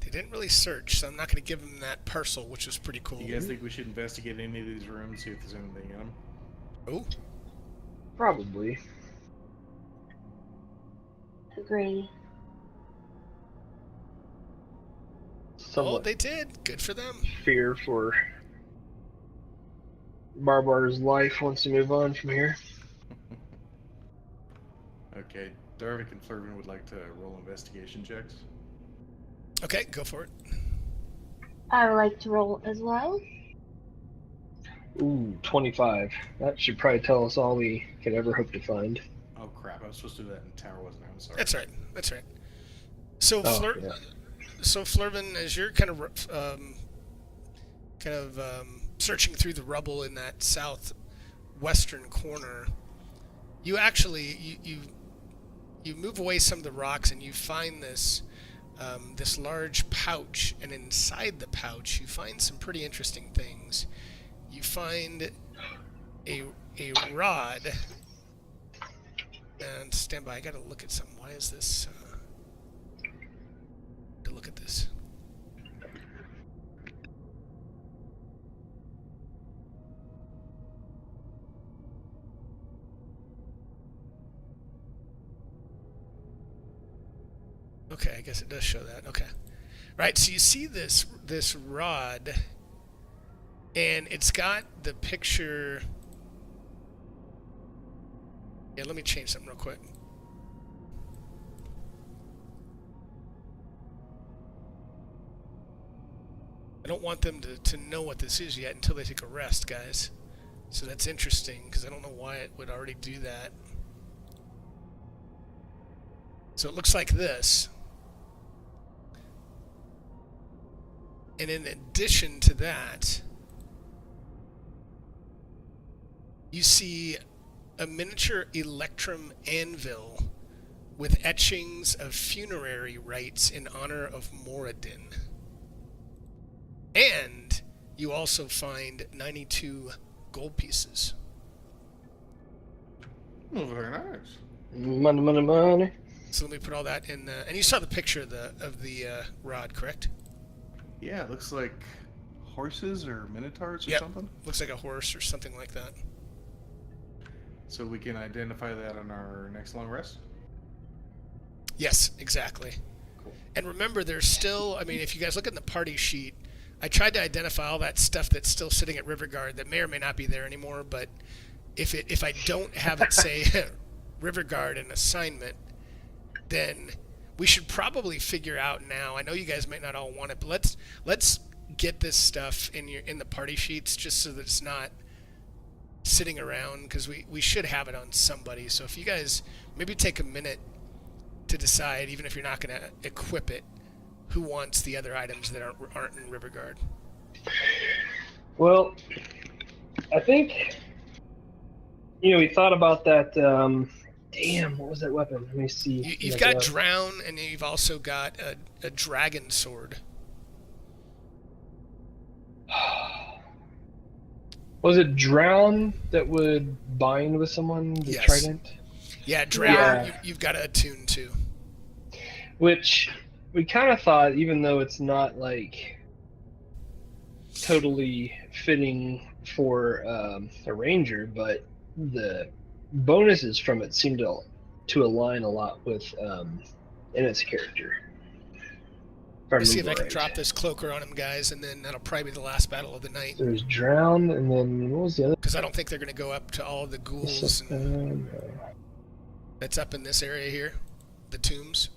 They didn't really search, so I'm not going to give them that parcel, which was pretty cool. You guys think we should investigate any of these rooms, see if there's anything in them? Oh, Probably. Agree. Somewhat they did. Good for them. fear for Barbar's life once we move on from here. Okay, Darvik and Flurvin would like to roll investigation checks. Okay, go for it. I would like to roll as well. Ooh, 25. That should probably tell us all we could ever hope to find. Oh crap, I was supposed to do that in Tower, wasn't I? I'm sorry. That's right. That's right. So, Oh, yeah. So Flurvin, as you're kind of searching through the rubble in that southwestern corner, you actually you move away some of the rocks and you find this this large pouch, and inside the pouch you find some pretty interesting things. You find a rod. And stand by, I gotta look at something. Why is this? To look at this. Okay, I guess it does show that. Okay. Right, so you see this rod, and it's got the picture Yeah, let me change something real quick. I don't want them to know what this is yet until they take a rest, guys. So that's interesting, because I don't know why it would already do that. So it looks like this. And in addition to that, you see a miniature electrum anvil with etchings of funerary rites in honor of Moradin. And you also find 92 gold pieces. Oh, very nice. Money, money, money. So let me put all that in. And you saw the picture of the rod, correct? Yeah, it looks like horses or minotaurs or Yep. something. Looks like a horse or something like that. So we can identify that on our next long rest? Yes, exactly. Cool. And remember, there's still, I mean, if you guys look at the party sheet, I tried to identify all that stuff that's still sitting at Riverguard that may or may not be there anymore, but if I don't have it say Riverguard in assignment, then we should probably figure out now. I know you guys might not all want it, but let's get this stuff in the party sheets just so that it's not sitting around, because we should have it on somebody. So if you guys maybe take a minute to decide, even if you're not going to equip it, who wants the other items that aren't in Riverguard. Well, I think, we thought about that. Damn, what was that weapon? Let me see. You've got Drown, and you've also got a dragon sword. Was it Drown that would bind with someone? The Yes. trident? Yeah, Drown, Yeah. you've got to attune to. Which we kind of thought, even though it's not like totally fitting for a ranger, but the bonuses from it seem to align a lot with Innett's character. Let's see if I can drop this cloaker on him, guys, and then that'll probably be the last battle of the night. There's Drown, and then what was the other? Because I don't think they're going to go up to all the ghouls and that's up in this area here, the tombs.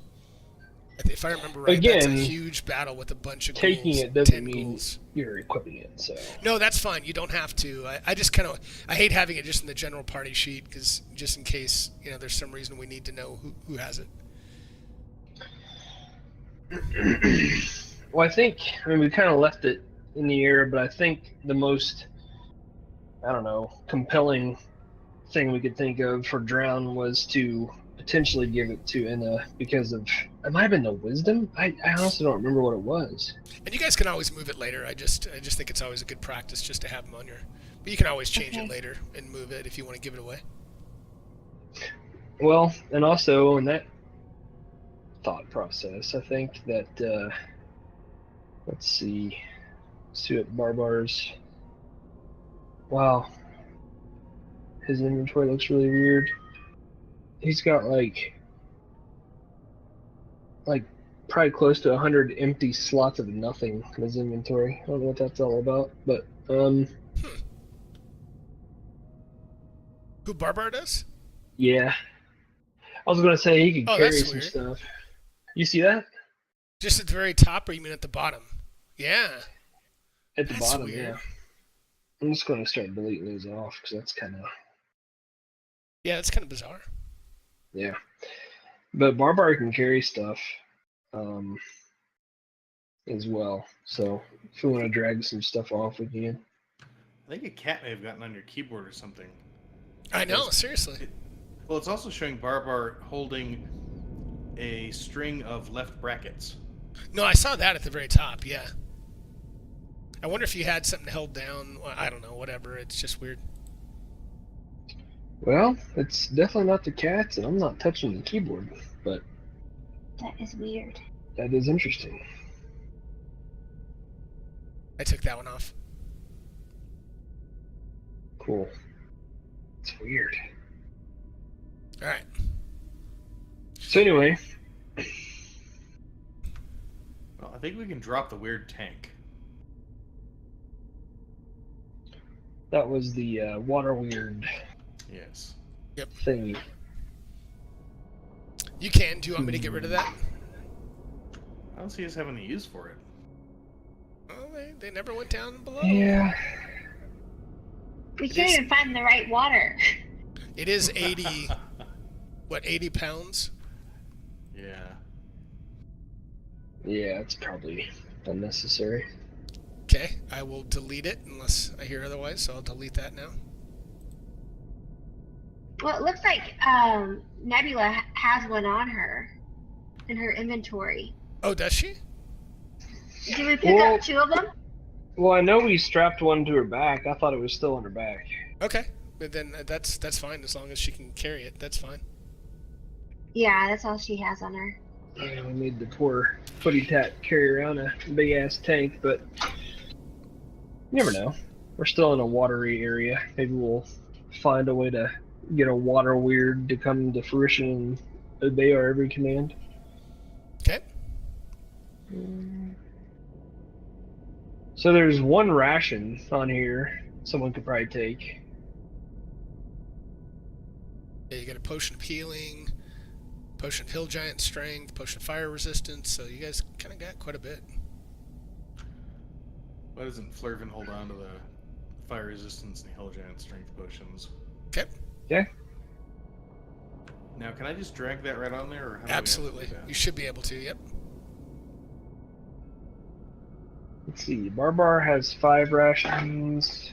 If I remember right, that's a Again, huge battle with a bunch of taking ghouls, it doesn't 10 mean ghouls. you're equipping it. So No, that's fine. You don't have to. I just kind of I hate having it just in the general party sheet, because just in case there's some reason we need to know who has it. well, I mean, we kind of left it in the air, but I think the most, compelling thing we could think of for Drown was to potentially give it to Inna because of, it might have been the wisdom. I honestly don't remember what it was. And you guys can always move it later. I just think it's always a good practice just to have them on your. But you can always change it later and move it if you want to give it away. Well, and also in that thought process, I think that let's see what Barbar's. Wow, his inventory looks really weird. He's got like probably close to 100 empty slots of nothing in his inventory. I don't know what that's all about, but Who Barbar does? yeah. I was gonna say he could Oh, carry that's some weird. stuff. You see that? Just at the very top, or you mean at the bottom? Yeah. At the That's bottom, weird. yeah. I'm just gonna start deleting those off because that's kind of Yeah, that's kind of bizarre. yeah. But Barbar can carry stuff as well. So if we want to drag some stuff off, we can. I think a cat may have gotten on your keyboard or something. I know, seriously. Well, it's also showing Barbar holding a string of left brackets. No, I saw that at the very top, yeah. I wonder if you had something held down. Well, I don't know, whatever. It's just weird. Well, it's definitely not the cats, and I'm not touching the keyboard, but That is weird. that is interesting. I took that one off. Cool. It's weird. All right. So anyway, Well, I think we can drop the weird tank. that was the water weird. Yes. Yep. thingy. You can. Do you want me to get rid of that? I don't see us having any use for it. Well, they never went down below. Yeah. We It can't is- even find the right water. It is 80. What, 80 pounds? Yeah. Yeah, it's probably unnecessary. Okay, I will delete it unless I hear otherwise, so I'll delete that now. Well, it looks like Nebula has one on her in her inventory. Oh, does she? Did we pick Well- up 2 of them? Well, I know we strapped one to her back. I thought it was still on her back. Okay, but then that's fine as long as she can carry it. That's fine. Yeah, that's all she has on her. We made the poor footy tat carry around a big ass tank, but you never know. We're still in a watery area. Maybe we'll find a way to get a water weird to come to fruition and obey our every command. Okay. So there's one ration on here someone could probably take. Yeah, you got a potion of healing, potion of hill giant strength, potion of fire resistance, so you guys kind of got quite a bit. Why doesn't Flurvin hold on to the fire resistance and hill giant strength potions? Okay. Okay. Now, can I just drag that right on there, or how do we have to Absolutely. do that? You should be able to, yep. Let's see. Barbar has 5 rations.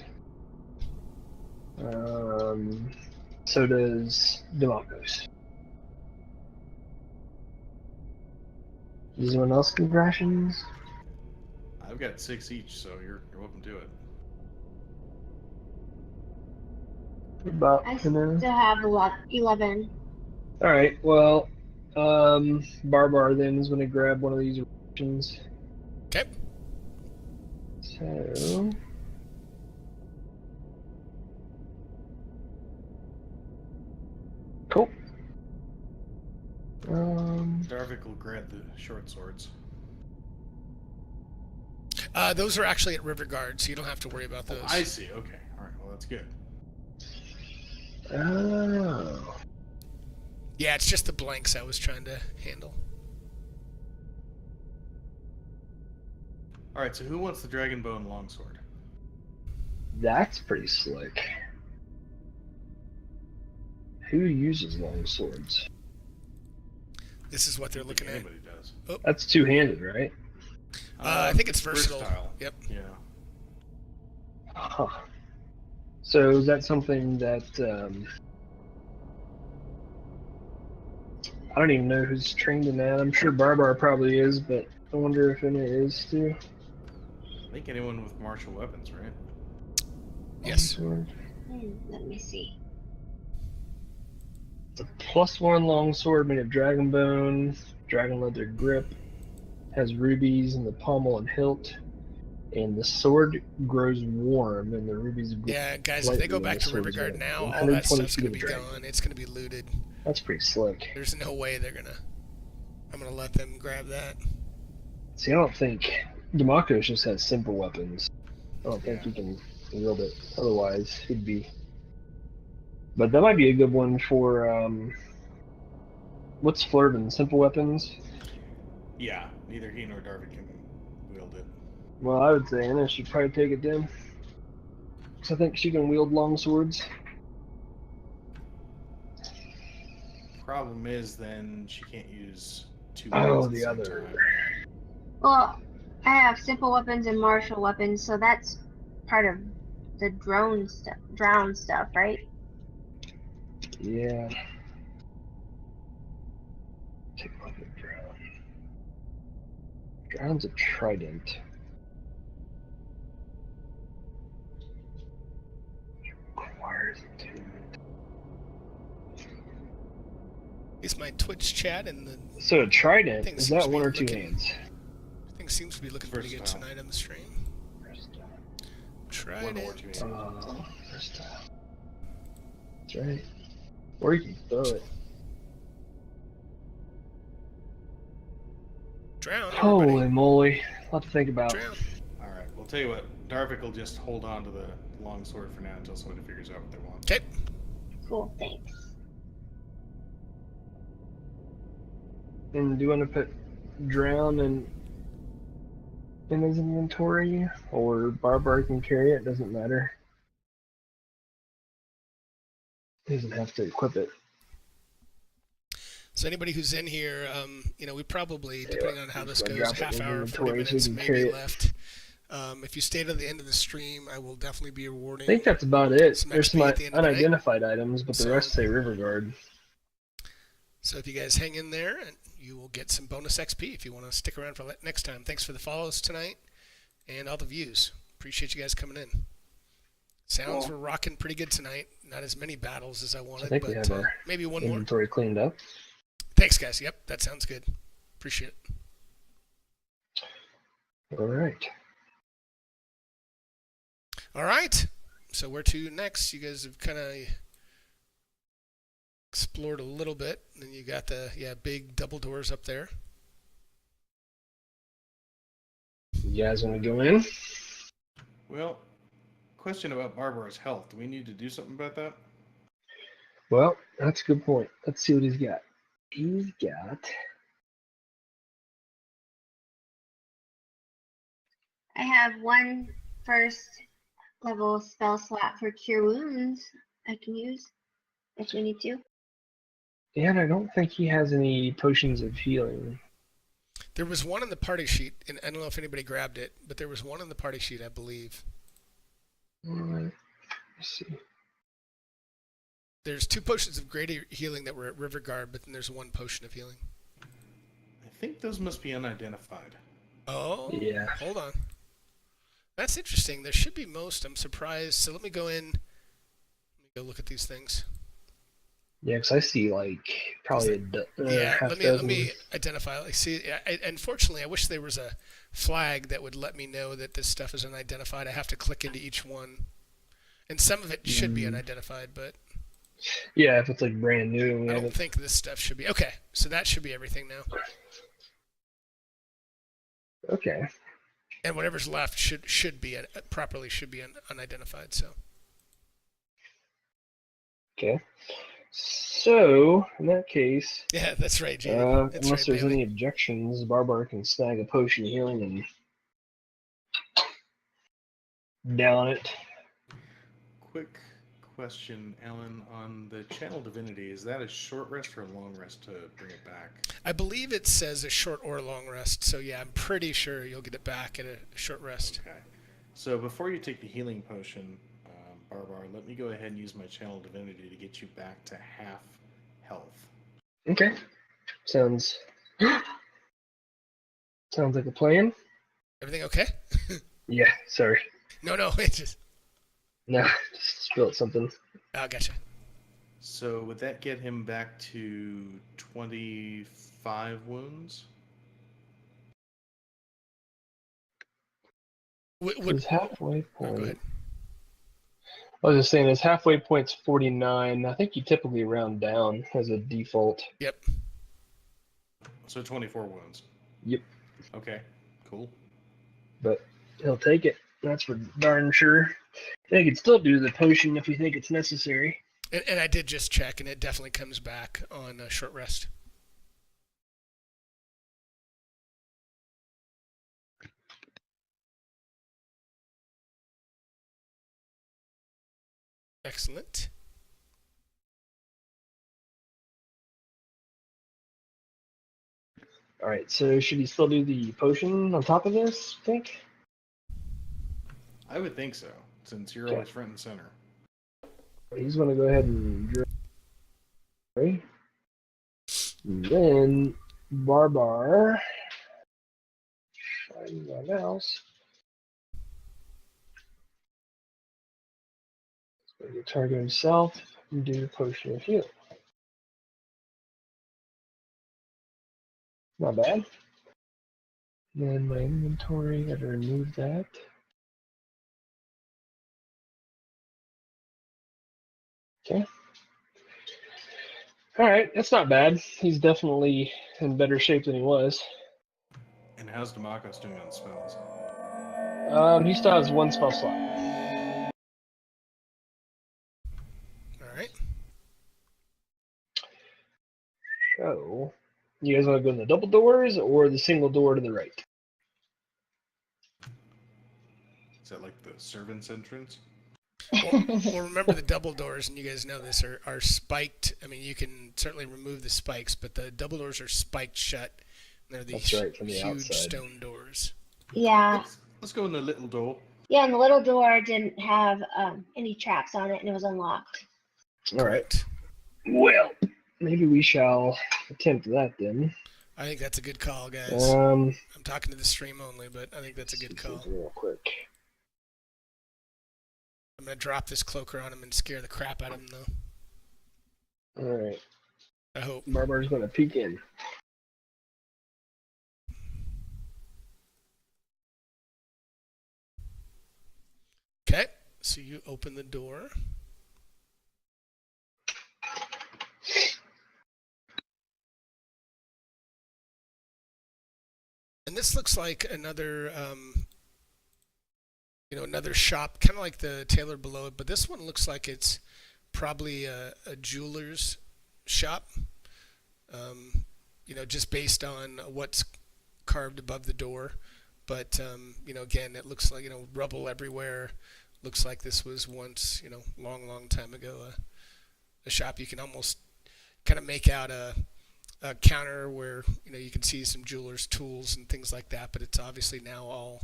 So does Democos. Does anyone else get rations? I've got 6 each, so you're welcome to it. What about I Canaan? still have 11. Alright, well, Barbar then is going to grab one of these rations. Okay. So. Cool. Darvik will grab the short swords. Those are actually at River Guard, so you don't have to worry about those. Oh, I see. Okay. All right. Well, that's good. Oh. Yeah, it's just the blanks I was trying to handle. All right. So who wants the dragon bone longsword? That's pretty slick. Who uses long swords? This is what they're I don't think looking at. anybody does. That's two-handed, right? I think it's versatile. Yep. Yeah. Huh. So is that something that I don't even know who's trained in that. I'm sure Barbar probably is, but I wonder if Emma is too. I think anyone with martial weapons, right? Yes. Let me see. It's a +1 longsword made of dragon bone, dragon leather grip, has rubies in the pommel and hilt, and the sword grows warm, and the rubies glow. Yeah, guys, if they go Lightly back to sword River is Guard red. now, all 120 that stuff's feet gonna of be dragon. gone. It's gonna be looted. That's pretty slick. There's no way they're gonna. I'm gonna let them grab that. See, I don't think Democos just has simple weapons. I don't think he can wield it. Otherwise, he'd be. But that might be a good one for. What's Flurvin? Simple weapons? Yeah. Neither he nor Darvik can wield it. Well, I would say Anna should probably take it then. Because I think she can wield long swords. Problem is, then she can't use 2 Oh, weapons at the same other. time. Well, I have simple weapons and martial weapons, so that's part of the drown stuff, right? Yeah. Take a look at Drown. Drown's a trident. Requires attunement. At least my Twitch chat and the So a trident, Things is seems that to be one or 2 looking- hands? thing seems to be looking pretty good Versatile. tonight on the stream. Tried One or it. 2 hands. Versatile. That's right. Or you can throw it. Drown. Holy everybody. moly. A lot to think about. Drown. All right. Well, tell you what. Darvik will just hold on to the longsword for now until somebody figures out what they want. Okay. Cool, thanks. And do you want to put drown in his inventory, or Barbar can carry it? Doesn't matter. He doesn't have to equip it. So anybody who's in here, we probably, Tell you depending what, on how I'm this just gonna goes, drop it half in his hour, 40 inventory so he minutes can maybe carry it. left. If you stay to the end of the stream, I will definitely be I awarding think that's about it. some There's some XP at the end of the night. unidentified items, but the So- rest say River Guard. So if you guys hang in there, and you will get some bonus XP if you want to stick around for next time. Thanks for the follows tonight and all the views. Appreciate you guys coming in. Sounds Cool. were rocking pretty good tonight. Not as many battles as I wanted, I think we but have our maybe one more. inventory cleaned up. Thanks, guys. Yep, that sounds good. Appreciate it. All right. All right. So where to next? You guys have kind of explored a little bit. And then you got the big double doors up there. You guys want to go in? Well, question about Barbara's health. Do we need to do something about that? Well, that's a good point. Let's see what he's got. He's got. I have one first level spell slot for Cure Wounds I can use if we need to. And I don't think he has any potions of healing. There was one on the party sheet, and I don't know if anybody grabbed it, but there was one on the party sheet, I believe. Let's see. There's 2 potions of greater healing that were at River Guard, but then there's 1 potion of healing. I think those must be unidentified. Oh, Yeah. Hold on. That's interesting. There should be most. I'm surprised. So let me go in. Let me go look at these things. Yeah, because I see like probably half let me identify. Like, see, unfortunately, I wish there was a flag that would let me know that this stuff is unidentified. I have to click into each one, and some of it should be unidentified, but Yeah, if it's like brand new. I don't think this stuff should be. Okay, so that should be everything now. Okay. And whatever's left should be unidentified. So Okay. So in that case, yeah, that's right, Jamie. That's unless right, there's Bailey. any objections, Barbar can snag a potion of healing and down it. Quick question, Alan, on the Channel Divinity. Is that a short rest or a long rest to bring it back? I believe it says a short or long rest. So yeah, I'm pretty sure you'll get it back at a short rest. Okay. So before you take the healing potion, Barbar, let me go ahead and use my Channel Divinity to get you back to half health. Okay. Sounds like a plan. Everything okay? Yeah, sorry. No, it just. No, just spilled something. Oh, gotcha. So would that get him back to 25 wounds? His halfway Oh, go point. ahead. I was just saying his halfway point's 49. I think you typically round down as a default. Yep. So 24 wounds. Yep. Okay, cool. But he'll take it. That's for darn sure. They could still do the potion if you think it's necessary. And I did just check, and it definitely comes back on a short rest. Excellent. All right, so should he still do the potion on top of this, I think? I would think so, since you're Okay. always front and center. He's going to go ahead and draw. And then Barbar. Find my mouse. So you target himself and do the potion of healing. Not bad. Then my inventory, gotta remove that. Okay. Alright, that's not bad. He's definitely in better shape than he was. And how's Demakos doing on spells? He still has 1 spell slot. All right. So, You guys want to go in the double doors or the single door to the right? Is that like the servant's entrance? Well, remember the double doors, and you guys know this, are spiked. I mean, you can certainly remove the spikes, but the double doors are spiked shut. And they're these That's right, from the huge outside. stone doors. Yeah. Let's go in the little door. Yeah, and the little door didn't have any traps on it, and it was unlocked. All right. Well, maybe we shall attempt that then. I think that's a good call, guys. I'm talking to the stream only, but I think that's a good call. Real quick. I'm going to drop this cloaker on him and scare the crap out of him, though. All right. I hope. Barbar's going to peek in. Okay, so you open the door. And this looks like another, another shop, kind of like the tailor below it, but this one looks like it's probably a jeweler's shop, just based on what's carved above the door. But, again, it looks like, rubble everywhere. Looks like this was once, long, long time ago, a shop. You can almost kind of make out a counter where, you can see some jeweler's tools and things like that, but it's obviously now all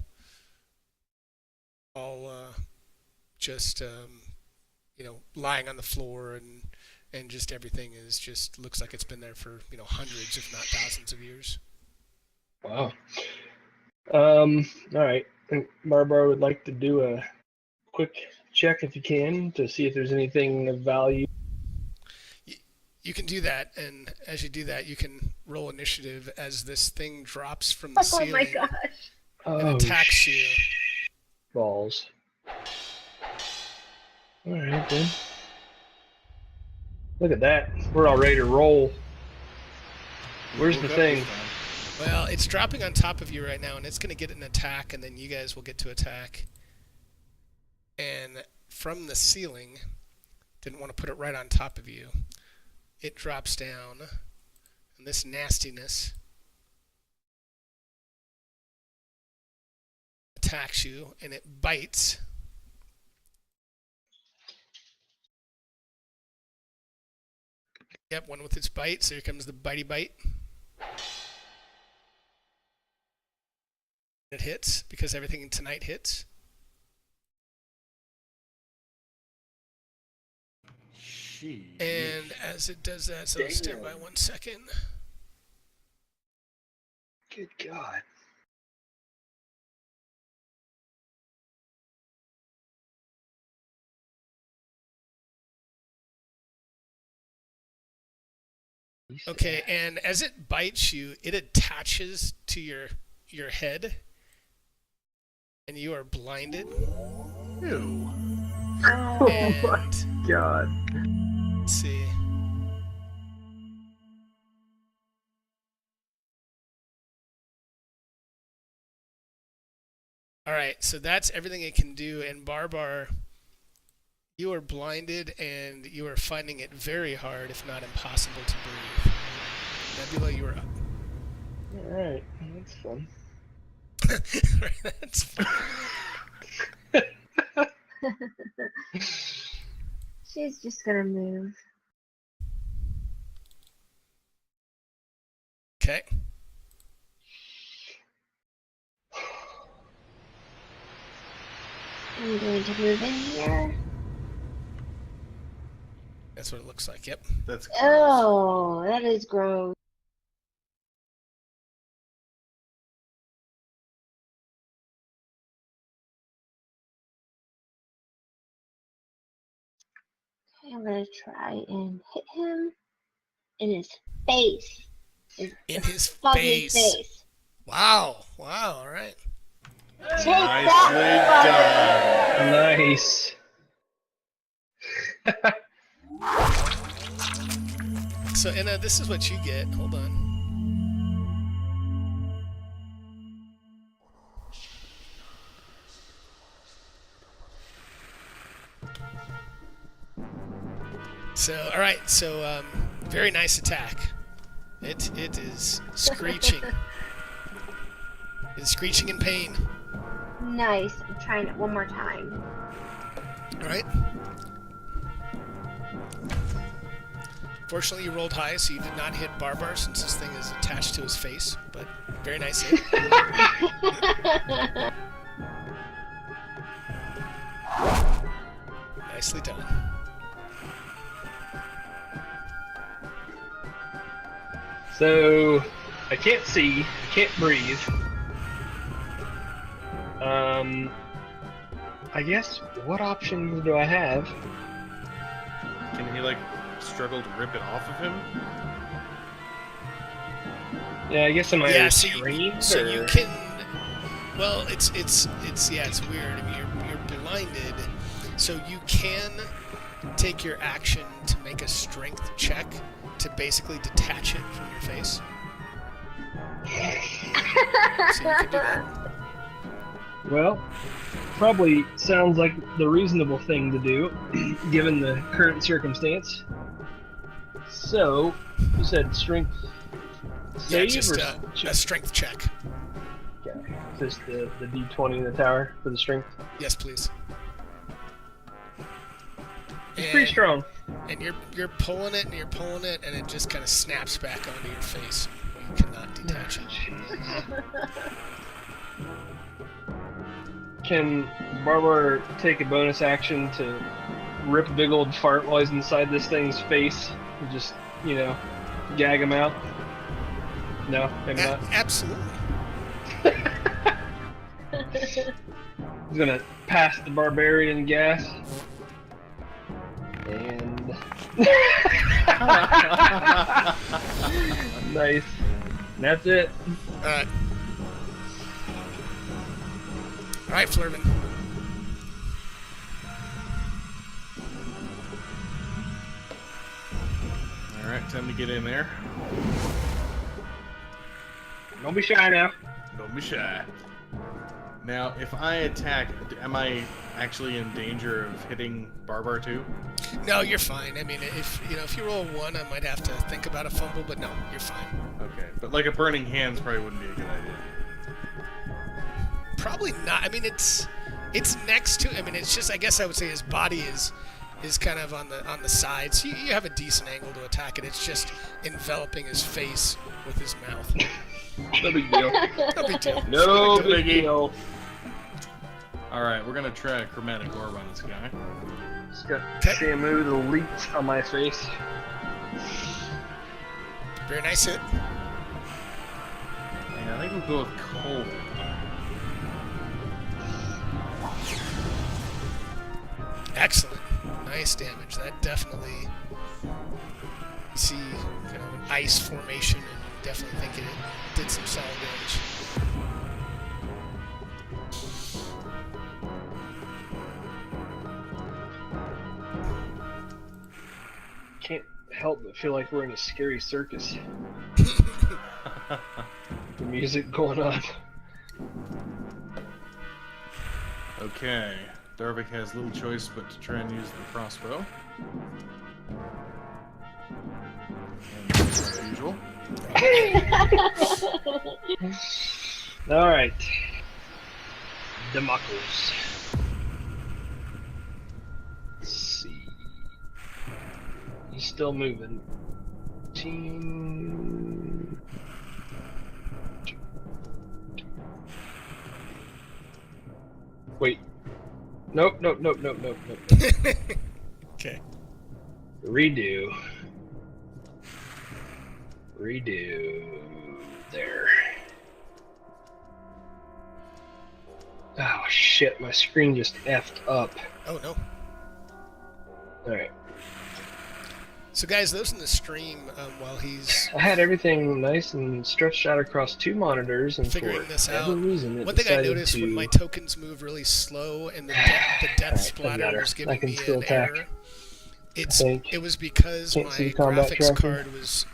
just, lying on the floor, and just everything is just looks like it's been there for, hundreds, if not thousands of years. Wow. All right. I think Barbara would like to do a quick check, if you can, to see if there's anything of value. You can do that, and as you do that, you can roll initiative as this thing drops from the ceiling. Oh my gosh. And attacks you. Balls. All right, then. Look at that. We're all ready to roll. Where's the Woke up thing? this time. Well, it's dropping on top of you right now, and it's going to get an attack, and then you guys will get to attack. And from the ceiling, didn't want to put it right on top of you, it drops down, and this nastiness attacks you, and it bites. Yep, one with its bite, so here comes the bitey bite. It hits, because everything tonight hits. And as it does that, so stand by 1 second. Good God. Okay, and as it bites you, it attaches to your head, and you are blinded. Ew. Oh And my God. let's see. All right, so that's everything it can do, and Barbar, you are blinded, and you are finding it very hard, if not impossible, to breathe. Nebula, you are up. All right, that's fun. That's fine. She's just gonna move. Okay. I'm going to move in here. That's what it looks like, yep. That's gross. Oh, that is gross. Okay, I'm gonna try and hit him in his face. In his Fucking face. face. Wow. Wow, all right. Take Nicely that, done. Nice. So, Anna, this is what you get. Hold on. So, all right. So, very nice attack. It is screeching. It's screeching in pain. Nice. I'm trying it one more time. All right. Fortunately, you rolled high, so you did not hit Barbar since this thing is attached to his face. But very nice hit. Nicely done. So, I can't see, can't breathe. I guess, what options do I have? Can he like struggle to rip it off of him? Yeah, I guess am I Yeah, restrained? so or... you can. Well, it's weird. I mean, you're blinded, so you can take your action to make a strength check to basically detach it from your face. So you can do that. Well, probably sounds like the reasonable thing to do, given the current circumstance. So, you said strength Yeah, save just or a strength check. Okay. Just the D20 in the tower for the strength. Yes, please. It's pretty strong. And you're pulling it, and it just kind of snaps back onto your face. You cannot detach it. Can Barbar take a bonus action to rip a big old fart while he's inside this thing's face? And just, gag him out? No, maybe not. Absolutely. He's gonna pass the barbarian gas. And... nice. And that's it. Alright. Alright, Flurvin. Alright, time to get in there. Don't be shy now. Don't be shy. Now, if I attack, am I actually in danger of hitting Barbar too? No, you're fine. I mean, if you roll a 1, I might have to think about a fumble, but no, you're fine. Okay, but like a burning hands probably wouldn't be a good idea. Probably not. I mean, it's next to. I mean, it's just. I guess I would say his body is kind of on the sides. You have a decent angle to attack it. It's just enveloping his face with his mouth. No big deal. No big deal. No big deal. Alright, we're gonna try a chromatic orb on this guy. Just got Shamu the leech on my face. Very nice hit. And I think we'll go with cold. Excellent. Nice damage. That definitely. You see kind of an ice formation, and you definitely think it did some solid damage. Can't help but feel like we're in a scary circus. The music going on. Okay, Darvik has little choice but to try and use the crossbow. And as usual. Alright. Democles. Let's see. He's still moving. Team. Wait. Nope. Okay. Redo. There. Oh shit, my screen just effed up. Oh no. Alright. So guys, those in the stream, while he's I had everything nice and stretched out across 2 monitors, and figuring for this whatever out, reason, one thing I decided noticed to... when my tokens move really slow and the death Alright, splatter doesn't was matter. I giving can me still an attack. error, think. it was because Can't my see combat graphics tracking. card was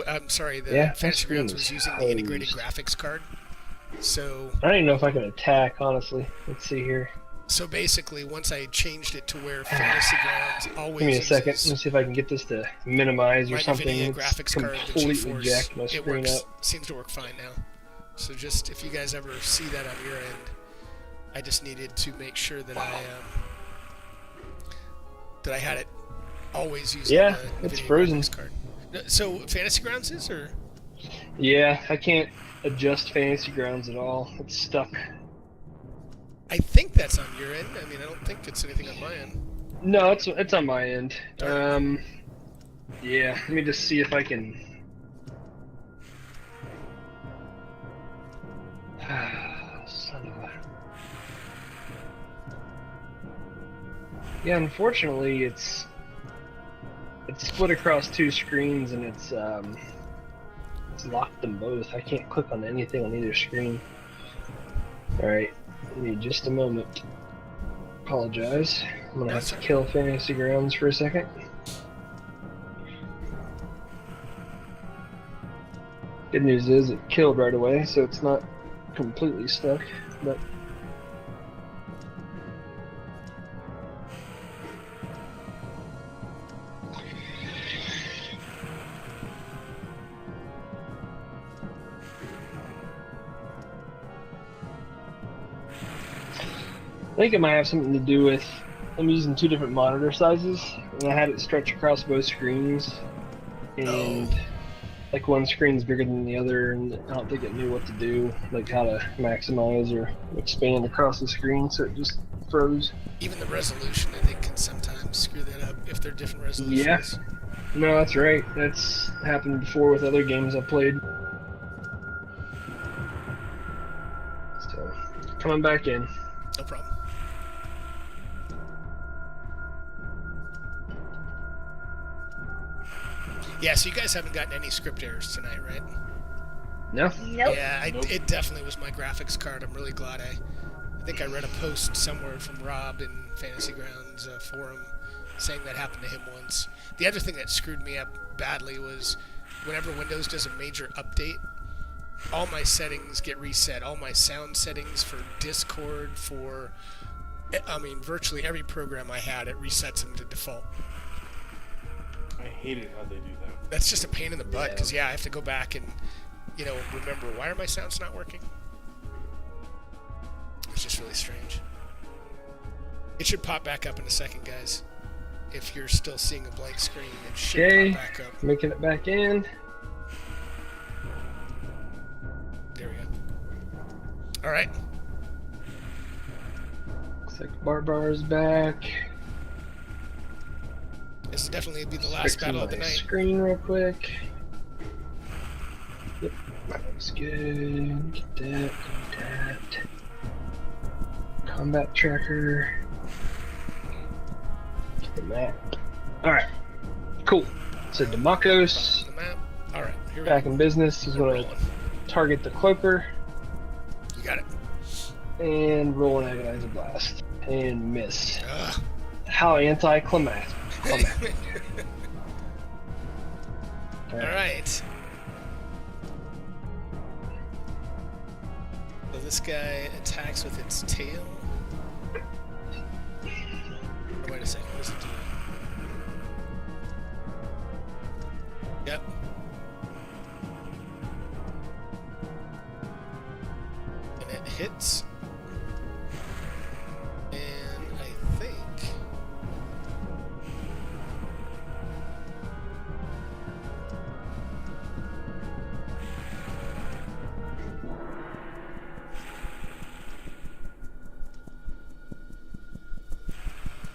I'm sorry, the Yeah, Fantasy my Grounds screen was is using the integrated hosed. graphics card. So I don't even know if I can attack, honestly. Let's see here. So basically, once I changed it to where Fantasy Grounds always Give me a second. uses Let me see if I can get this to minimize or my something. NVIDIA It's graphics card, the completely GeForce, jacked my it screen works, up. seems to work fine now. So just if you guys ever see that on your end, I just needed to make sure that I had it always using Yeah, the it's NVIDIA frozen. graphics card. So Fantasy Grounds is, or Yeah, I can't adjust Fantasy Grounds at all. It's stuck. I think that's on your end. I mean, I don't think it's anything on my end. No, it's on my end. Yeah, let me just see if I can. Son of a. Yeah, unfortunately, it's split across two screens and it's locked them both. I can't click on anything on either screen. All right, give me just a moment. Apologize. I'm gonna have to kill Fantasy Grounds for a second. Good news is it killed right away, so it's not completely stuck, but I think it might have something to do with I'm using two different monitor sizes, and I had it stretch across both screens, and like one screen's bigger than the other, and I don't think it knew what to do, like how to maximize or expand across the screen, so it just froze. Even the resolution, I think, can sometimes screw that up if they're different resolutions. Yeah. No, that's right. That's happened before with other games I've played. So, coming back in. No problem. Yeah, so you guys haven't gotten any script errors tonight, right? No? Nope. Yeah, it definitely was my graphics card. I'm really glad I think I read a post somewhere from Rob in Fantasy Grounds forum saying that happened to him once. The other thing that screwed me up badly was whenever Windows does a major update, all my settings get reset. All my sound settings for Discord, virtually every program I had, it resets them to default. I hate it how they do that. That's just a pain in the butt, because, I have to go back and, remember, why are my sounds not working? It's just really strange. It should pop back up in a second, guys. If you're still seeing a blank screen, it should pop back up. Making it back in. There we go. All right. Looks like Barbar's back. This will definitely be the last Fixing battle of the my night. Screen real quick. Yep, that looks good. Get that. Combat tracker. Get the map. Alright. Cool. So Demakos, The map. All right. Here we back go. in business. He's We're going to rolling. target the cloaker You got it. and roll an agonizer blast. And miss. Ugh. How anticlimactic. All right. So this guy attacks with its tail. Oh, wait a second. What does it do? Yep. And it hits. And I think...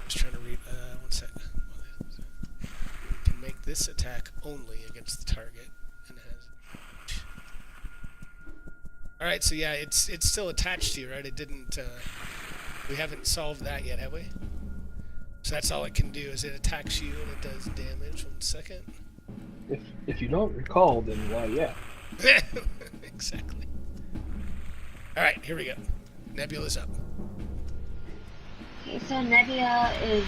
Just trying to read. One sec. Can make this attack only against the target, and has. All right, so yeah, it's still attached to you, right? It didn't. We haven't solved that yet, have we? So that's all it can do is it attacks you and it does damage. 1 second. If you don't recall, then why, yeah. Exactly. All right, here we go. Nebula's up. Okay, so Nebula is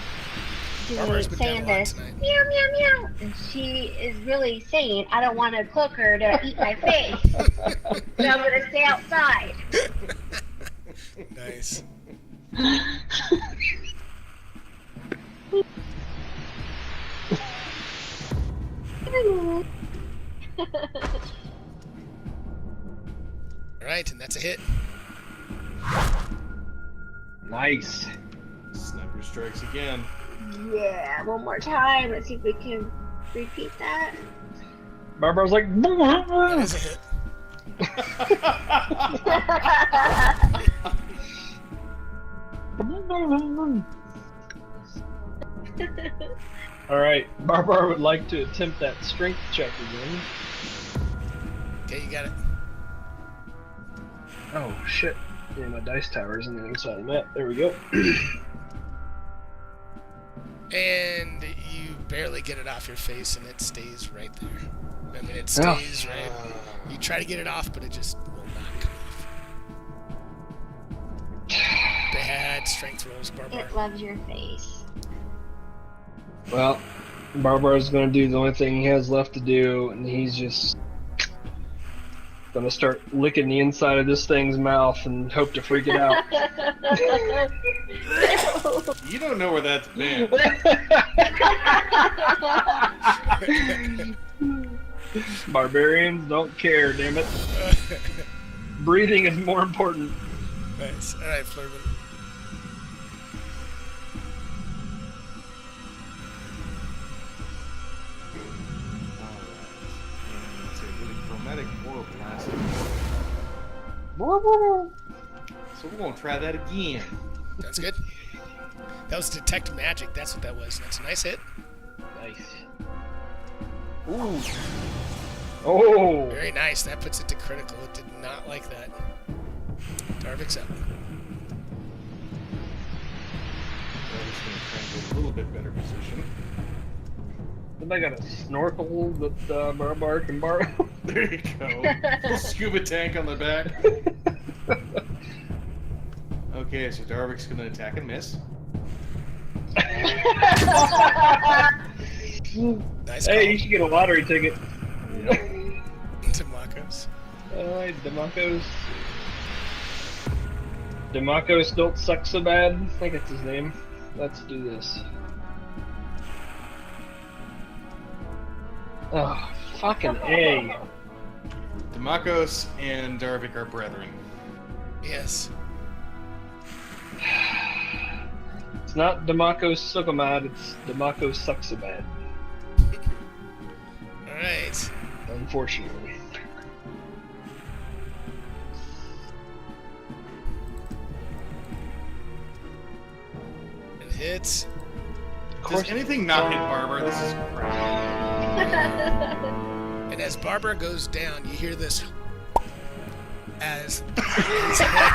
Barbara's been saying down a lot this, tonight. meow, meow, meow, and she is really saying, I don't want a cloaker to eat my face, so I'm going to stay outside. Nice. Alright, and that's a hit. Nice. Sniper strikes again. Yeah, one more time. Let's see if we can repeat that. Barbara's like, That is a hit. all right. Barbara would like to attempt that strength check again. Okay, you got it. Oh shit! Yeah, my dice tower is on the other side of the map. There we go. And you barely get it off your face, and it stays right there. I mean, it stays right. You try to get it off, but it just will not come off. Bad strength rolls, Barbara. It loves your face. Well, Barbara's gonna do the only thing he has left to do, and he's just gonna start licking the inside of this thing's mouth and hope to freak it out. You don't know where that's been. Barbarians don't care, damn it. Breathing is more important. Nice. All right, Flurman. It's a really chromatic orb blasting. So we're gonna try that again. Sounds good. That was detect magic. That's what that was. That's a nice hit. Nice. Ooh. Oh. Very nice. That puts it to critical. It did not like that. Darvik's up. I'm just gonna try and get a little bit better position. I got a snorkel that Barbara can borrow. There you go. Little scuba tank on the back. Okay, so Darvik's gonna attack and miss. Nice. Hey, you should get a lottery ticket. Demakos. Alright, Demakos don't suck so bad. I think that's his name. Let's do this. Oh, fucking A. Demakos and Darvik are brethren. Yes. It's not Demakos Sukamad, it's Demakos Sucksabad. Alright. Unfortunately. It hits. Does anything not hit Barbara? This is crap. And as Barbara goes down, you hear this as his head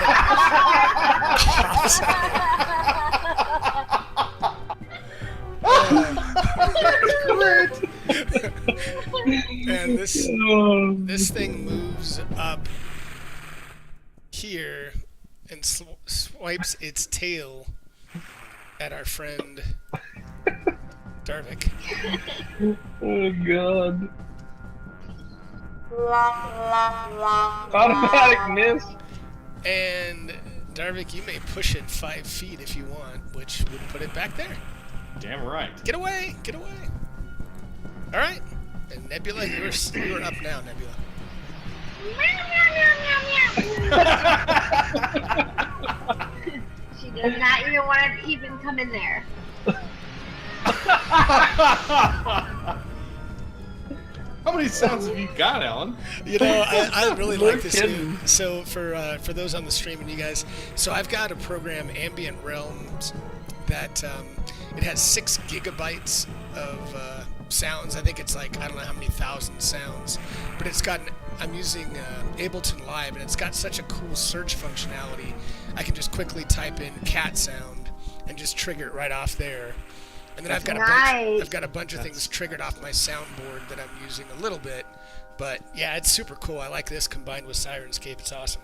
pops out. And this thing moves up here and swipes its tail at our friend Darvik. Oh god. Automatic miss. And Darvik, you may push it 5 feet if you want, which would put it back there. Damn right. Get away! Get away! Alright. And Nebula, you're up now, Nebula. She does not even want to even come in there. How many sounds have you got, Alan? You know, I really like this kidding. game. So for those on the stream and you guys, so I've got a program, Ambient Realms, that it has 6 gigabytes of sounds. I think it's like, I don't know how many thousand sounds, but it's got, I'm using Ableton Live, and it's got such a cool search functionality. I can just quickly type in cat sound and just trigger it right off there. And then I've got a bunch of things triggered off my soundboard that I'm using a little bit. But yeah, it's super cool. I like this combined with Sirenscape. It's awesome.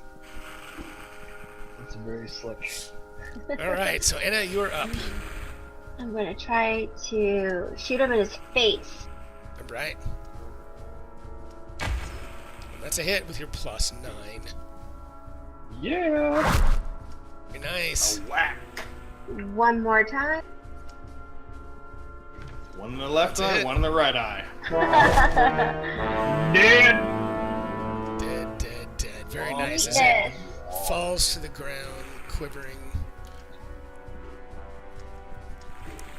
It's very slick. All right, so Anna, you're up. I'm gonna try to shoot him in his face. All right. That's a hit with your +9. Yeah. Very nice. A whack. One more time. One in the left That's eye, it. one in the right eye. Dead. Dead, dead, dead. Very nice. As Dead. it falls to the ground, quivering.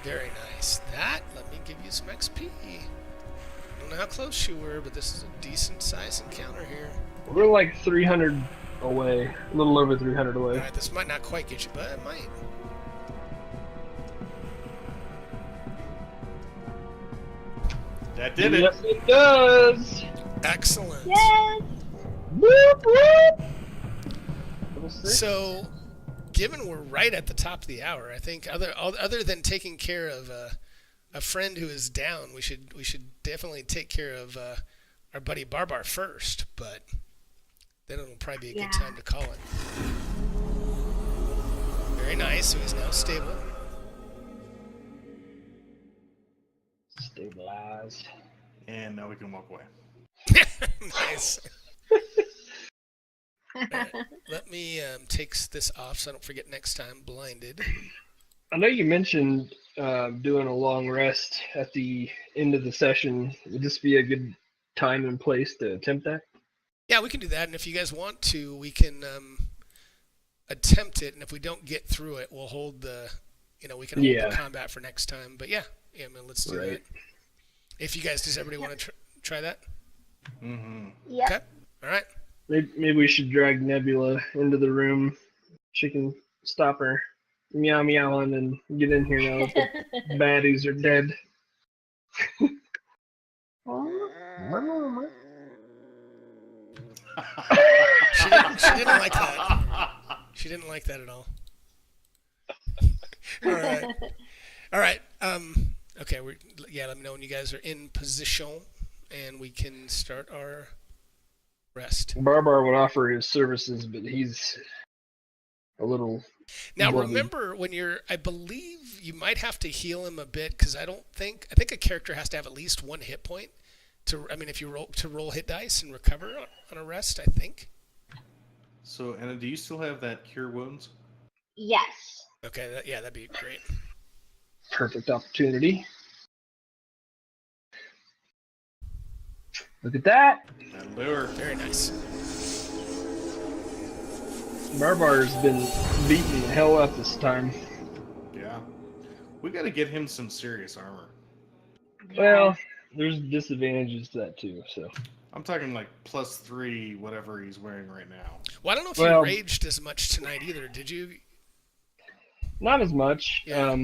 Very nice. That, let me give you some XP. I don't know how close you were, but this is a decent size encounter here. We're like 300 away. A little over 300 away. Alright, this might not quite get you, but it might. That did it. Yes, it does. Excellent. Yes. Whoop, whoop. Level 6. So, given we're right at the top of the hour, I think other than taking care of a friend who is down, we should definitely take care of our buddy Barbar first. But then it'll probably be a good time to call it. Very nice. So he's now stable. Stabilized. And now we can walk away. Nice. Right, let me take this off so I don't forget next time. Blinded. I know you mentioned doing a long rest at the end of the session. Would this be a good time and place to attempt that? Yeah, we can do that, and if you guys want to, we can attempt it. And if we don't get through it, we'll hold the, we can hold the combat for next time. But yeah, man, let's do that. If you guys, does everybody want to try that? Mm-hmm. Yep. Okay. All right. Maybe we should drag Nebula into the room. She can stop her meowing and get in here now that the baddies are dead. She didn't like that. She didn't like that at all. All right. Okay. Let me know when you guys are in position, and we can start our rest. Barbar would offer his services, but he's a little. Now bloody. remember, I believe you might have to heal him a bit because I think a character has to have at least one hit point if you roll hit dice and recover on a rest, I think. So, Anna, do you still have that cure wounds? Yes. Okay, that'd be great. Perfect opportunity. Look at that. That'll do her. Very nice. Barbar's been beating the hell up this time. Yeah. We got to get him some serious armor. Well, there's disadvantages to that too. So I'm talking like +3, whatever he's wearing right now. Well, I don't know if you raged as much tonight either. Did you? not as much. Yeah.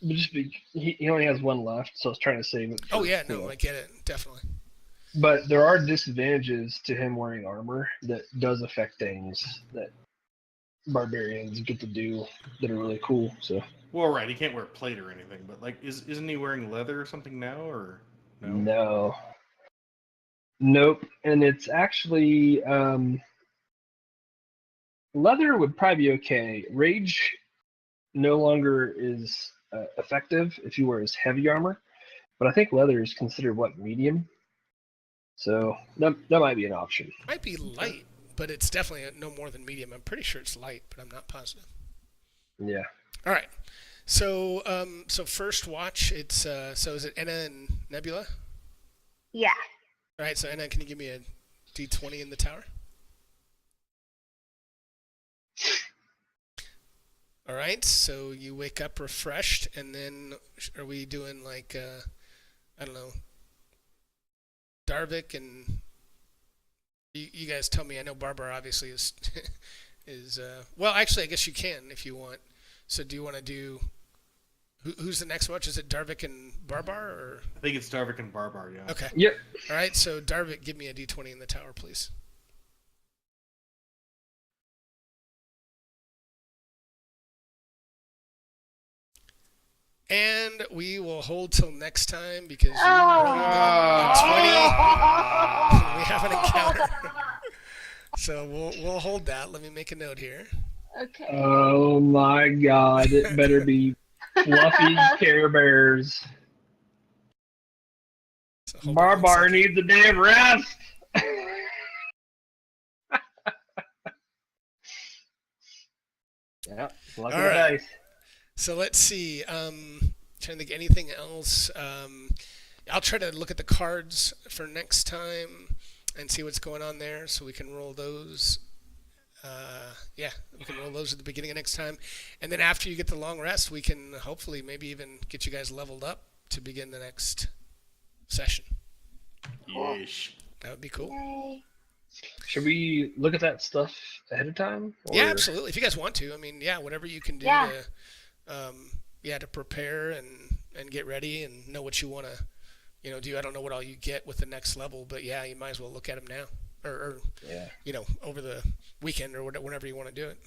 But just he only has one left, so I was trying to save it. Oh yeah, no, I get it, definitely. But there are disadvantages to him wearing armor that does affect things that barbarians get to do that are really cool. So. Well, right, he can't wear plate or anything, but like, isn't he wearing leather or something now, or no? No. Nope. And it's actually leather would probably be okay. Rage no longer is effective if you wear his heavy armor, but I think leather is considered medium. So that might be an option. Might be light, but it's definitely no more than medium. I'm pretty sure it's light, but I'm not positive. Yeah. All right. So first watch. It's so is it Enna and Nebula? Yeah. All right. So Enna, can you give me a D20 in the tower? All right. So you wake up refreshed, and then are we doing like I don't know, Darvik and you guys tell me. I know Barbar obviously is well. Actually, I guess you can if you want. So do you want to do? Who's the next watch? Is it Darvik and Barbar or? I think it's Darvik and Barbar. Yeah. Okay. Yep. All right. So Darvik, give me a D20 in the tower, please. And we will hold till next time because you rolled a 20. We have an encounter. So we'll hold that. Let me make a note here. Okay. Oh my God! It better be fluffy Care Bears. So hold on one Barbar second. needs a day of rest. Yeah. Luck All of the right. dice. So let's see. Trying to think anything else. I'll try to look at the cards for next time and see what's going on there, so we can roll those. Yeah, we can roll those at the beginning of next time, and then after you get the long rest, we can hopefully maybe even get you guys leveled up to begin the next session. Yeesh. That would be cool. Yay. Should we look at that stuff ahead of time? Yeah, or- absolutely. If you guys want to, I mean, yeah, whatever you can do Yeah. to prepare and get ready and know what you want to, do. I don't know what all you get with the next level, but yeah, you might as well look at them now, or Yeah. over the weekend or whenever you want to do it.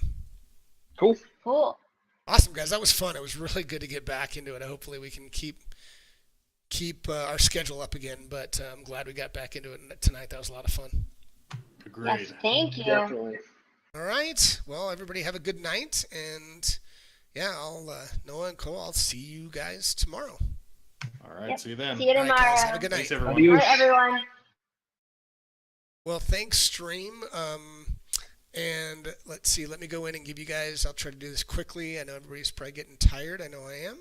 Cool. Cool. Awesome, guys. That was fun. It was really good to get back into it. Hopefully, we can keep our schedule up again. But I'm glad we got back into it tonight. That was a lot of fun. Agreed. Yes, thank you. Definitely. All right. Well, everybody have a good night, and yeah, Noah and Cole, I'll see you guys tomorrow. All right. Yep. See you then. See you All right, tomorrow. guys. Have a good night. Thanks, everyone. Adios. All right, everyone. Well, thanks, stream. And let's see. Let me go in and give you guys. I'll try to do this quickly. I know everybody's probably getting tired. I know I am.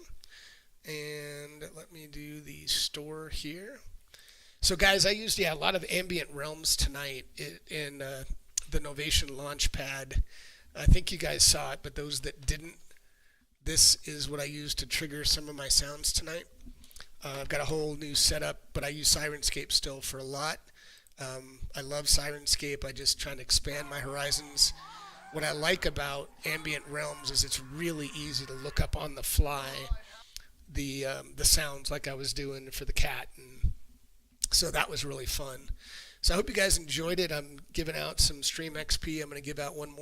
And let me do the store here. So, guys, I used a lot of ambient realms tonight in the Novation Launchpad. I think you guys saw it, but those that didn't, this is what I used to trigger some of my sounds tonight. I've got a whole new setup, but I use Sirenscape still for a lot. I love Sirenscape. I just trying to expand my horizons. What I like about ambient realms is it's really easy to look up on the fly the sounds like I was doing for the cat, and so that was really fun. So I hope you guys enjoyed it. I'm giving out some Stream XP. I'm going to give out one more.